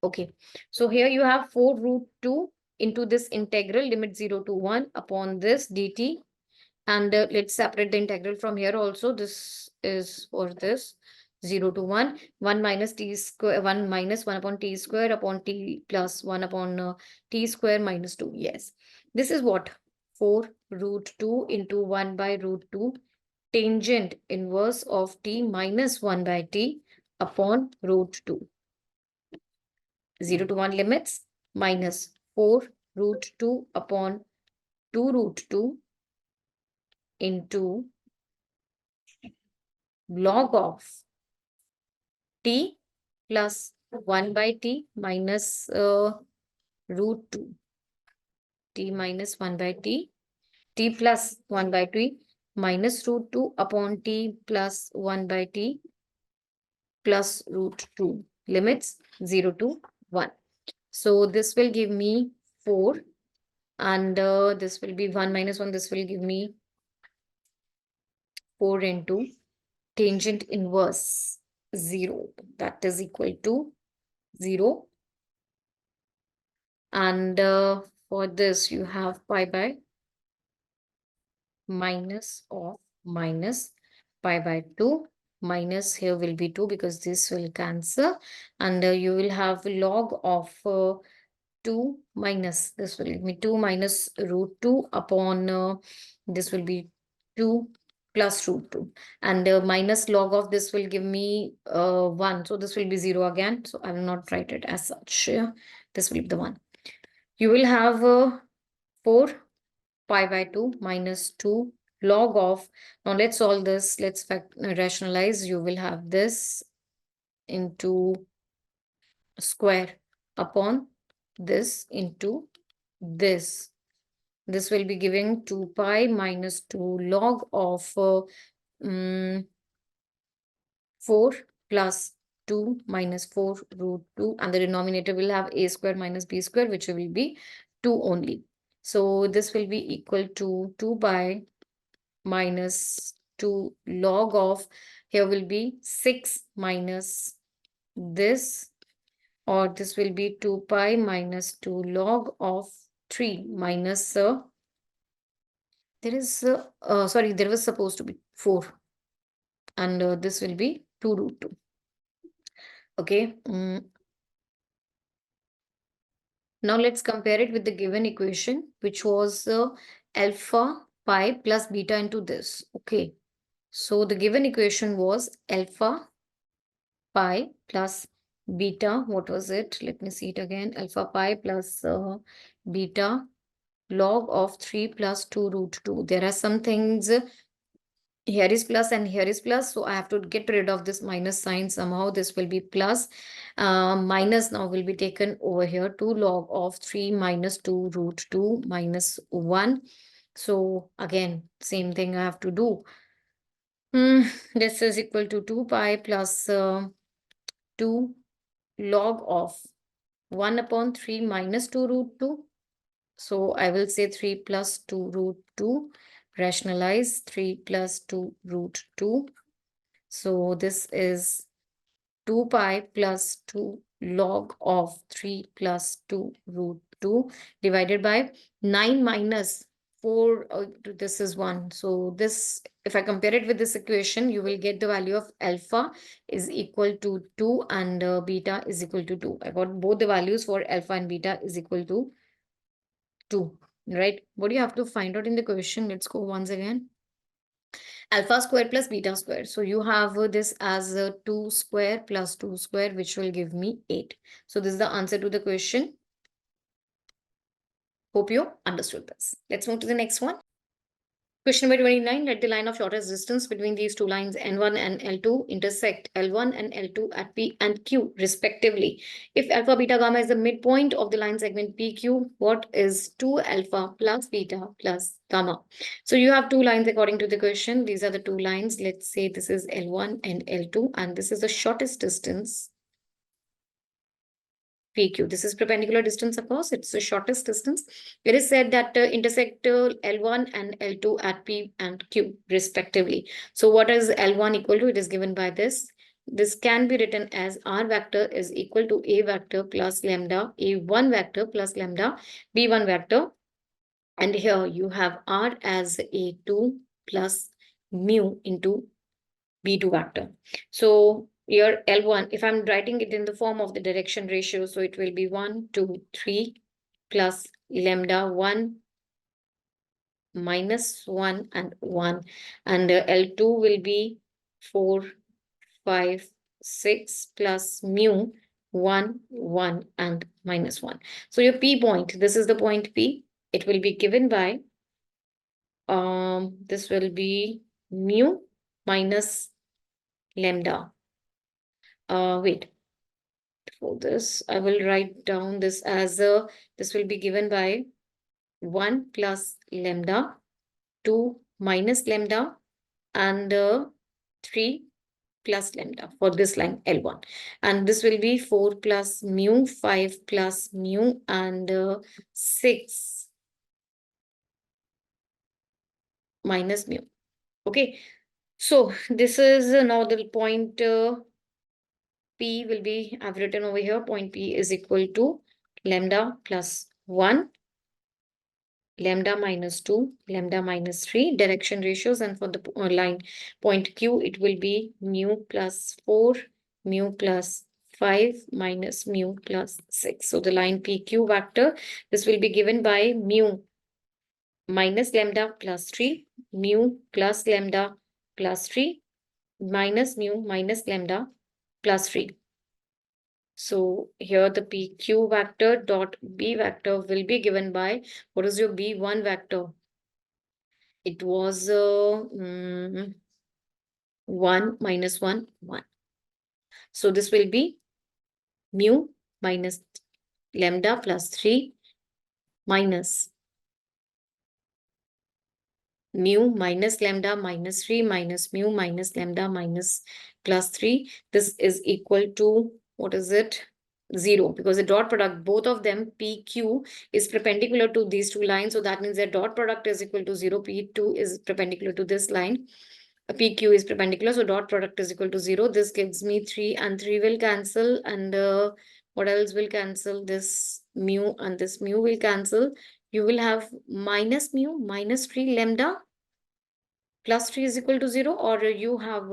Speaker 1: okay. So here you have 4 root 2 into this integral limit 0 to 1 upon this dt. And let's separate the integral from here also. This is for this 0 to 1. 1 minus t square, 1 minus 1 upon t square upon t plus 1 upon t square minus 2. Yes. This is what? 4 root 2 into 1 by root 2 tangent inverse of t minus 1 by t upon root 2. 0 to 1 limits minus 4 root 2 upon 2 root 2 into log of t plus 1 by t minus root 2. T minus 1 by t. T plus 1 by t minus root 2 upon t plus 1 by t plus root 2. Limits 0 to 1. So this will give me 4. And this will be 1 minus 1. This will give me 4 into tangent inverse 0. That is equal to 0. And for this, you have pi by minus of minus pi by 2. Minus here will be 2 because this will cancel. And you will have log of 2 minus, this will give me 2 minus root 2 upon, this will be 2 plus root 2. And minus log of this will give me 1. So this will be 0 again. So I will not write it as such. This will be the 1. You will have 4 pi by 2 minus 2 log of, now let's solve this, let's rationalize. You will have this into square upon this into this. This will be giving 2 pi minus 2 log of 4 plus 2 minus 4 root 2, and the denominator will have a square minus b square, which will be 2 only. So this will be equal to 2 pi minus 2 log of, here will be 6 minus this, or this will be 2 pi minus 2 log of 3 minus, there is, sorry, there was supposed to be 4. And this will be 2 root 2. Okay. Now let's compare it with the given equation, which was alpha pi plus beta into this. Okay. So the given equation was alpha pi plus beta. What was it? Let me see it again. Alpha pi plus beta log of 3 plus 2 root 2. There are some things, here is plus and here is plus, so I have to get rid of this minus sign somehow. This will be plus. Minus now will be taken over here. 2 log of 3 minus 2 root 2 minus 1. So again, same thing I have to do. This is equal to 2 pi plus 2 log of 1 upon 3 minus 2 root 2. So I will say 3 plus 2 root 2. Rationalize 3 plus 2 root 2. So this is 2 pi plus 2 log of 3 plus 2 root 2 divided by 9 minus 4. This is 1. So this, if I compare it with this equation, you will get the value of alpha is equal to 2 and beta is equal to 2. I got both the values for alpha and beta is equal to 2, right? What do you have to find out in the question? Let's go once again. Alpha square plus beta square. So you have this as 2 square plus 2 square, which will give me 8. So this is the answer to the question. Hope you understood this. Let's move to the next one. Question number 29, let the line of shortest distance between these two lines N1 and L2 intersect L1 and L2 at P and Q respectively. If alpha, beta, gamma is the midpoint of the line segment PQ, what is 2 alpha plus beta plus gamma? So you have two lines according to the question. These are the two lines. Let's say this is L1 and L2, and this is the shortest distance PQ. This is perpendicular distance across. It's the shortest distance. It is said that intersect L1 and L2 at P and Q respectively. So what is L1 equal to? It is given by this. This can be written as R vector is equal to A vector plus lambda, A1 vector plus lambda, B1 vector. And here you have R as A2 plus mu into B2 vector. So here L1, if I'm writing it in the form of the direction ratio, so it will be 1, 2, 3 plus lambda 1 minus 1 and 1. And L2 will be 4, 5, 6 plus mu 1, 1 and minus 1. So your P point, this is the point P. It will be given by, this will be mu minus lambda. Wait, for this, I will write down this as this will be given by 1 plus lambda, 2 minus lambda, and 3 plus lambda for this line L1. And this will be 4 plus mu, 5 plus mu, and 6 minus mu. Okay, so this is now the point P will be, I've written over here, point P is equal to lambda plus 1, lambda minus 2, lambda minus 3 direction ratios. And for the line point Q, it will be mu plus 4, mu plus 5 minus mu plus 6. So the line PQ vector, this will be given by mu minus lambda plus 3, mu plus lambda plus 3, minus mu minus lambda plus 3. So here the PQ vector dot B vector will be given by, what is your B1 vector? It was 1 minus 1, 1. So this will be mu minus lambda plus 3 minus mu minus lambda minus 3 minus mu minus lambda minus plus 3. This is equal to, what is it? 0, because the dot product, both of them, PQ is perpendicular to these two lines. So that means their dot product is equal to 0. P2 is perpendicular to this line. PQ is perpendicular. So dot product is equal to 0. This gives me 3 and 3 will cancel. And what else will cancel? This mu and this mu will cancel. You will have minus mu minus 3 lambda plus 3 is equal to 0, or you have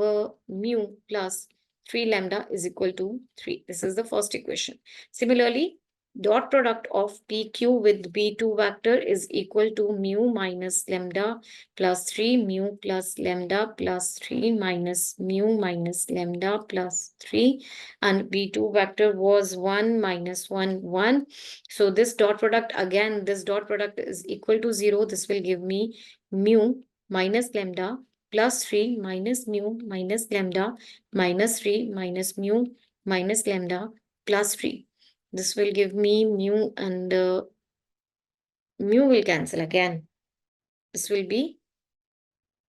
Speaker 1: mu plus 3 lambda is equal to 3. This is the first equation. Similarly, dot product of PQ with B2 vector is equal to mu minus lambda plus 3, mu plus lambda plus 3 minus mu minus lambda plus 3. And B2 vector was 1 minus 1, 1. So this dot product, again, this dot product is equal to 0. This will give me mu minus lambda plus 3 minus mu minus lambda minus 3 minus mu minus lambda plus 3. This will give me mu, and mu will cancel again. This will be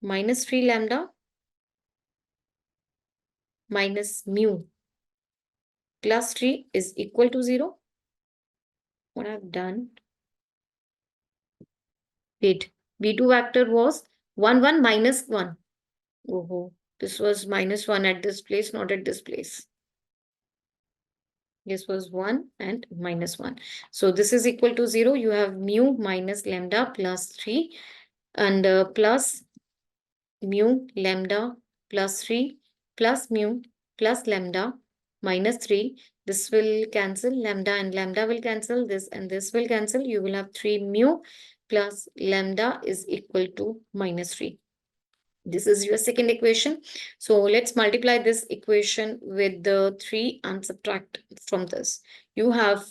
Speaker 1: minus 3 lambda minus mu plus 3 is equal to 0. What I've done? Wait, B2 vector was 1, 1 minus 1. Oh, this was minus 1 at this place, not at this place. This was 1 and minus 1. So this is equal to 0. You have mu minus lambda plus 3 and plus mu lambda plus 3 plus mu plus lambda minus 3. This will cancel. Lambda and lambda will cancel. This and this will cancel. You will have 3 mu plus lambda is equal to minus 3. This is your second equation. So let's multiply this equation with the 3 and subtract from this. You have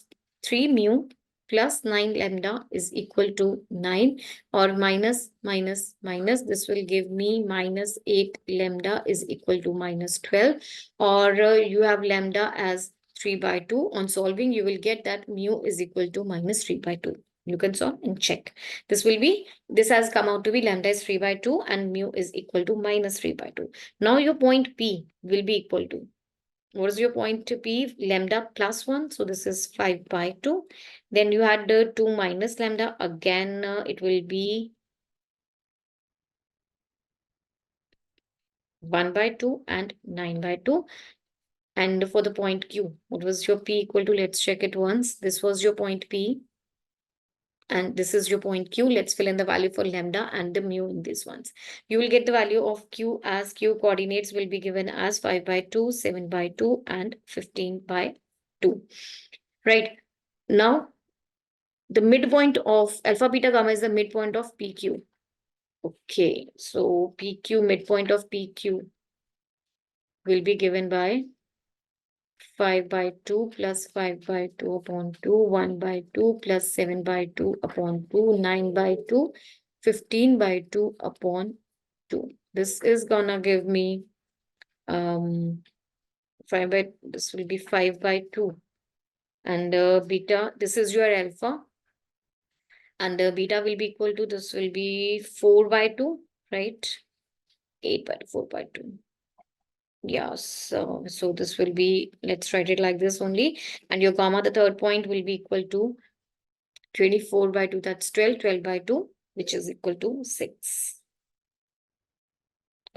Speaker 1: 3 mu plus 9 lambda is equal to 9, or minus minus minus. This will give me minus 8 lambda is equal to minus 12, or you have lambda as 3 by 2. On solving, you will get that mu is equal to minus 3 by 2. You can solve and check. This has come out to be lambda is 3 by 2 and mu is equal to minus 3 by 2. Now your point P will be equal to, what is your point P? Lambda plus 1. So this is 5 by 2. Then you had 2 minus lambda. Again, it will be 1 by 2 and 9 by 2. And for the point Q, what was your P equal to? Let's check it once. This was your point P. And this is your point Q. Let's fill in the value for lambda and the mu in these ones. You will get the value of Q as Q coordinates will be given as 5 by 2, 7 by 2, and 15 by 2. Right. Now, the midpoint of alpha, beta, gamma is the midpoint of PQ. Okay. So PQ, midpoint of PQ will be given by 5 by 2 plus 5 by 2 upon 2, 1 by 2 plus 7 by 2 upon 2, 9 by 2, 15 by 2 upon 2. This is gonna give me 5 by, this will be 5 by 2. And beta, this is your alpha. And beta will be equal to, this will be 4 by 2, right? 8 by 4 by 2. Yes, so this will be, let's write it like this only. And your gamma, the third point, will be equal to 24 by 2. That's 12, 12 by 2, which is equal to 6.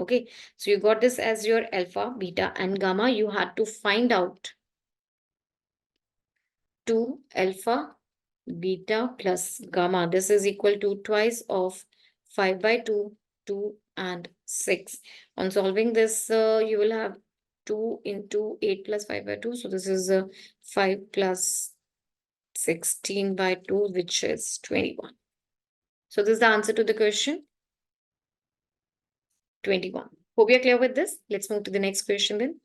Speaker 1: Okay, so you got this as your alpha, beta, and gamma. You had to find out 2 alpha, beta plus gamma. This is equal to twice of 5 by 2, 2 and 6. On solving this, you will have 2 into 8 plus 5 by 2. So this is 5 plus 16 by 2, which is 21. So this is the answer to the question 21. Hope you're clear with this. Let's move to the next question then.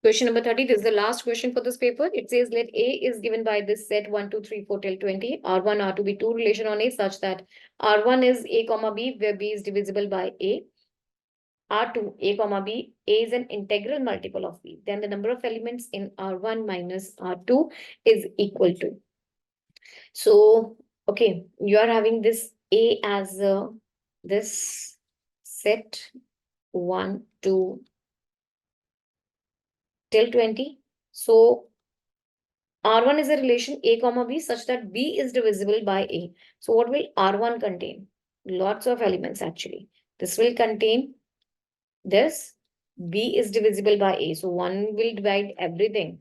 Speaker 1: Question number 30, this is the last question for this paper. It says let A is given by this set 1, 2, 3, 4 till 20. R1, R2 be two relation on A such that R1 is A comma B where B is divisible by A. R2, A comma B, A is an integral multiple of B. Then the number of elements in R1 minus R2 is equal to. So, okay, you are having this A as this set 1, 2 till 20. So, R1 is a relation A comma B such that B is divisible by A. So what will R1 contain? Lots of elements actually. This will contain this. B is divisible by A. So 1 will divide everything.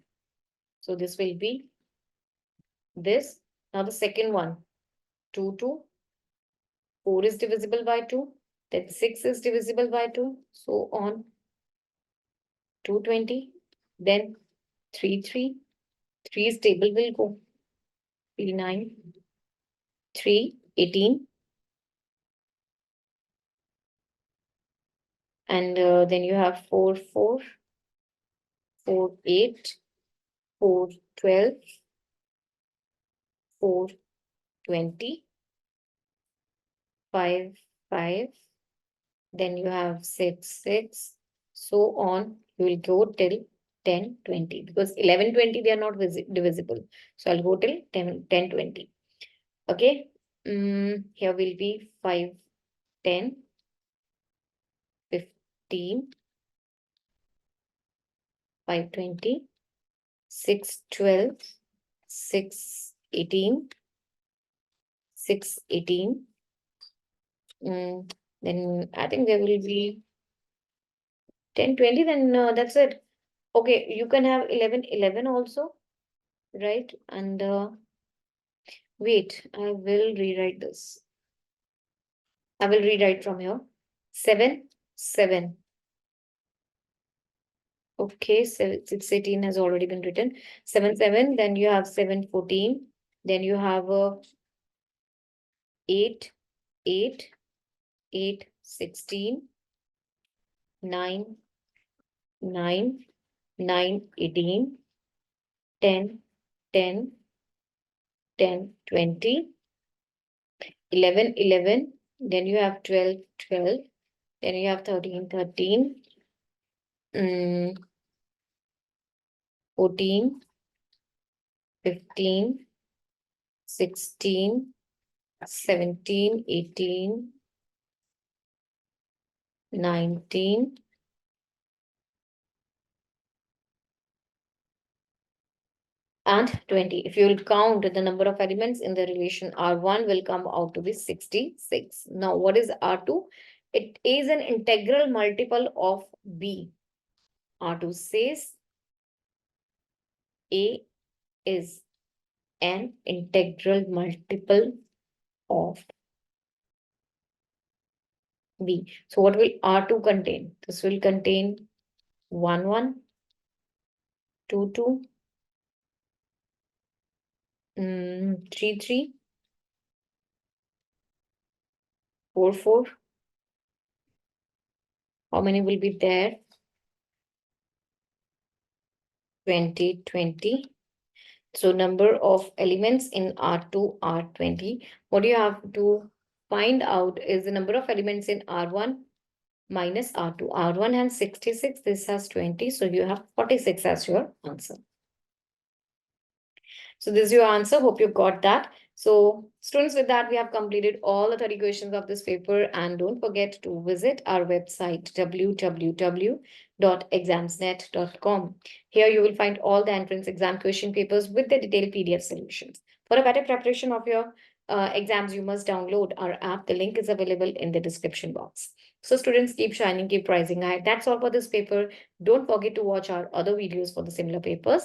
Speaker 1: So this will be this. Now the second one, 2, 2. 4 is divisible by 2. Then 6 is divisible by 2. So on 220. Then 3, 3. 3's table will go. 3, 9. 3, 18. And then you have 4, 4, 4, 8, 4, 12, 4, 20, 5, 5. Then you have 6, 6. So on, you will go till 10, 20. Because 11, 20, they are not divisible. So I'll go till 10, 10, 20. Okay. Here will be 5, 10, 15, 5, 20, 6, 12, 6, 18, 6, 18. Then I think there will be 10, 20, then that's it. Okay, you can have 11, 11 also, right? And wait, I will rewrite this. I will rewrite from here. 7, 7. Okay, 6, 18 has already been written. 7, 7, then you have 7, 14. Then you have 8, 8, 8, 16, 9, 9, 9, 18, 10, 10, 10, 20, 11, 11, then you have 12, 12, then you have 13, 13, 14, 15, 16, 17, 18, 19, and 20. If you will count the number of elements in the relation R1 will come out to be 66. Now, what is R2? It is an integral multiple of B. R2 says A is an integral multiple of B. So what will R2 contain? This will contain 1, 1, 2, 2, 3, 3, 4, 4. How many will be there? 20, 20. So number of elements in R2 are 20. What you have to find out is the number of elements in R1 minus R2. R1 has 66, this has 20. So you have 46 as your answer. So this is your answer. Hope you got that. So students, with that, we have completed all the 30 questions of this paper. And don't forget to visit our website, www.examsnet.com. Here you will find all the entrance exam question papers with the detailed PDF solutions. For a better preparation of your exams, you must download our app. The link is available in the description box. So students, keep shining, keep rising high. That's all for this paper. Don't forget to watch our other videos for the similar papers.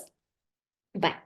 Speaker 1: Bye.